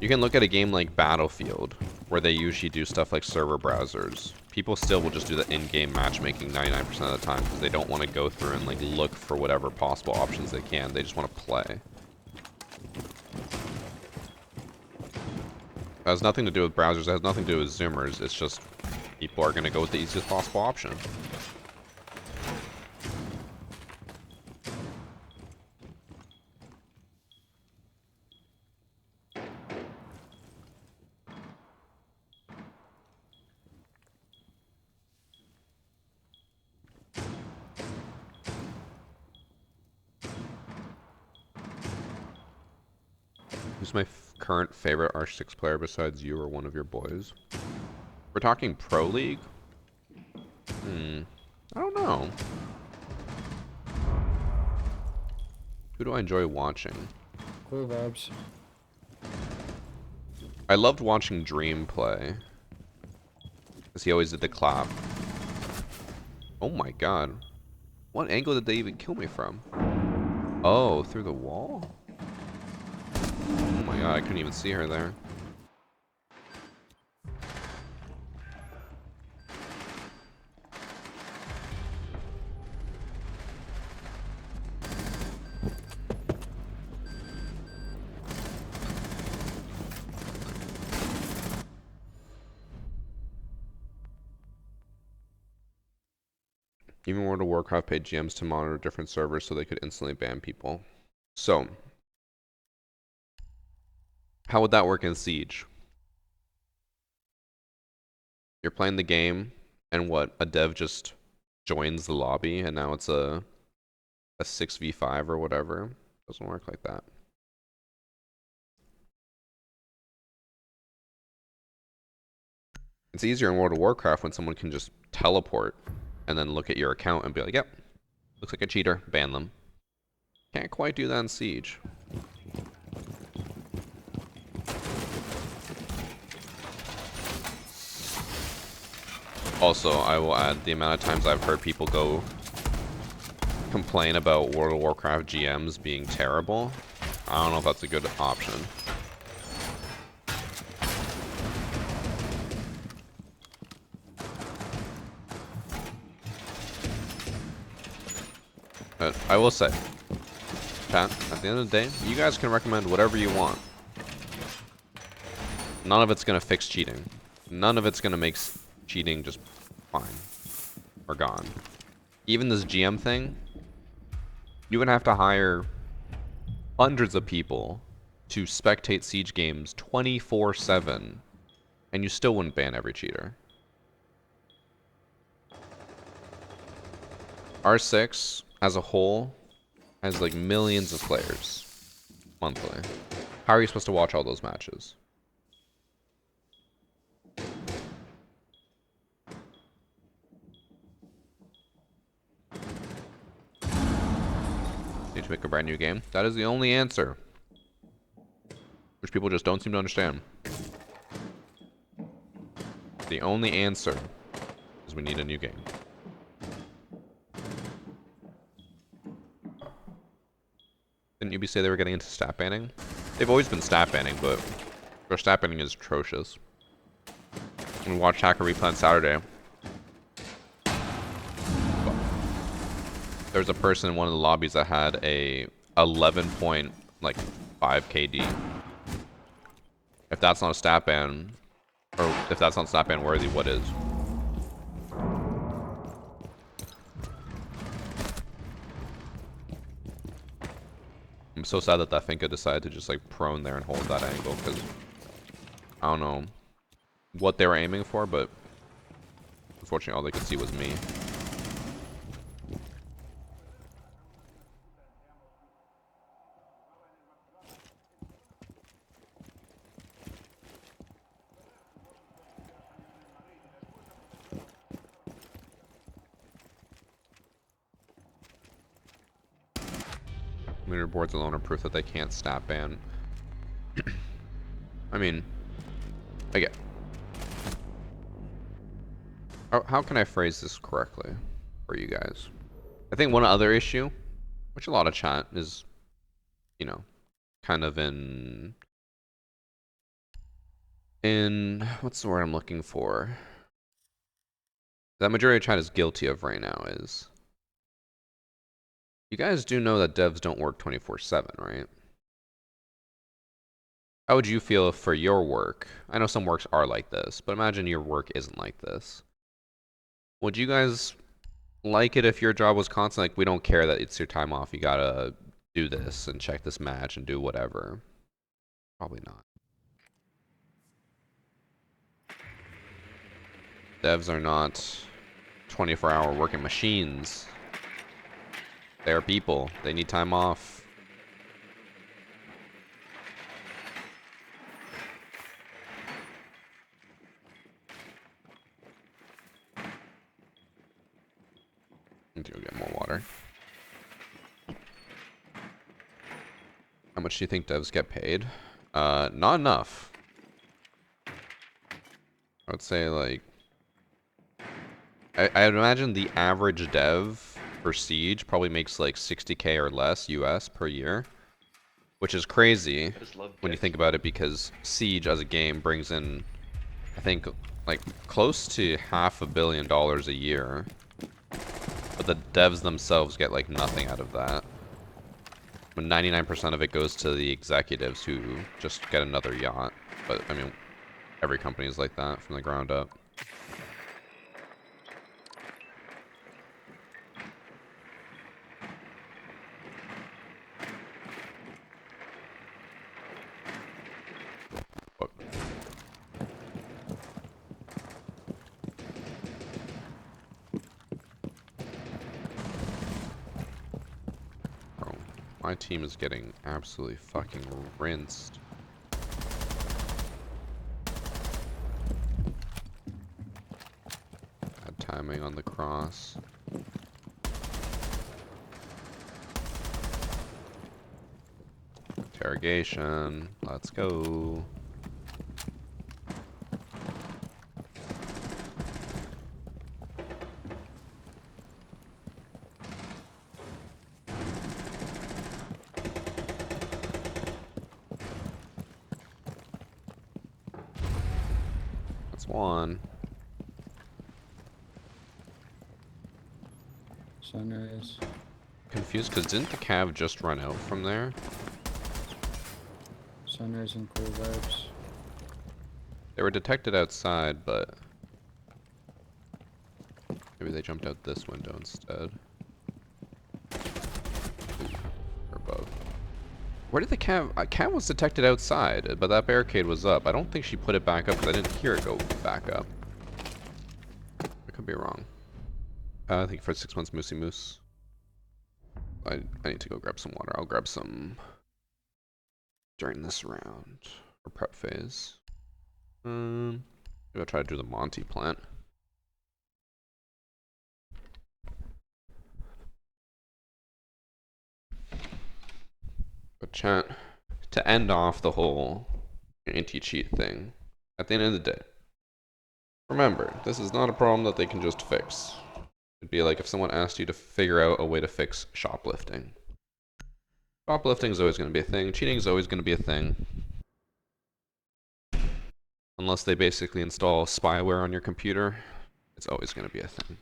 you can look at a game like Battlefield, where they usually do stuff like server browsers. People still will just do the in-game matchmaking 99% of the time because they don't want to go through and like look for whatever possible options they can. They just want to play. It has nothing to do with browsers. It has nothing to do with Zoomers. It's just people are going to go with the easiest possible option. Who's my current favorite R6 player besides you or one of your boys? We're talking Pro League? I don't know. Who do I enjoy watching? Cool vibes. I loved watching Dream play. Because he always did the clap. Oh my god. What angle did they even kill me from? Oh, through the wall? Oh my god. god, I couldn't even see her there. Even World of Warcraft paid GMs to monitor different servers so they could instantly ban people. So, how would that work in Siege? You're playing the game, and what? A dev just joins the lobby, and now it's a 6v5 or whatever. Doesn't work like that. It's easier in World of Warcraft when someone can just teleport and then look at your account and be like, yep, looks like a cheater, ban them. Can't quite do that in Siege. Also, I will add the amount of times I've heard people go complain about World of Warcraft GMs being terrible. I don't know if that's a good option. But I will say, chat, at the end of the day, you guys can recommend whatever you want. None of it's going to fix cheating. None of it's going to make cheating just fine or gone. Even this GM thing, you would have to hire hundreds of people to spectate Siege games 24/7, and you still wouldn't ban every cheater. R6 as a whole has like millions of players monthly. How are you supposed to watch all those matches? Need to make a brand new game. That is the only answer, which people just don't seem to understand. The only answer is we need a new game. Didn't Ubi say they were getting into stat banning? They've always been stat banning, but their stat banning is atrocious. We watched Hacker Replay on Saturday. There was a person in one of the lobbies that had a 11.5 KD. If that's not a stat ban, or if that's not stat ban worthy, what is? I'm so sad that Finka decided to just like prone there and hold that angle, because I don't know what they were aiming for, but unfortunately all they could see was me. Leaderboards alone are proof that they can't stat ban. I mean, again, how can I phrase this correctly for you guys? I think one other issue, which a lot of chat is, you know, kind of in what's the word I'm looking for? That majority of chat is guilty of right now is, you guys do know that devs don't work 24/7, right? How would you feel if for your work, I know some works are like this, but imagine your work isn't like this. Would you guys like it if your job was constant, like, we don't care that it's your time off, you gotta do this and check this match and do whatever? Probably not. Devs are not 24-hour working machines. They are people. They need time off. Need to go get more water. How much do you think devs get paid? Not enough. I would say like, I'd imagine the average dev for Siege probably makes like 60K or less US per year, which is crazy I just love when you dicks, think bro. about it because Siege as a game brings in, I think, like close to $500 million a year, but the devs themselves get like nothing out of that. When 99% of it goes to the executives who just get another yacht. But I mean, every company is like that from the ground up. But bro, my team is getting absolutely fucking rinsed. Bad timing on the cross. Interrogation. Let's go. That's one. Sunrise. Confused because didn't the cav just run out from there? Sunrise and cool vibes. They were detected outside, but maybe they jumped out this window instead. Ooh, or above. Where did the cav? Cav was detected outside, but that barricade was up. I don't think she put it back up because I didn't hear it go back up. I could be wrong. I think for 6 months, Moosey Moose. I need to go grab some water. I'll grab some during this round or prep phase. Maybe I'll try to do the Monty plant. But chat, to end off the whole anti-cheat thing, at the end of the day, remember, this is not a problem that they can just fix. It'd be like if someone asked you to figure out a way to fix shoplifting. Shoplifting is always going to be a thing. Cheating is always going to be a thing. Unless they basically install spyware on your computer, it's always going to be a thing.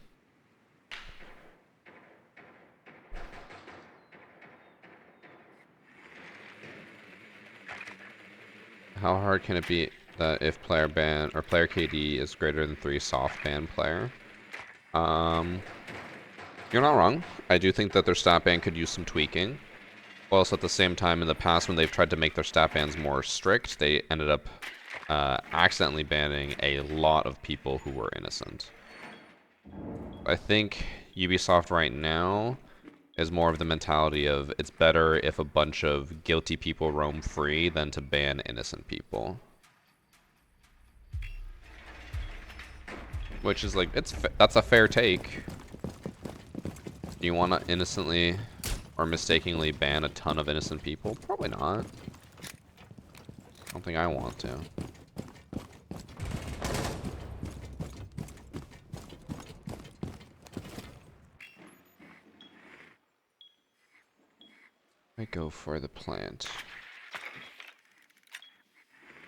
How hard can it be that if player ban or player KD is greater than 3 soft ban player? You're not wrong. I do think that their stat ban could use some tweaking. Also, at the same time, in the past, when they've tried to make their stat bans more strict, they ended up accidentally banning a lot of people who were innocent. I think Ubisoft right now is more of the mentality of it's better if a bunch of guilty people roam free than to ban innocent people. Which is like, that's a fair take. Do you want to innocently or mistakenly ban a ton of innocent people? Probably not. I don't think I want to. I go for the plant.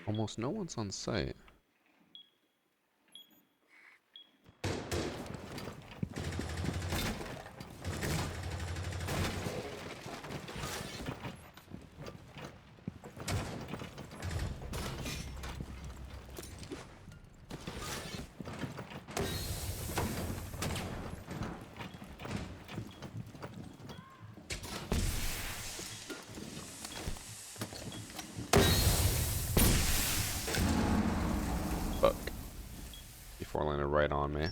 Almost no one's on site. Fuck. Before it landed right on me.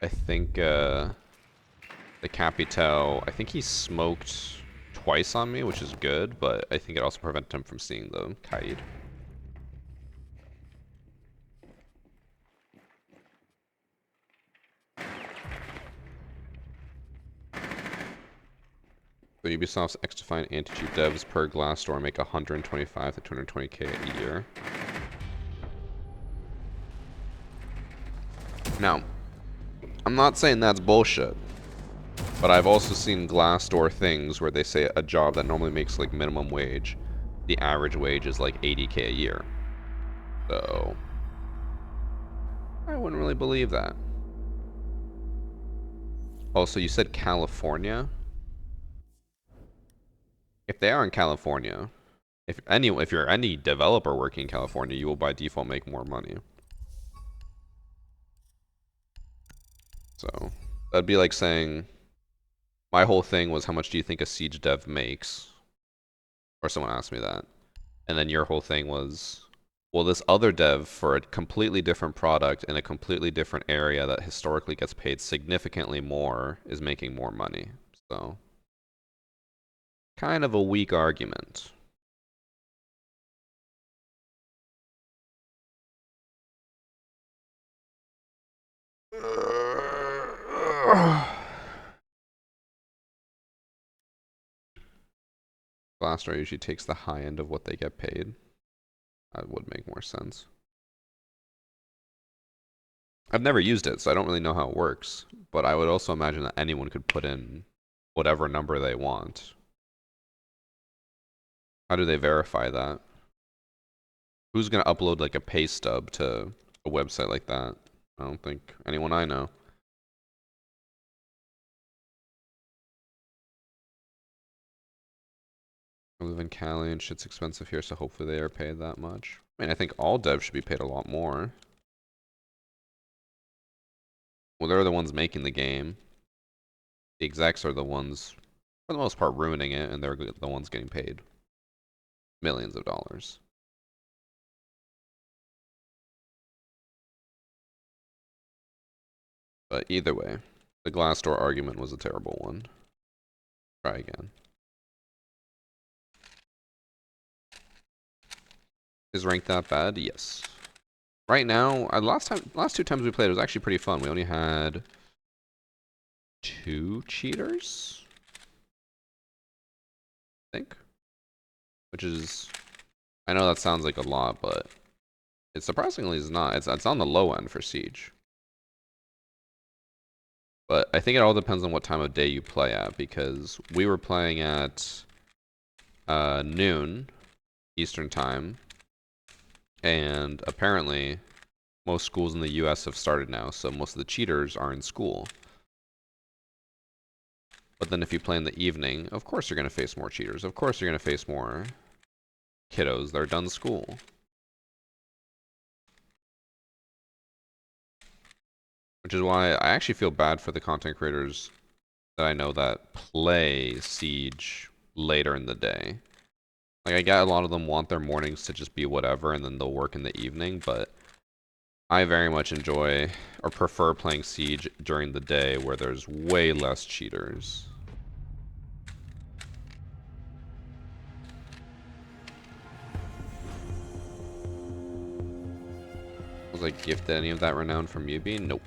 I think the Capital, I think he smoked twice on me, which is good, but I think it also prevented him from seeing the kite. So Ubisoft's X-Defined anti-cheat devs per Glassdoor make 125 to 220k a year. Now, I'm not saying that's bullshit. But I've also seen Glassdoor things where they say a job that normally makes like minimum wage, the average wage is like 80K a year. So I wouldn't really believe that. Also, you said California? If they are in California, if you're any developer working in California, you will by default make more money. So that'd be like saying, my whole thing was how much do you think a Siege dev makes? Or someone asked me that. And then your whole thing was, well, this other dev for a completely different product in a completely different area that historically gets paid significantly more is making more money. So kind of a weak argument. Glassdoor usually takes the high end of what they get paid. That would make more sense. I've never used it, so I don't really know how it works. But I would also imagine that anyone could put in whatever number they want. How do they verify that? Who's gonna upload like a pay stub to a website like that? I don't think anyone I know. I live in Cali and shit's expensive here, so hopefully they are paid that much. I mean, I think all devs should be paid a lot more. Well, they're the ones making the game. The execs are the ones, for the most part, ruining it, and they're the ones getting paid millions of dollars. But either way, the Glassdoor argument was a terrible one. Try again. Is ranked that bad? Yes. Right now, last two times we played, it was actually pretty fun. We only had 2 cheaters, I think. Which is, I know that sounds like a lot, but it surprisingly is not. It's on the low end for Siege. But I think it all depends on what time of day you play at, because we were playing at noon Eastern time, and apparently most schools in the US have started now, so most of the cheaters are in school. But then if you play in the evening, of course you're going to face more cheaters. Of course you're going to face more kiddos that are done school. Which is why I actually feel bad for the content creators that I know that play Siege later in the day. Like, I get a lot of them want their mornings to just be whatever, and then they'll work in the evening, but I very much enjoy or prefer playing Siege during the day where there's way less cheaters. Was I gifted any of that renown from Yubi? Nope.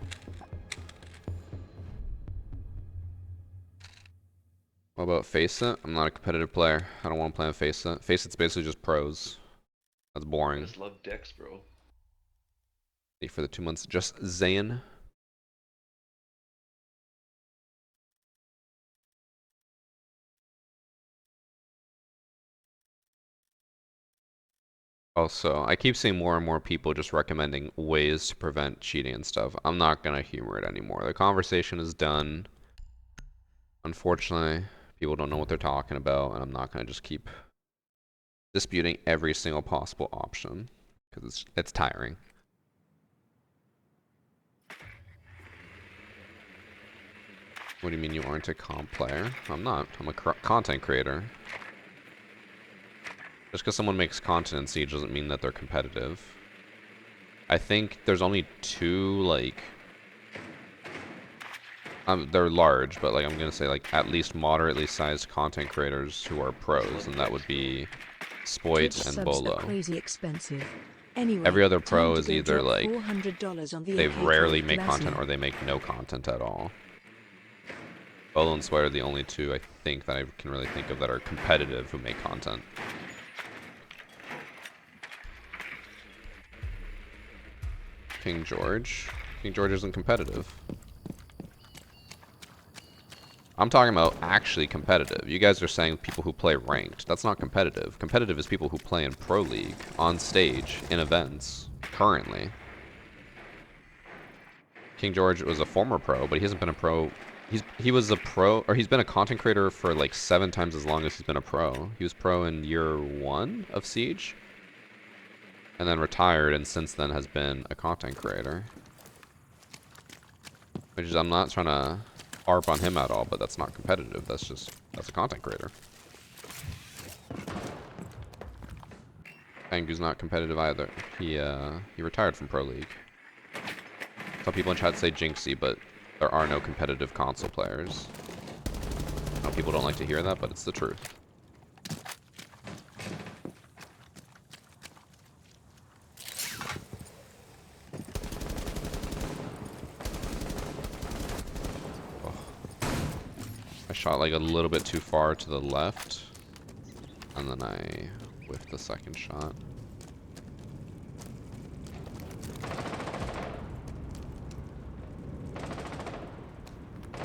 What about Face It? I'm not a competitive player. I don't want to play on Face It. Face It's basically just pros. That's I boring. just love dicks, bro. For the 2 months. Just Zayn. Also, I keep seeing more and more people just recommending ways to prevent cheating and stuff. I'm not gonna humor it anymore. The conversation is done. Unfortunately, people don't know what they're talking about, and I'm not gonna just keep disputing every single possible option because it's tiring. What do you mean you aren't a comp player? I'm not. I'm a content creator. Just because someone makes content in Siege doesn't mean that they're competitive. I think there's only 2, like... they're large, but like I'm gonna say like at least moderately sized content creators who are pros, and that would be Twitch Spoit and subs Bolo. are crazy expensive. Anyway, Every other pro time to is go either drop like $400 on they VOD rarely code make content Glasner. or they make no content at all. Bolo and Spoit are the only 2 I think that I can really think of that are competitive who make content. King George isn't competitive. I'm talking about actually competitive. You guys are saying people who play ranked. That's not competitive. Competitive is people who play in Pro League, on stage, in events, currently. King George was a former pro, but he hasn't been a pro. He was a pro, or he's been a content creator for like 7 times as long as he's been a pro. He was pro in year 1 of Siege, and then retired, and since then has been a content creator. Which is, I'm not trying to harp on him at all, but that's not competitive. That's a content creator. Pangu's not competitive either. He retired from Pro League. Some people in chat say Jinxie, but there are no competitive console players. I know people don't like to hear that, but it's the truth. I shot like a little bit too far to the left, and then I whiffed the second shot.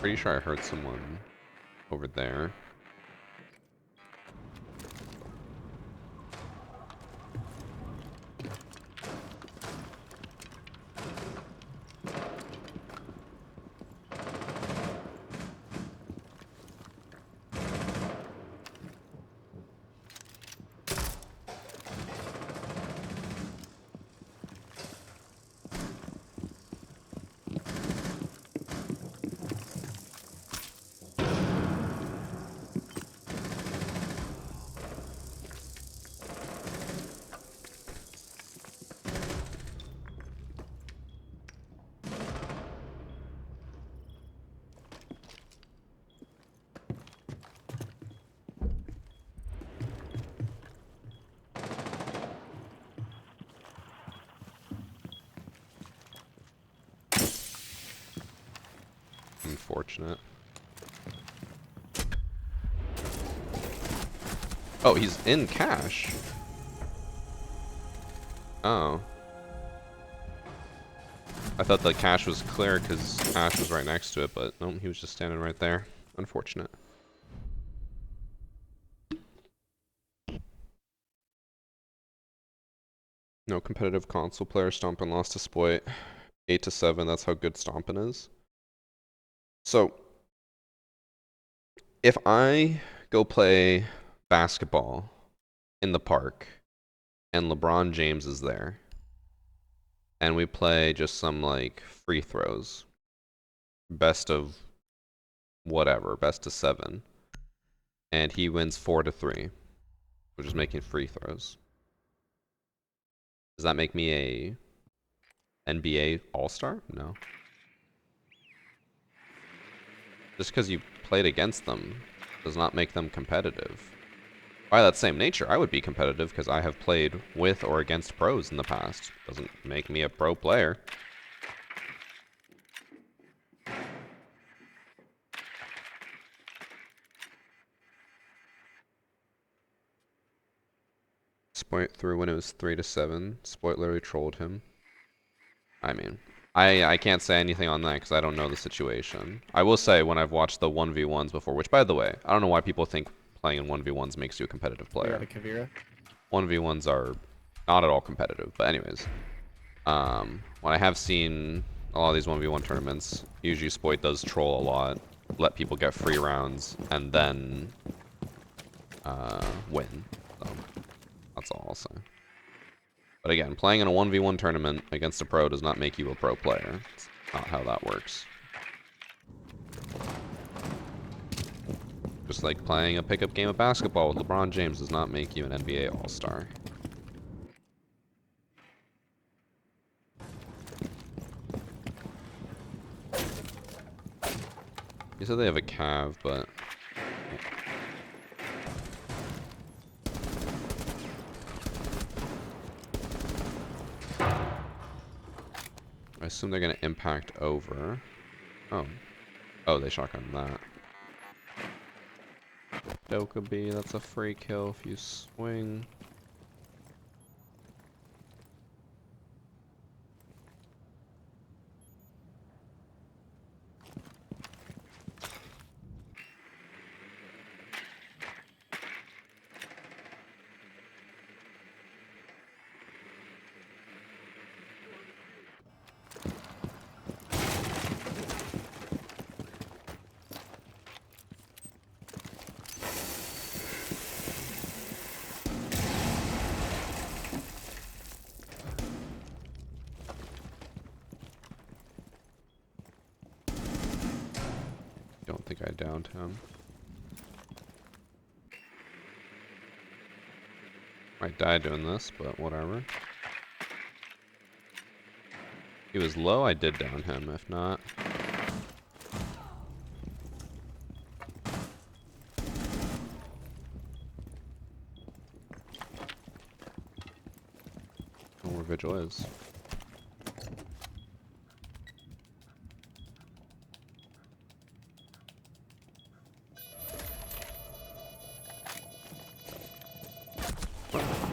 Pretty sure I heard someone over there. Unfortunate. Oh, he's in cash. Oh. I thought the cache was clear because Ash was right next to it, but no, he was just standing right there. Unfortunate. No competitive console player. Stompin' lost to Spoit. 8-7, that's how good Stompin' is. So, if I go play basketball in the park and LeBron James is there, and we play just some like free throws, best of whatever, best of 7, and he wins 4-3, which is making free throws. Does that make me a NBA All-Star? No. Just because you played against them does not make them competitive. By that same nature, I would be competitive because I have played with or against pros in the past. Doesn't make me a pro player. Spoit threw when it was 3-7. Spoit literally trolled him. I mean, I can't say anything on that because I don't know the situation. I will say when I've watched the 1v1s before, which by the way, I don't know why people think playing in 1v1s makes you a competitive We player. got a Kavira. 1v1s are not at all competitive, but anyways. When I have seen a lot of these 1v1 tournaments, usually Spoit does troll a lot, let people get free rounds, and then win. So, that's all I'll say. But again, playing in a 1v1 tournament against a pro does not make you a pro player. It's not how that works. Just like playing a pickup game of basketball with LeBron James does not make you an NBA All-Star. You said they have a cav, but... I assume they're going to impact over. Oh. Oh, they shotgun that. Dokkaby, that's a free kill if you swing. think I downed him. Might die doing this, but whatever. He was low, I did down him. If not... I don't know where Vigil is.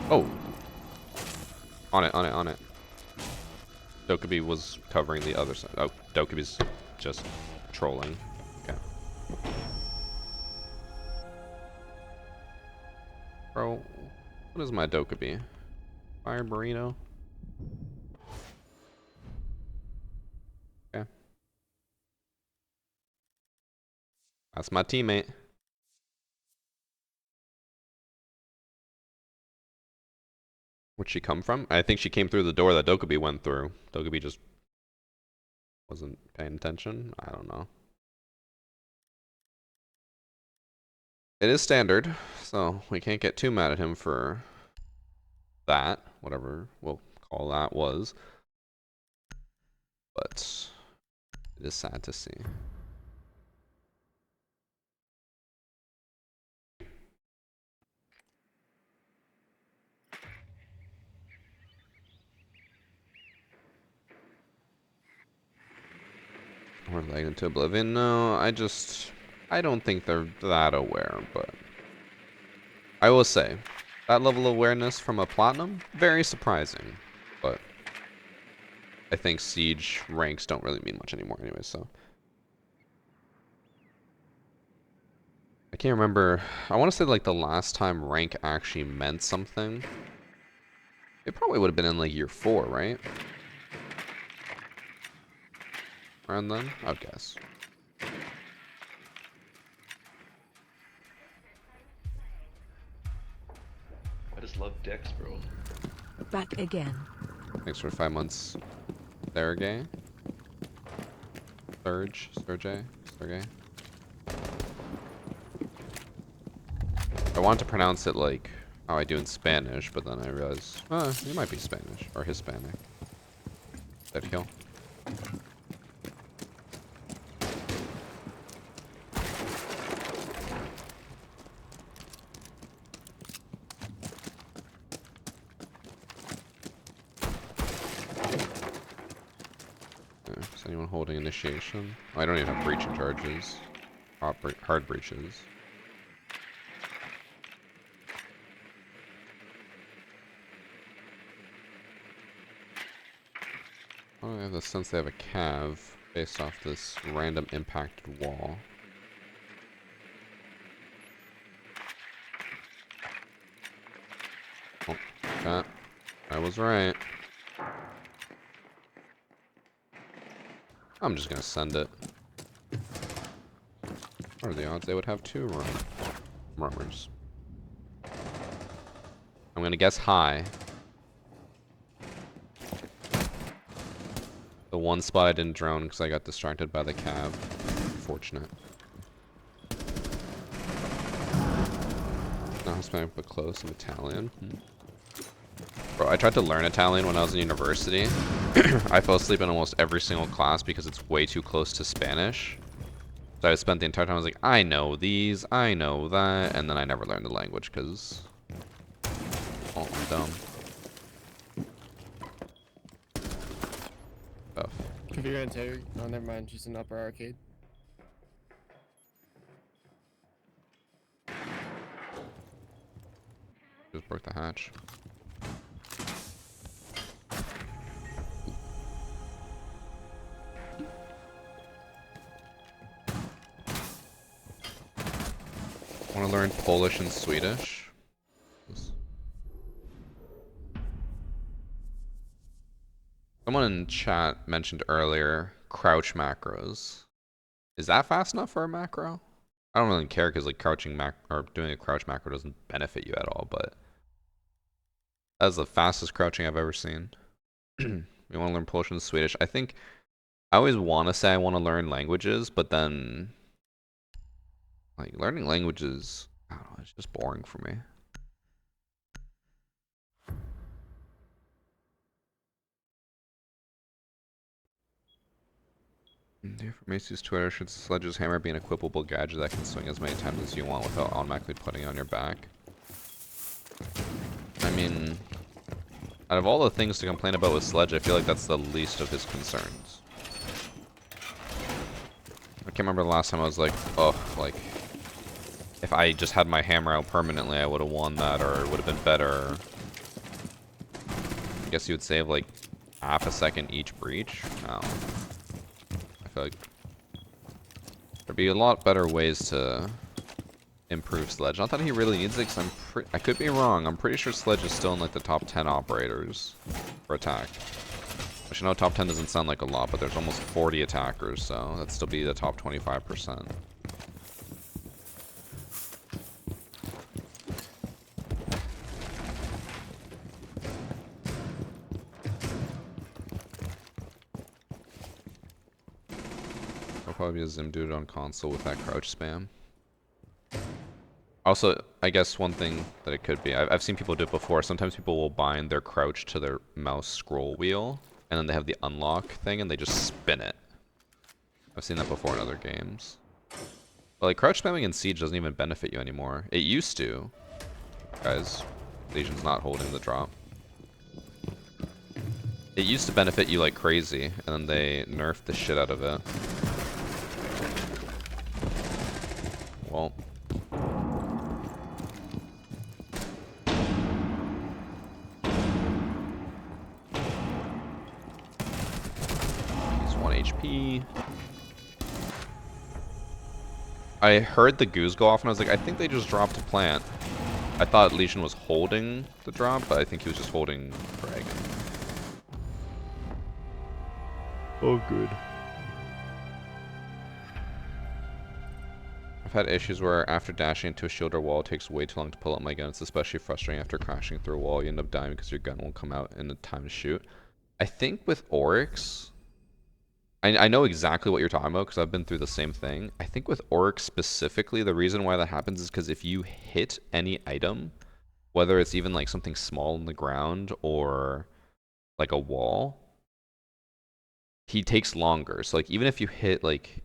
Oh! On it, on it, on it. Dokubi was covering the other side. Oh, Dokubi's just trolling. Okay. Bro, what is my Dokubi? Fire Burrito? Okay. That's my teammate. Where'd she come from? I think she came through the door that Dokubi went through. Dokubi just wasn't paying attention. I don't know. It is standard, so we can't get too mad at him for that, whatever we'll call that was. But it is sad to see. We're lagged into oblivion. No, I don't think they're that aware, but I will say that level of awareness from a platinum, very surprising. But I think siege ranks don't really mean much anymore anyway, so. I can't remember. I want to say like the last time rank actually meant something. It probably would have been in like year 4, right? Around then, I would guess. I just love Dex, bro. Back again. Thanks for 5 months. Sergey. Sergey. I wanted to pronounce it like how I do in Spanish, but then I realized, it might be Spanish or Hispanic. Sergio. Is anyone holding initiation? Oh, I don't even have breaching charges. Hard breaches. Oh, I have the sense they have a cav based off this random impacted wall. Oh, chat. I was right. I'm just gonna send it. What are the odds they would have 2 rummers? I'm gonna guess high. The one spot I didn't drone because I got distracted by the cav. Fortunate. Not Hispanic but close and Italian. Bro, I tried to learn Italian when I was in university. I fell asleep in almost every single class because it's way too close to Spanish. So I spent the entire time, I was like, I know these, I know that, and then I never learned the language because, oh, I'm dumb. Tough. If you're gonna take, oh, never mind. She's in upper arcade. Just broke the hatch. Want to learn Polish and Swedish? Someone in chat mentioned earlier crouch macros. Is that fast enough for a macro? I don't really care because like crouching or doing a crouch macro doesn't benefit you at all, but that's the fastest crouching I've ever seen. We want to learn Polish and Swedish. I think I always want to say I want to learn languages, but then Like, learning languages, I don't know, it's just boring for me. From Macy's Twitter, should Sledge's hammer be an equipable gadget that can swing as many times as you want without automatically putting it on your back? I mean, out of all the things to complain about with Sledge, I feel like that's the least of his concerns. I can't remember the last time I was like, oh, like, if I just had my hammer out permanently, I would have won that, or it would have been better. I guess you would save like half a second each breach. I don't know. I feel like there'd be a lot better ways to improve Sledge. Not that he really needs it, because I could be wrong. I'm pretty sure Sledge is still in like the top 10 operators for attack. Which I know top 10 doesn't sound like a lot, but there's almost 40 attackers, so that'd still be the top 25%. I'll probably be a Zim dude on console with that crouch spam. Also, I guess one thing that it could be, I've seen people do it before. Sometimes people will bind their crouch to their mouse scroll wheel, and then they have the unlock thing, and they just spin it. I've seen that before in other games. But like, crouch spamming in Siege doesn't even benefit you anymore. It used to. Guys, Legion's not holding the drop. It used to benefit you like crazy, and then they nerfed the shit out of it. Well. He's 1 HP. I heard the goose go off and I was like, I think they just dropped a plant. I thought Legion was holding the drop, but I think he was just holding Dragon. Oh, good. I've had issues where after dashing into a shield or wall, it takes way too long to pull out my gun. It's especially frustrating after crashing through a wall. You end up dying because your gun won't come out in the time to shoot. I think with Oryx, I know exactly what you're talking about because I've been through the same thing. I think with Oryx specifically, the reason why that happens is because if you hit any item, whether it's even like something small in the ground or like a wall, he takes longer. So like even if you hit like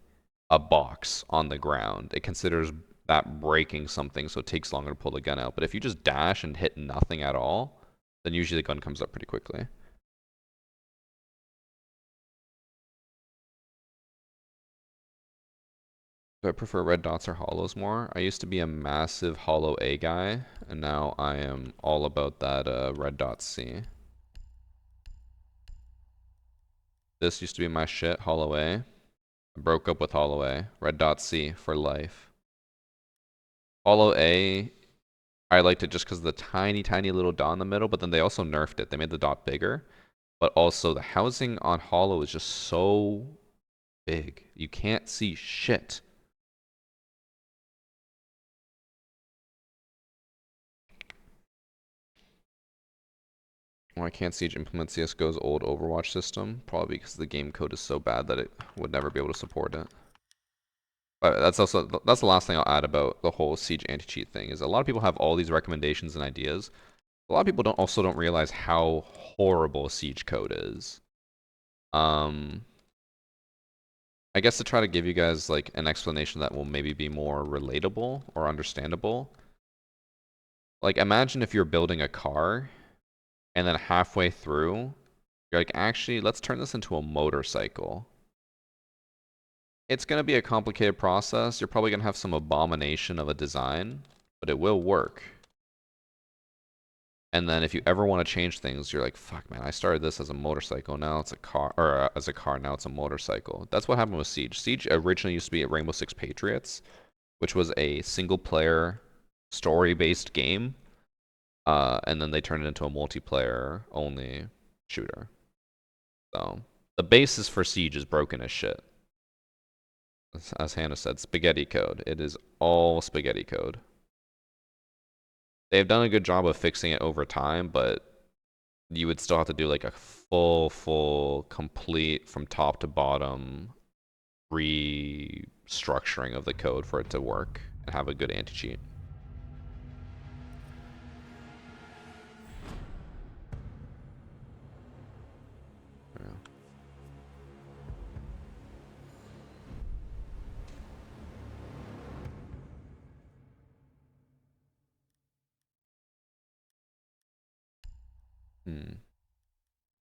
a box on the ground, it considers that breaking something, so it takes longer to pull the gun out. But if you just dash and hit nothing at all, then usually the gun comes up pretty quickly. Do I prefer red dots or hollows more? I used to be a massive hollow A guy, and now I am all about that red dot C. This used to be my shit, hollow A. I broke up with hollow A. Red dot C for life. Hollow A, I liked it just because of the tiny, tiny little dot in the middle, but then they also nerfed it. They made the dot bigger, but also the housing on hollow is just so big. You can't see shit. Why can't Siege implement CSGO's old Overwatch system? Probably because the game code is so bad that it would never be able to support it. But that's the last thing I'll add about the whole Siege anti-cheat thing, is a lot of people have all these recommendations and ideas. A lot of people don't realize how horrible Siege code is. I guess to try to give you guys like an explanation that will maybe be more relatable or understandable. Like imagine if you're building a car and then halfway through, you're like, actually, let's turn this into a motorcycle. It's going to be a complicated process. You're probably going to have some abomination of a design, but it will work. And then if you ever want to change things, you're like, fuck, man, I started this as a motorcycle. Now it's a car, or as a car, now it's a motorcycle. That's what happened with Siege. Siege originally used to be at Rainbow Six Patriots, which was a single-player, story-based game. And then they turned it into a multiplayer-only shooter. So, the basis for Siege is broken as shit. As Hannah said, spaghetti code. It is all spaghetti code. They've done a good job of fixing it over time, but you would still have to do like a full, complete, from top to bottom restructuring of the code for it to work. and have a good anti-cheat.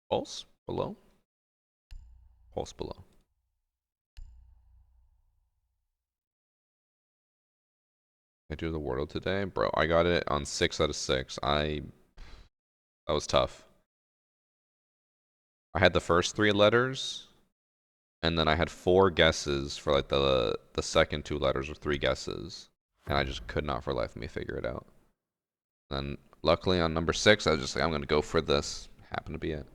Pulse below. Pulse below. I do the Wordle today, bro. I got it on 6 out of 6. That was tough. I had the first 3 letters, and then I had 4 guesses for like the second 2 letters or 3 guesses, and I just could not for the life of me figure it out. Then luckily on number 6, I was just like, I'm gonna go for this. Happened to be it.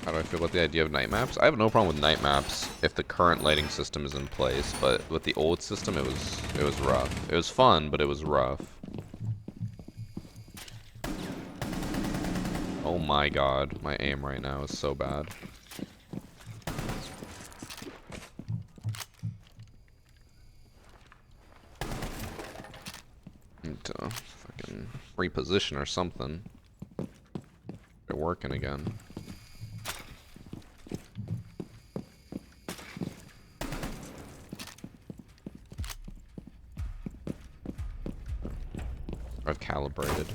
How do I feel about the idea of night maps? I have no problem with night maps if the current lighting system is in place, but with the old system, it was rough. It was fun, but it was rough. Oh my god, my aim right now is so bad. Need to fucking reposition or something. They're working again. I've calibrated.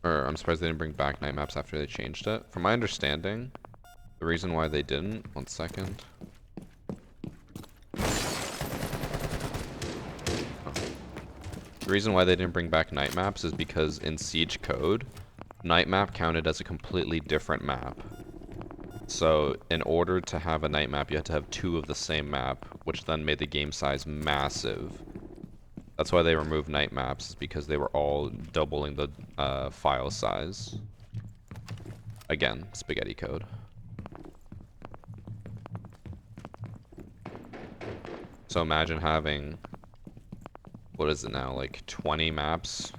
I'm surprised they didn't bring back night maps after they changed it. From my understanding, the reason why they didn't, 1 second. The reason why they didn't bring back night maps is because in Siege code, night map counted as a completely different map. So in order to have a night map, you had to have 2 of the same map, which then made the game size massive. That's why they removed night maps, is because they were all doubling the file size. Again, spaghetti code. So imagine having, what is it now, like 20 maps,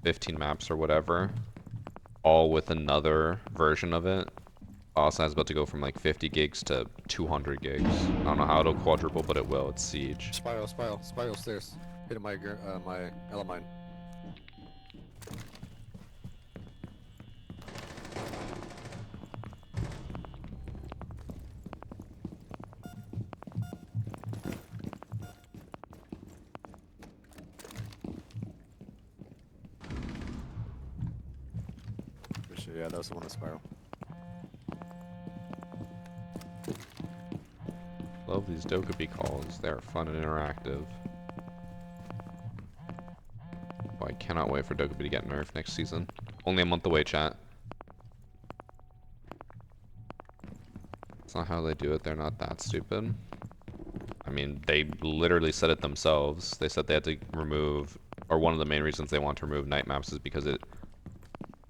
15 maps or whatever, all with another version of it. File size is about to go from like 50 gigs to 200 gigs. I don't know how it'll quadruple, but it will. It's Siege. Spiral stairs. Hitting my Elamine. Yeah, that was the one with Spiral. Love these Dokkaebi calls. They're fun and interactive. Oh, I cannot wait for Dokkaebi to get nerfed next season. Only a month away, chat. That's not how they do it. They're not that stupid. I mean, they literally said it themselves. They said they had to remove, or one of the main reasons they want to remove night maps is because it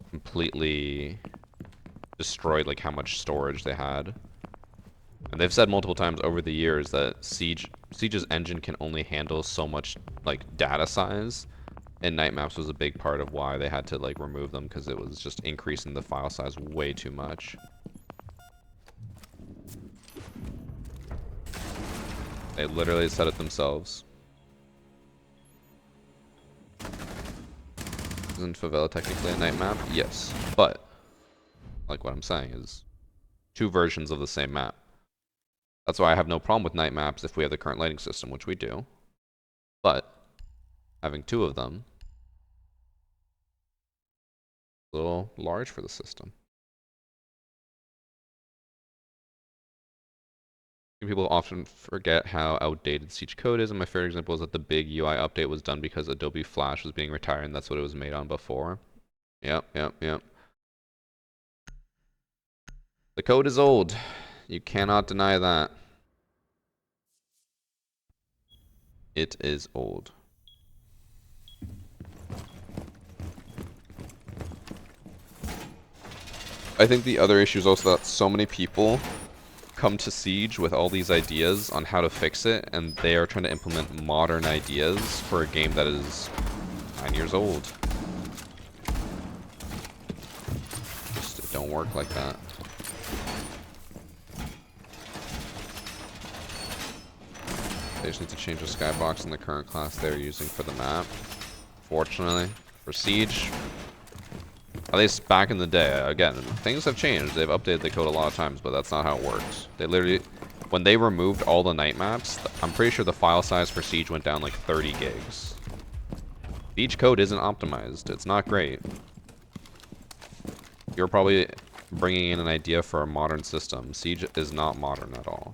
completely destroyed like how much storage they had. And they've said multiple times over the years that Siege's engine can only handle so much like data size, and night maps was a big part of why they had to like remove them, because it was just increasing the file size way too much. They literally said it themselves. Isn't Favela technically a night map? Yes, but like what I'm saying is 2 versions of the same map. That's why I have no problem with night maps if we have the current lighting system, which we do. But having 2 of them, a little large for the system. People often forget how outdated Siege code is, and my favorite example is that the big UI update was done because Adobe Flash was being retired, and that's what it was made on before. Yep. The code is old. You cannot deny that. It is old. I think the other issue is also that so many people come to Siege with all these ideas on how to fix it, and they are trying to implement modern ideas for a game that is 9 years old. Just it don't work like that. They just need to change the skybox in the current class they're using for the map. Fortunately, for Siege, at least back in the day, again, things have changed. They've updated the code a lot of times, but that's not how it works. They literally, when they removed all the night maps, I'm pretty sure the file size for Siege went down like 30 gigs. Siege code isn't optimized. It's not great. You're probably bringing in an idea for a modern system. Siege is not modern at all.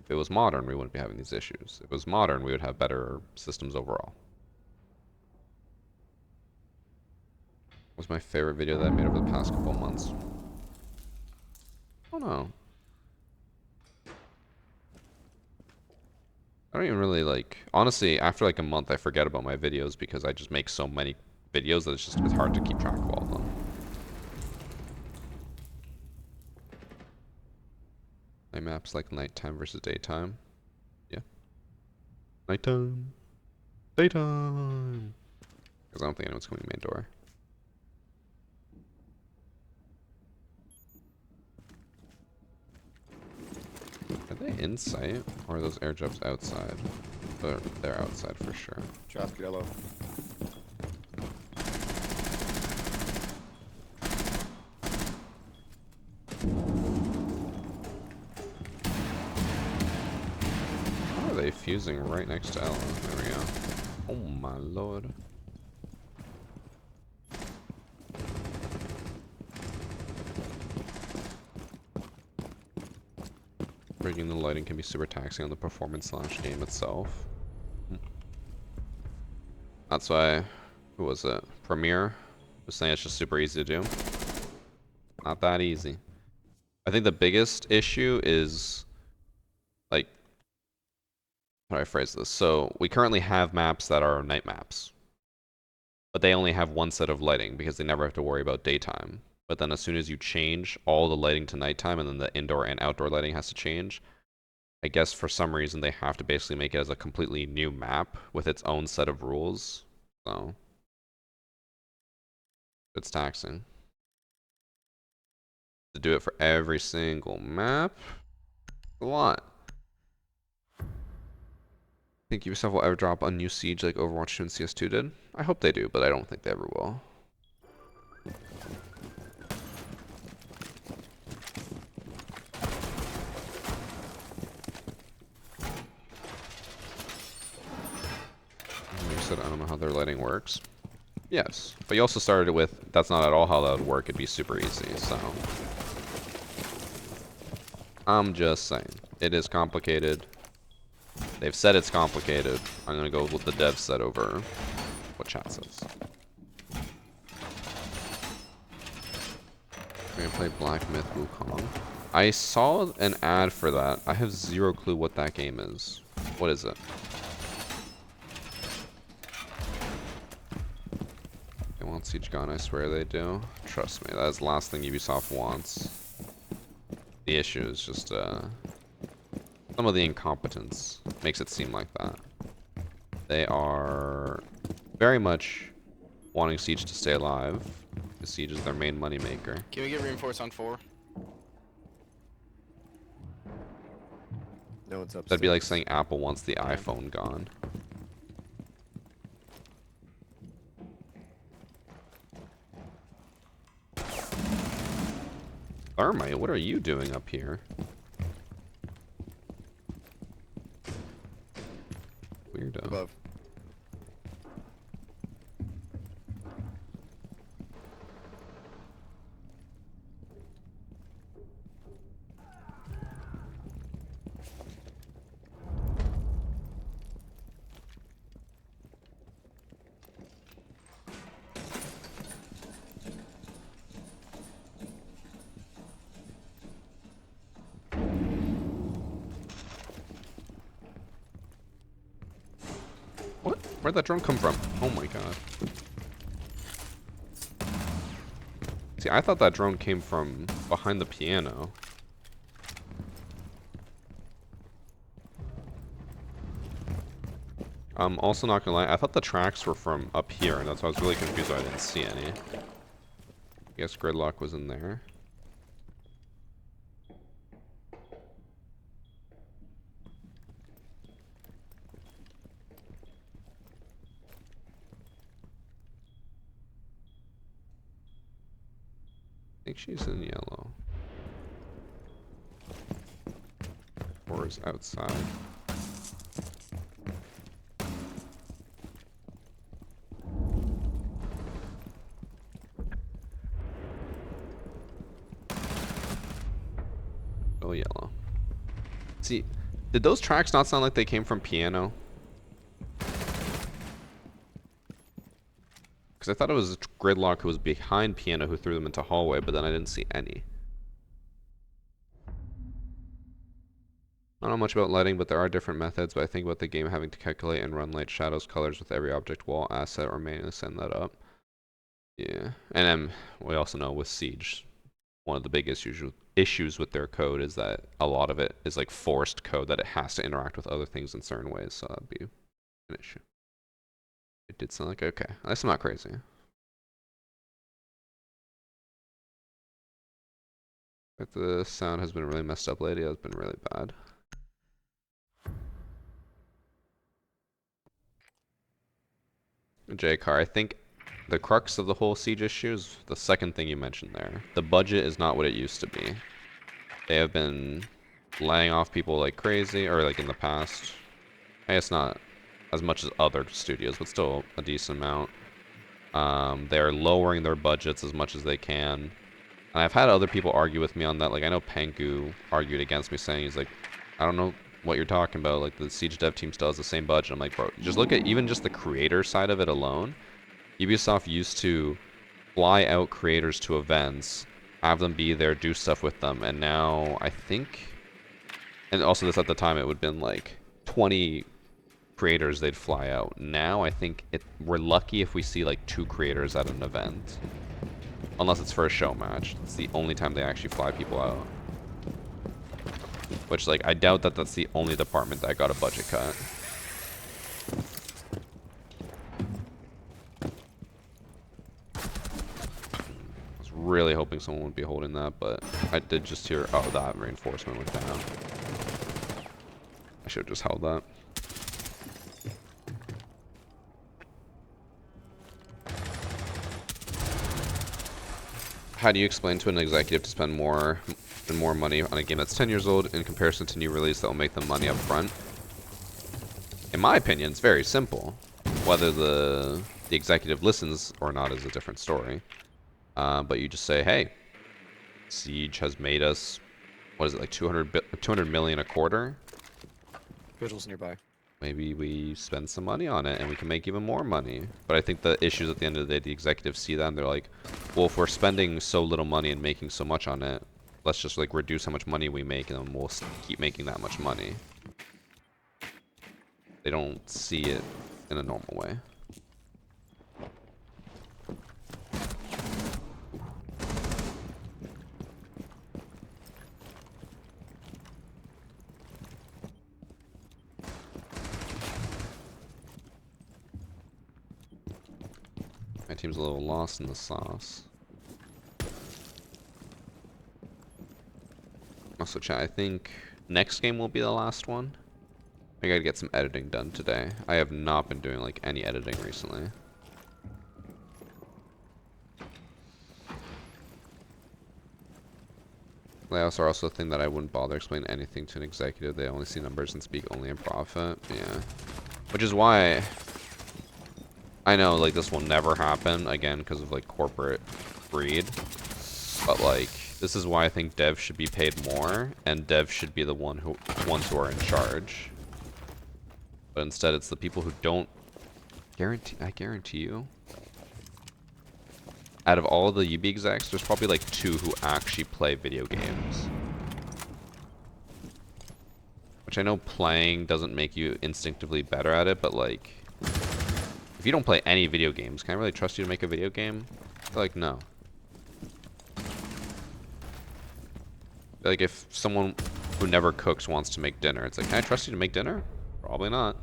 If it was modern, we wouldn't be having these issues. If it was modern, we would have better systems overall. What was my favorite video that I made over the past couple months? I don't know. I don't even really like... Honestly, after like a month, I forget about my videos because I just make so many videos that it's hard to keep track of all of them. My maps like nighttime versus daytime. Yeah. Nighttime. Daytime. Because I don't think anyone's coming to main door. Are they in sight? Or are those airdrops outside? They're outside for sure. Traffic yellow. How are they fusing right next to Ella? There we go. Oh my lord. Rigging the lighting can be super taxing on the performance / game itself. That's why, who was it? Premiere was saying it's just super easy to do. Not that easy. I think the biggest issue is, like, how do I phrase this? So we currently have maps that are night maps, but they only have one set of lighting because they never have to worry about daytime. But then as soon as you change all the lighting to nighttime, and then the indoor and outdoor lighting has to change, I guess for some reason they have to basically make it as a completely new map with its own set of rules. So it's taxing. To do it for every single map, a lot. Think Ubisoft will ever drop a new Siege like Overwatch 2 and CS2 did? I hope they do, but I don't think they ever will. You said I don't know how their lighting works. Yes, but you also started it with that's not at all how that would work. It'd be super easy, so I'm just saying it is complicated. They've said it's complicated. I'm gonna go with what the dev said over what chat says. We're gonna play Black Myth Wukong. I saw an ad for that. I have zero clue what that game is. What is it? They want Siege Gone, I swear they do. Trust me, that is the last thing Ubisoft wants. The issue is just some of the incompetence makes it seem like that. They are very much wanting Siege to stay alive, because Siege is their main moneymaker. Can we get reinforced on 4? No one's upstairs. That'd be like saying Apple wants the iPhone gone. Thermite, what are you doing up here? Weirdo. Above. What? Where'd that drone come from? Oh my god. See, I thought that drone came from behind the piano. I'm also not gonna lie, I thought the tracks were from up here, and that's why I was really confused why I didn't see any. I guess gridlock was in there. I think she's in yellow. Or is outside. Oh, yellow. See, did those tracks not sound like they came from piano? Because I thought it was Gridlock who was behind piano who threw them into hallway, but then I didn't see any. I don't know much about lighting, but there are different methods, but I think about the game having to calculate and run light, shadows, colors with every object, wall, asset, or manually send that up. Yeah, and then we also know with Siege, one of the big issues with their code is that a lot of it is like forced code that it has to interact with other things in certain ways, so that'd be an issue. It did sound like okay. At least I'm not crazy. But the sound has been really messed up lately. It's been really bad. J-Car, I think the crux of the whole Siege issue is the second thing you mentioned there. The budget is not what it used to be. They have been laying off people like crazy, or like in the past. I guess not as much as other studios, but still a decent amount. They're lowering their budgets as much as they can. And I've had other people argue with me on that. Like, I know Panku argued against me, saying he's like, I don't know what you're talking about. Like, the Siege dev team still has the same budget. I'm like, bro, just look at even just the creator side of it alone. Ubisoft used to fly out creators to events, have them be there, do stuff with them, and now I think, and also this at the time, it would have been like 20 creators they'd fly out. Now I think we're lucky if we see like 2 creators at an event. Unless it's for a show match. It's the only time they actually fly people out. Which, like, I doubt that that's the only department that got a budget cut. I was really hoping someone would be holding that, but I did just hear, oh, that reinforcement went down. I should have just held that. How do you explain to an executive to spend more and more money on a game that's 10 years old in comparison to new release that will make them money up front? In my opinion, it's very simple. Whether the executive listens or not is a different story. But you just say, hey, Siege has made us, what is it, like 200 million a quarter? Vigils nearby. Maybe we spend some money on it and we can make even more money. But I think the issue is at the end of the day, the executives see that and they're like, well, if we're spending so little money and making so much on it, let's just like reduce how much money we make and then we'll keep making that much money. They don't see it in a normal way. My team's a little lost in the sauce. Also, chat, I think next game will be the last one. I gotta get some editing done today. I have not been doing like any editing recently. Layoffs are also a thing that I wouldn't bother explaining anything to an executive. They only see numbers and speak only in profit. Yeah. Which is why I know like this will never happen again because of like corporate greed. But like this is why I think devs should be paid more and devs should be the ones who are in charge. But instead it's the people who don't I guarantee you. Out of all of the UB execs, there's probably like 2 who actually play video games. Which I know playing doesn't make you instinctively better at it, but like, if you don't play any video games, can I really trust you to make a video game? I feel like, no. Like, if someone who never cooks wants to make dinner, it's like, can I trust you to make dinner? Probably not.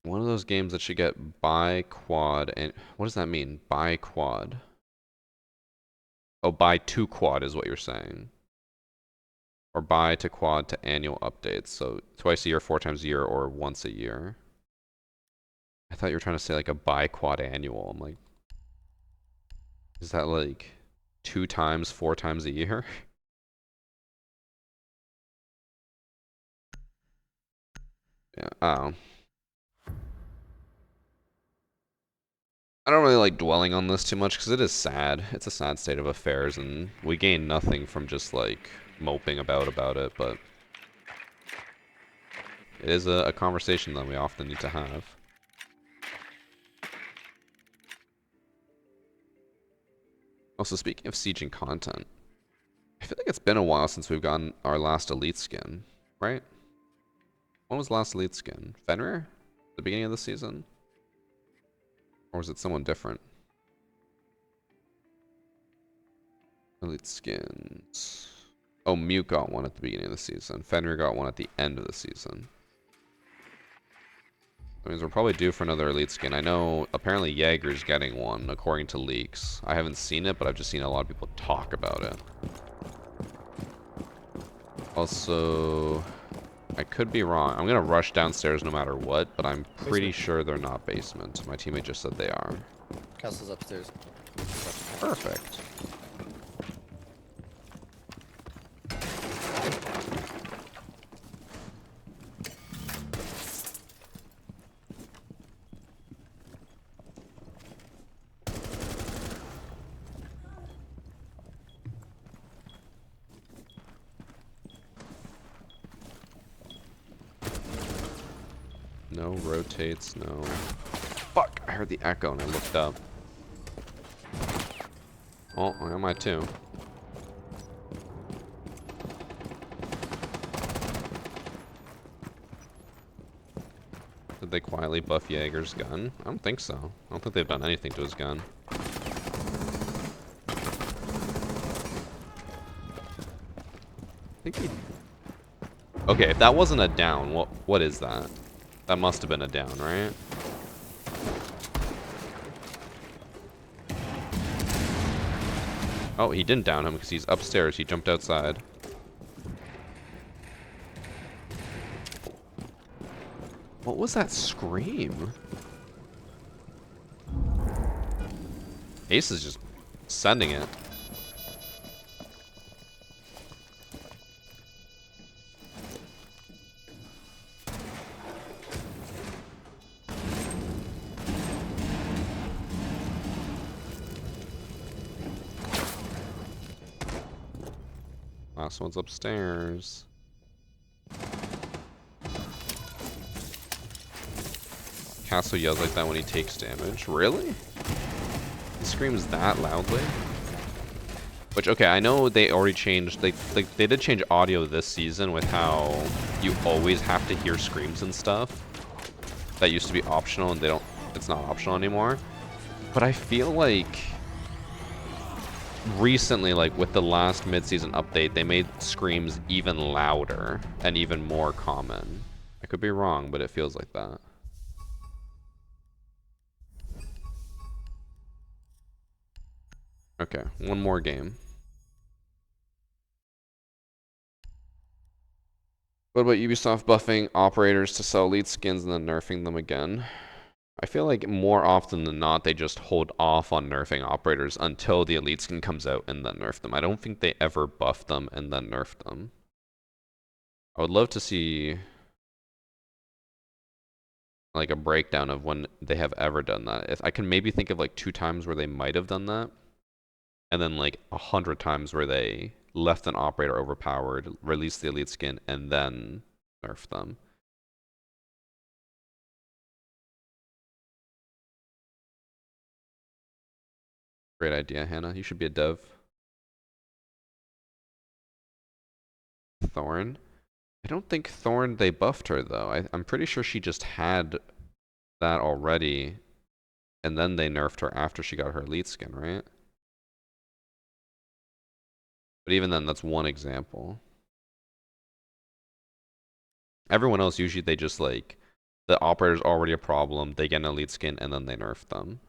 One of those games that should get bi quad and what does that mean? Bi quad. Oh, bi to quad is what you're saying. Or bi to quad to annual updates. So twice a year, 4 times a year, or once a year. I thought you were trying to say like a bi quad annual. I'm like, is that like 2 times, 4 times a year? Yeah. Oh. I don't really like dwelling on this too much because it is sad. It's a sad state of affairs, and we gain nothing from just like moping about it, but it is a conversation that we often need to have. Also, speaking of sieging content, I feel like it's been a while since we've gotten our last elite skin, right? When was the last elite skin? Fenrir? The beginning of the season? Or was it someone different? Elite skins. Oh, Mute got one at the beginning of the season. Fenrir got one at the end of the season. That means we're probably due for another elite skin. I know apparently Jaeger's getting one, according to leaks. I haven't seen it, but I've just seen a lot of people talk about it. Also, I could be wrong. I'm gonna rush downstairs no matter what, but I'm pretty sure they're not basement. My teammate just said they are. Castle's upstairs. Perfect. No rotates, no. Fuck! I heard the echo and I looked up. Oh, I got my two. Did they quietly buff Jaeger's gun? I don't think so. I don't think they've done anything to his gun. I think he... Okay, if that wasn't a down, what is that? That must have been a down, right? Oh, he didn't down him because he's upstairs. He jumped outside. What was that scream? Ace is just sending it. Last one's upstairs. Castle yells like that when he takes damage. Really? He screams that loudly? Which, okay, I know they already changed. They did change audio this season with how you always have to hear screams and stuff. That used to be optional, and it's not optional anymore. But I feel like recently, like with the last mid-season update, they made screams even louder and even more common. I could be wrong, but it feels like that. Okay, one more game. What about Ubisoft buffing operators to sell elite skins and then nerfing them again? I feel like more often than not, they just hold off on nerfing operators until the elite skin comes out and then nerf them. I don't think they ever buff them and then nerf them. I would love to see like a breakdown of when they have ever done that. If I can maybe think of like 2 times where they might have done that, and then like 100 times where they left an operator overpowered, released the elite skin, and then nerfed them. Great idea, Hannah. You should be a dev. Thorn? I don't think Thorn, they buffed her though. I'm pretty sure she just had that already, and then they nerfed her after she got her elite skin, right? But even then, that's one example. Everyone else, usually they just like, the operator's already a problem, they get an elite skin, and then they nerf them.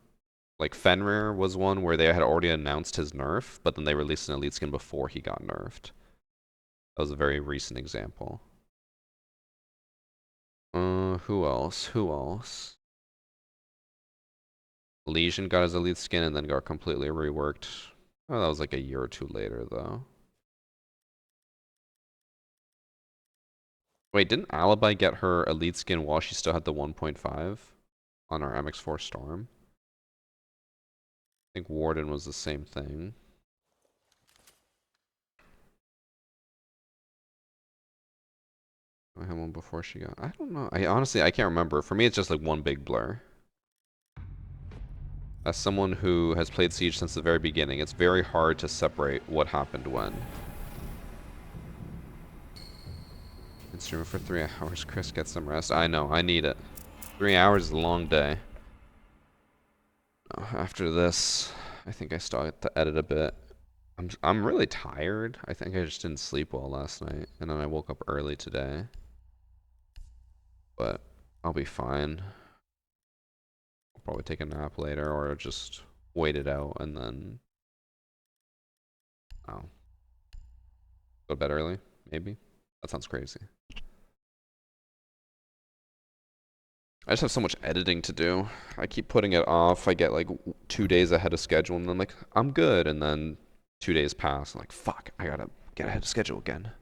Like Fenrir was one where they had already announced his nerf, but then they released an elite skin before he got nerfed. That was a very recent example. Who else? Who else? Legion got his elite skin and then got completely reworked. Oh, that was like a year or two later, though. Wait, didn't Alibi get her elite skin while she still had the 1.5 on our MX4 Storm? I think Warden was the same thing. I had one before she got. I don't know. I honestly, I can't remember. For me, it's just like one big blur. As someone who has played Siege since the very beginning, it's very hard to separate what happened when. Been streaming for 3 hours. Chris, get some rest. I know. I need it. 3 hours is a long day. After this, I think I still have to edit a bit. I'm really tired. I think I just didn't sleep well last night, and then I woke up early today. But I'll be fine. I'll probably take a nap later, or just wait it out and then go to bed early. Maybe that sounds crazy. I just have so much editing to do. I keep putting it off. I get like 2 days ahead of schedule, and I'm like, I'm good, and then 2 days pass. I'm like, fuck, I gotta get ahead of schedule again.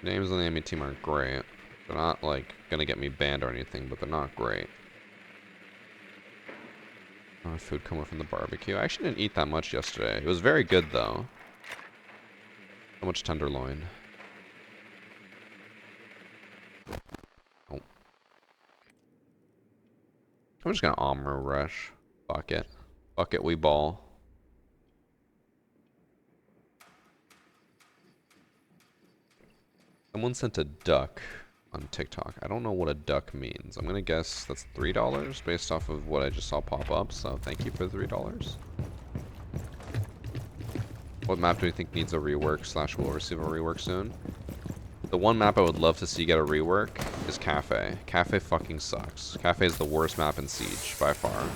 Names on the enemy team aren't great. They're not like gonna get me banned or anything, but they're not great. Food coming from the barbecue. I actually didn't eat that much yesterday. It was very good though. So much tenderloin. Oh. I'm just gonna armor rush. Fuck it. Fuck it, we ball. Someone sent a duck on TikTok. I don't know what a duck means. I'm gonna guess that's $3 based off of what I just saw pop up, so thank you for the $3. What map do you think needs a rework / will receive a rework soon? The one map I would love to see get a rework is Cafe. Cafe fucking sucks. Cafe is the worst map in Siege by far.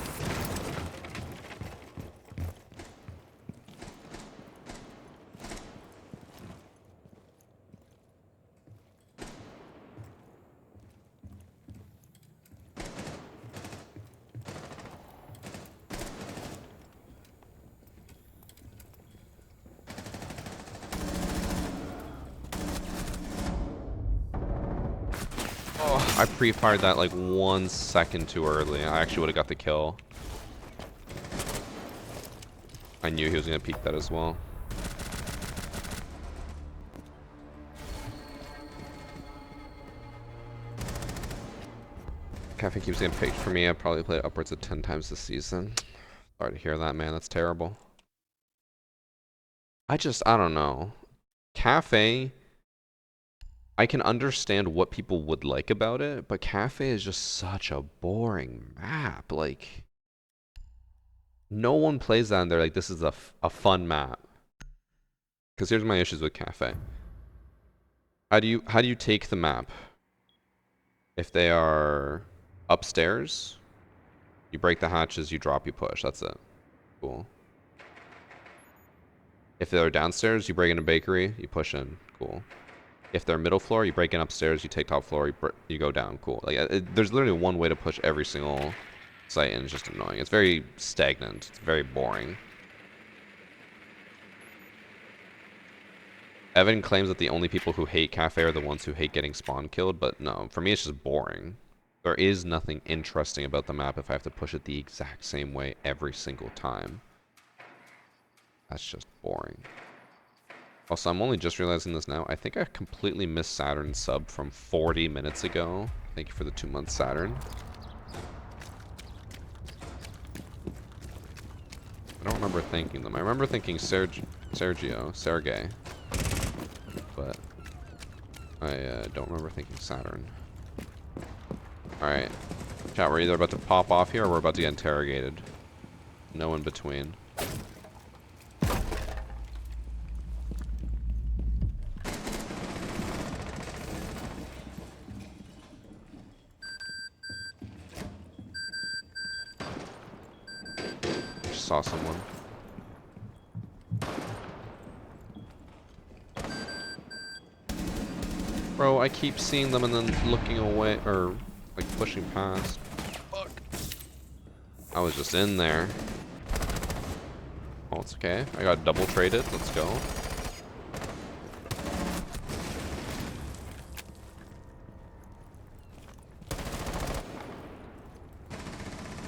I pre-fired that like 1 second too early. I actually would have got the kill. I knew he was going to peek that as well. Cafe keeps getting picked for me. I probably played upwards of 10 times this season. Sorry to hear that, man. That's terrible. I don't know. Cafe, I can understand what people would like about it, but Cafe is just such a boring map. Like, no one plays that and they're like, this is a fun map. Because here's my issues with Cafe. How do you take the map? If they are upstairs, you break the hatches, you drop, you push. That's it. Cool. If they're downstairs, you break in a bakery, you push in. Cool. If they're middle floor, you break in upstairs, you take top floor, you go down. Cool. Like there's literally one way to push every single site, and it's just annoying. It's very stagnant. It's very boring. Evan claims that the only people who hate Cafe are the ones who hate getting spawn killed, but no, for me it's just boring. There is nothing interesting about the map if I have to push it the exact same way every single time. That's just boring. Also, I'm only just realizing this now. I think I completely missed Saturn's sub from 40 minutes ago. Thank you for the 2 months, Saturn. I don't remember thanking them. I remember thanking Sergey, but I don't remember thanking Saturn. Alright. Chat, we're either about to pop off here or we're about to get interrogated. No in between. saw someone. Bro, I keep seeing them and then looking away, or like pushing past. Fuck. I was just in there. Oh, it's okay. I got double traded. Let's go.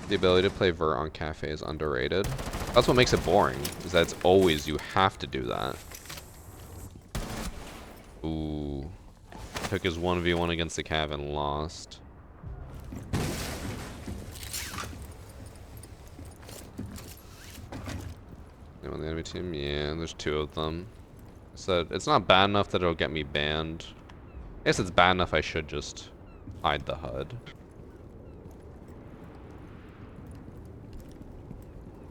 The ability to play Vert on Cafe is underrated. That's what makes it boring, is that it's always you have to do that. Ooh. Took his 1v1 against the Cav and lost. Anyone on the enemy team? Yeah, there's 2 of them. So it's not bad enough that it'll get me banned. I guess it's bad enough I should just hide the HUD.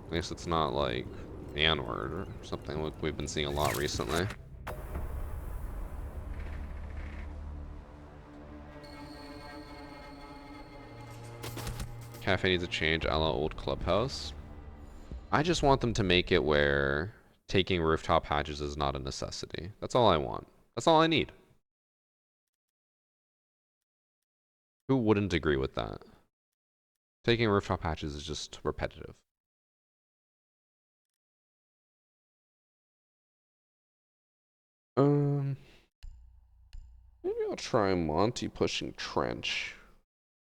At least it's not like the N-word or something like we've been seeing a lot recently. Cafe needs a change a la old Clubhouse. I just want them to make it where taking rooftop hatches is not a necessity. That's all I want. That's all I need. Who wouldn't agree with that? Taking rooftop hatches is just repetitive. Maybe I'll try Monty pushing trench.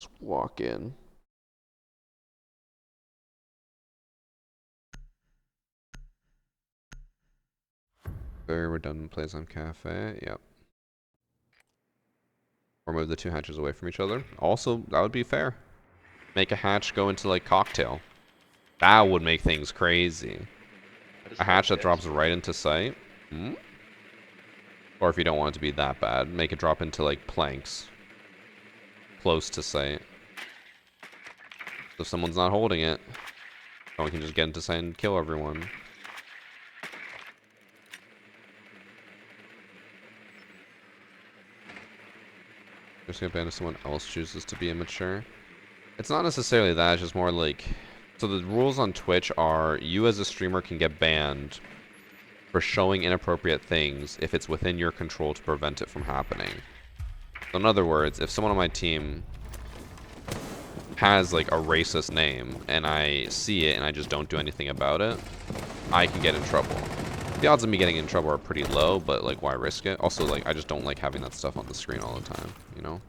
Just walk in. Very redundant plays on Cafe. Yep. Or move the 2 hatches away from each other. Also, that would be fair. Make a hatch go into like cocktail. That would make things crazy. A hatch that drops right into sight. Hmm? Or if you don't want it to be that bad, make it drop into like planks. Close to sight. So if someone's not holding it, someone can just get into sight and kill everyone. Just gonna ban if someone else chooses to be immature. It's not necessarily that, it's just more like... So the rules on Twitch are, you as a streamer can get banned for showing inappropriate things if it's within your control to prevent it from happening. So in other words, if someone on my team has like a racist name and I see it and I just don't do anything about it, I can get in trouble. The odds of me getting in trouble are pretty low, but like why risk it? Also, like I just don't like having that stuff on the screen all the time, you know?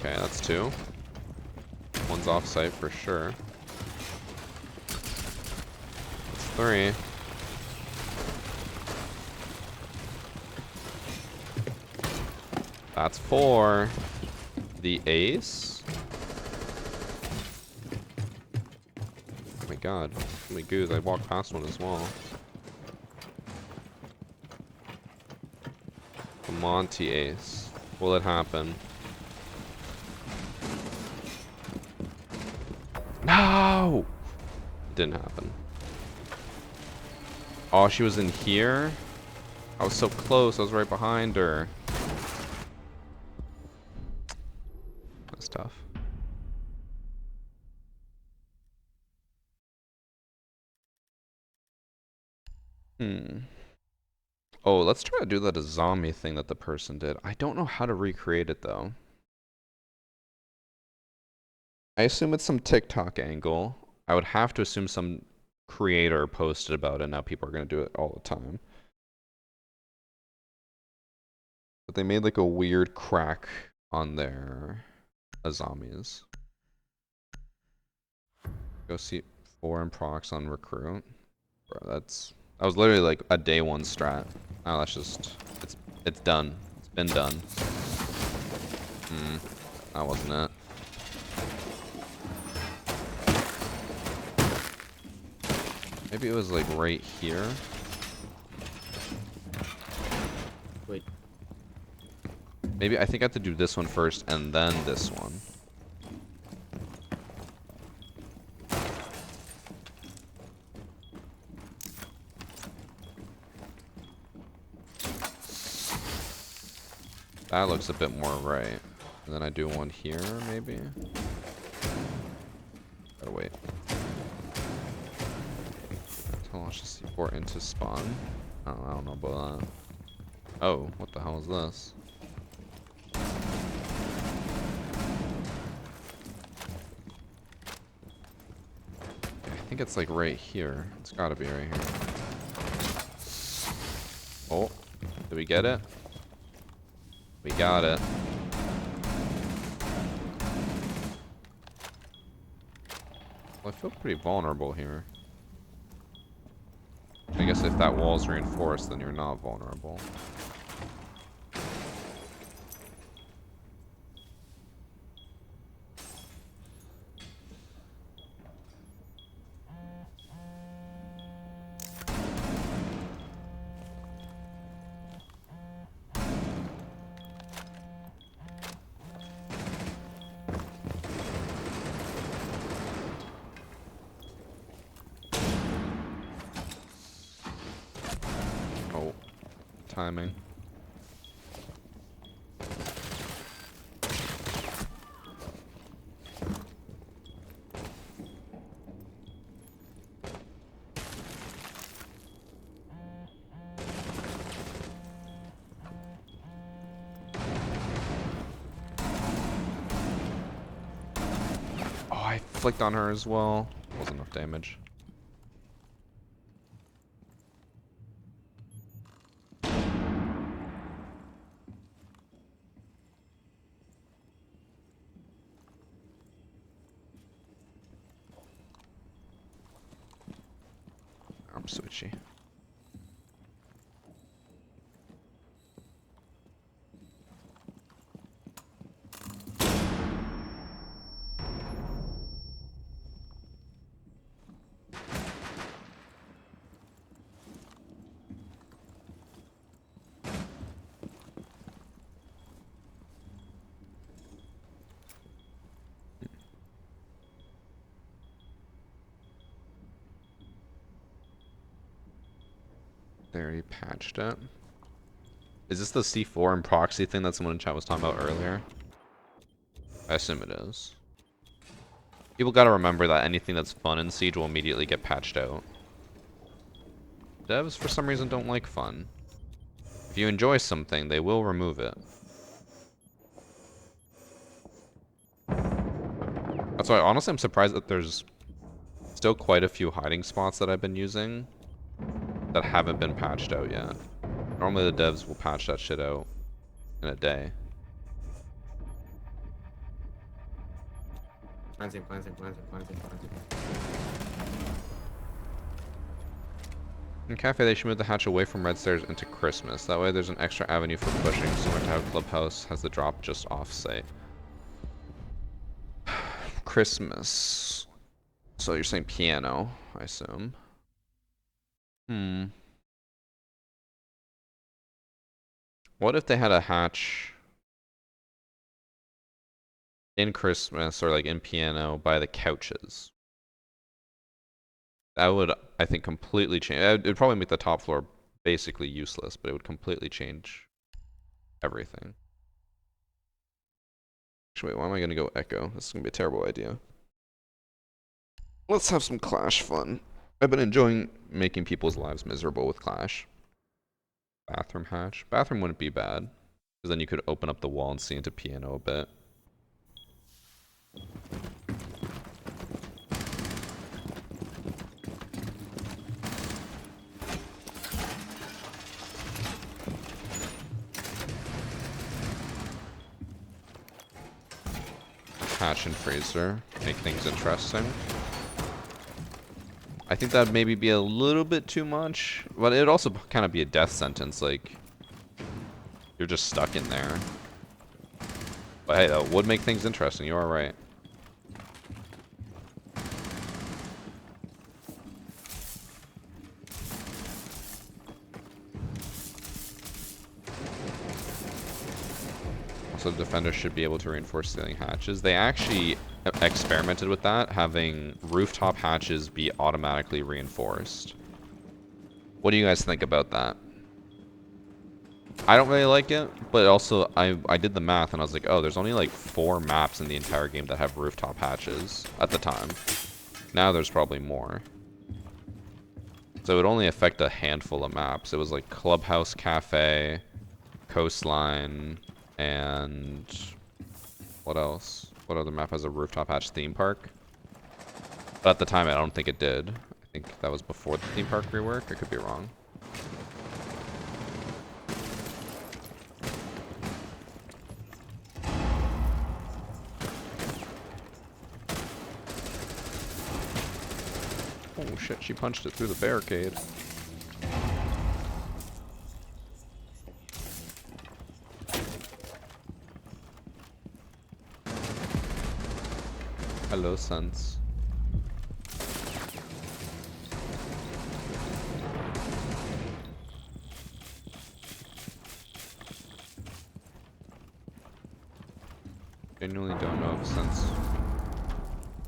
Okay, that's 2. One's off site for sure. That's 3. That's 4. The ace? Oh my god. Holy goose, I walked past one as well. The Monty ace. Will it happen? No! It didn't happen. Oh, she was in here? I was so close, I was right behind her. That's tough. Oh, let's try to do that zombie thing that the person did. I don't know how to recreate it though. I assume it's some TikTok angle. I would have to assume some creator posted about it. Now people are going to do it all the time. But they made like a weird crack on their zombies. Go see 4 and procs on recruit. Bro, that was literally like a day 1 strat. Oh, that's just it's done. It's been done. That wasn't it. Maybe it was like right here. Maybe I think I have to do this one first and then this one. That looks a bit more right. And then I do one here, maybe? Gotta wait. Launch the C4 into spawn. I don't know about that. Oh, what the hell is this? I think it's like right here. It's gotta be right here. Oh, did we get it? We got it. Well, I feel pretty vulnerable here. I guess if that wall's reinforced, then you're not vulnerable. Oh, timing. Oh, I flicked on her as well. Wasn't enough damage. I'm switchy. They already patched it. Is this the C4 and proxy thing that someone in chat was talking about earlier? I assume it is. People gotta remember that anything that's fun in Siege will immediately get patched out. Devs, for some reason, don't like fun. If you enjoy something, they will remove it. That's why, honestly, I'm surprised that there's still quite a few hiding spots that I've been using that haven't been patched out yet. Normally the devs will patch that shit out in a day. Planting. In Cafe, they should move the hatch away from red stairs into Christmas. That way there's an extra avenue for pushing, similar to how Clubhouse has the drop just off-site. Christmas. So you're saying piano, I assume. What if they had a hatch in Christmas or like in piano by the couches? That would, I think, completely change. It would probably make the top floor basically useless, but it would completely change everything. Actually, wait, why am I going to go Echo? This is going to be a terrible idea. Let's have some Clash fun. I've been enjoying making people's lives miserable with Clash. Bathroom hatch. Bathroom wouldn't be bad, because then you could open up the wall and see into piano a bit. Hatch and freezer. Make things interesting. I think that'd maybe be a little bit too much, but it'd also kind of be a death sentence, like you're just stuck in there. But hey, that would make things interesting, you are right. So the defender should be able to reinforce ceiling hatches. They actually experimented with that, having rooftop hatches be automatically reinforced. What do you guys think about that? I don't really like it, but also I did the math and I was like, oh, there's only like 4 maps in the entire game that have rooftop hatches at the time. Now there's probably more. So it would only affect a handful of maps. It was like Clubhouse Cafe, Coastline, and what else? What other map has a rooftop hatch? Theme Park? But at the time, I don't think it did. I think that was before the theme park rework. I could be wrong. Oh shit, she punched it through the barricade. Hello, Sense. Genuinely don't know if Sense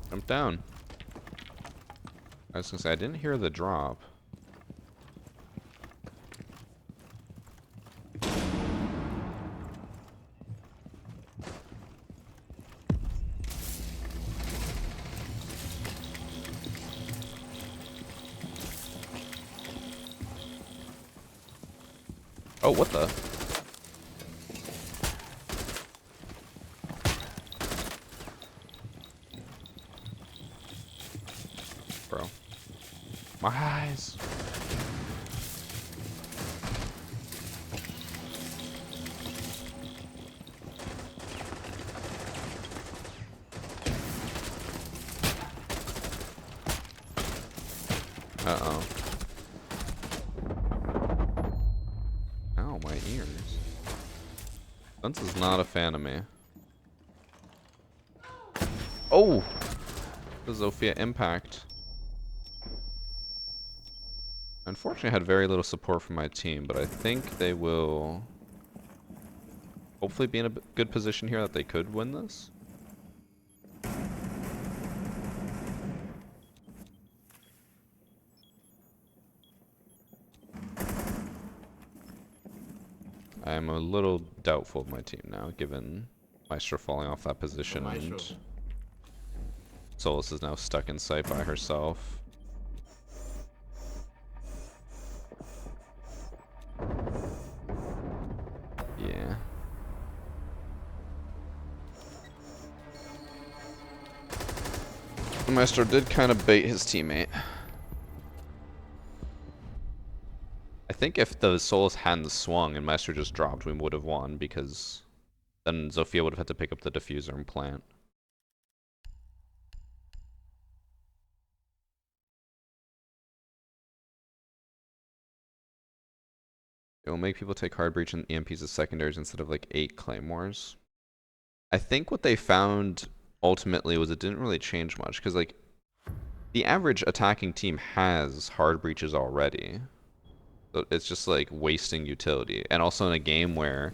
jumped down. I was gonna say, I didn't hear the drop. Oh, what the? Bro. My eyes. Uh-oh. Ow, my ears. Sense is not a fan of me. Oh! The Zofia impact. Unfortunately, I had very little support from my team, but I think they will hopefully be in a good position here that they could win this. I'm a little doubtful of my team now, given Maestro falling off that position and Solus is now stuck in sight by herself. Yeah. Maestro did kind of bait his teammate. I think if the Solus hadn't swung and Maestro just dropped, we would have won, because then Zofia would have had to pick up the diffuser and plant. It will make people take hard breach and EMPs as secondaries instead of like 8 claymores. I think what they found ultimately was it didn't really change much, because like the average attacking team has hard breaches already. So it's just like wasting utility. And also in a game where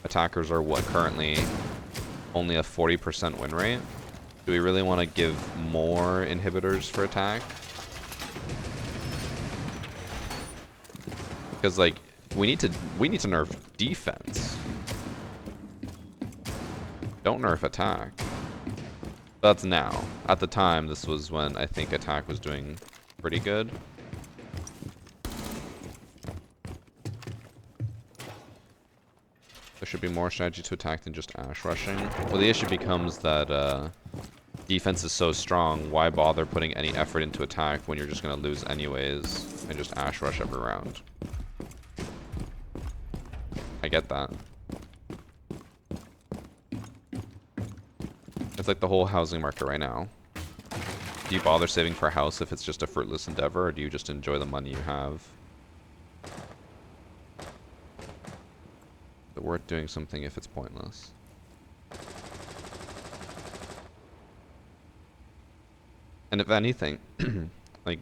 attackers are what, currently only a 40% win rate? Do we really want to give more inhibitors for attack? Because like we need to nerf defense. Don't nerf attack. That's now. At the time, this was when I think attack was doing pretty good. There should be more strategy to attack than just Ash rushing. Well, the issue becomes that defense is so strong, why bother putting any effort into attack when you're just going to lose anyways and just Ash rush every round? I get that. It's like the whole housing market right now. Do you bother saving for a house if it's just a fruitless endeavor, or do you just enjoy the money you have? Is it worth doing something if it's pointless? And if anything, like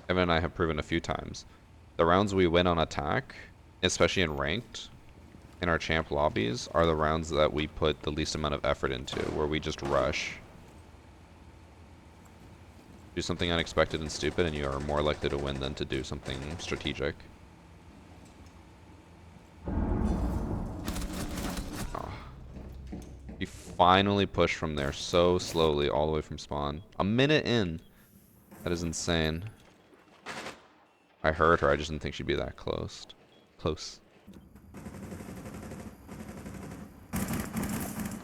Evan and I have proven a few times, the rounds we win on attack, especially in ranked, in our champ lobbies are the rounds that we put the least amount of effort into, where we just rush. Do something unexpected and stupid, and you are more likely to win than to do something strategic. Oh. You finally push from there so slowly all the way from spawn. A minute in. That is insane. I heard her, I just didn't think she'd be that close.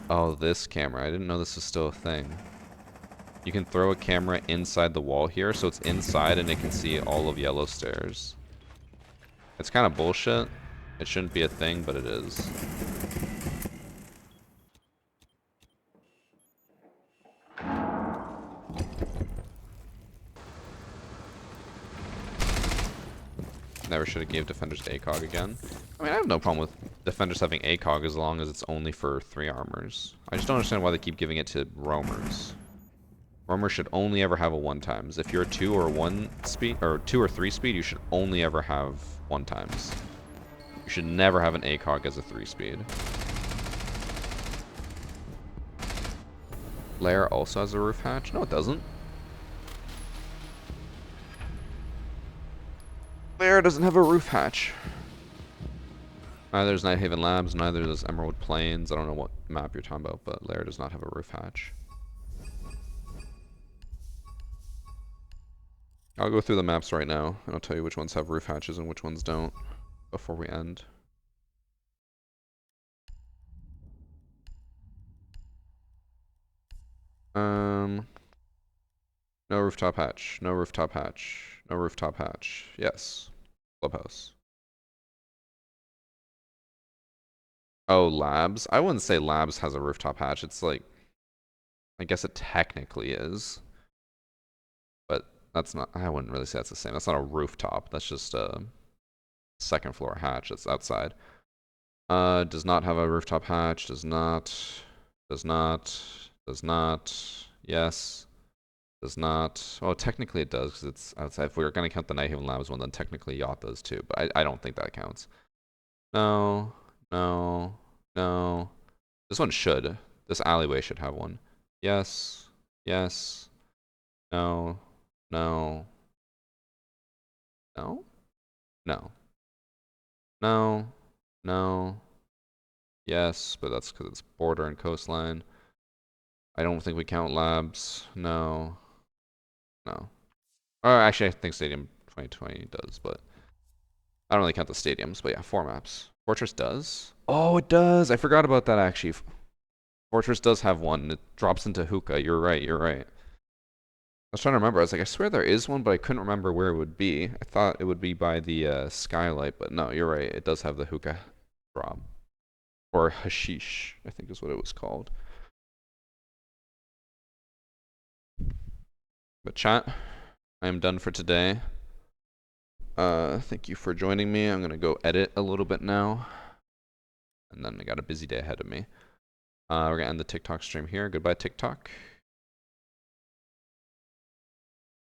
Oh, this camera. I didn't know this was still a thing. You can throw a camera inside the wall here, so it's inside and it can see all of yellow stairs. It's kind of bullshit. It shouldn't be a thing, but it is. Never should have gave defenders ACOG again. I mean, I have no problem with defenders having ACOG as long as it's only for 3 armors. I just don't understand why they keep giving it to roamers. Roamers should only ever have a 1x. If you're a 2 or 1 speed, or 2 or 3 speed, you should only ever have 1x. You should never have an ACOG as a 3 speed. Lair also has a roof hatch? No, it doesn't. Lair doesn't have a roof hatch. Neither does Nighthaven Labs, neither does Emerald Plains. I don't know what map you're talking about, but Lair does not have a roof hatch. I'll go through the maps right now, and I'll tell you which ones have roof hatches and which ones don't before we end. No rooftop hatch. No rooftop hatch. No rooftop hatch. Yes. Clubhouse. Oh, Labs? I wouldn't say Labs has a rooftop hatch. It's like, I guess it technically is. But that's not, I wouldn't really say that's the same. That's not a rooftop. That's just a second floor hatch that's outside. Does not have a rooftop hatch. Does not. Does not. Does not. Yes. Does not. Oh, technically it does because it's outside. If we were going to count the Nighthaven Labs one, then technically Yacht does too. But I don't think that counts. No. No. No. This one should. This alleyway should have one. Yes. Yes. No. No. No. No. No. No. Yes, but that's because it's border and coastline. I don't think we count labs. No. No. Or actually, I think Stadium 2020 does, but I don't really count the stadiums. But yeah, 4 maps. Fortress does? Oh, it does. I forgot about that actually. Fortress does have one. It drops into hookah. You're right. You're right. I was trying to remember. I was like, I swear there is one, but I couldn't remember where it would be. I thought it would be by the skylight, but no, you're right. It does have the hookah drop. Or hashish, I think is what it was called. But chat, I am done for today. Thank you for joining me. I'm gonna go edit a little bit now. And then I got a busy day ahead of me. We're gonna end the TikTok stream here. Goodbye, TikTok.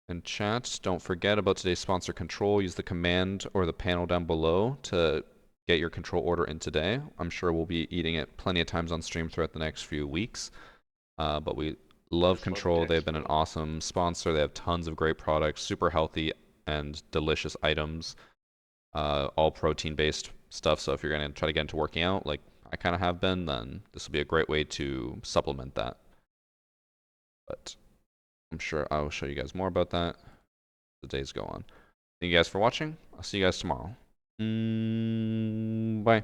And chat, don't forget about today's sponsor Control. Use the command or the panel down below to get your Control order in today. I'm sure we'll be eating it plenty of times on stream throughout the next few weeks. But we love Control. They've been an awesome sponsor. They have tons of great products, super healthy and delicious items, all protein-based stuff. So if you're going to try to get into working out, like I kind of have been, then this will be a great way to supplement that. But I'm sure I will show you guys more about that as the days go on. Thank you guys for watching. I'll see you guys tomorrow. Bye.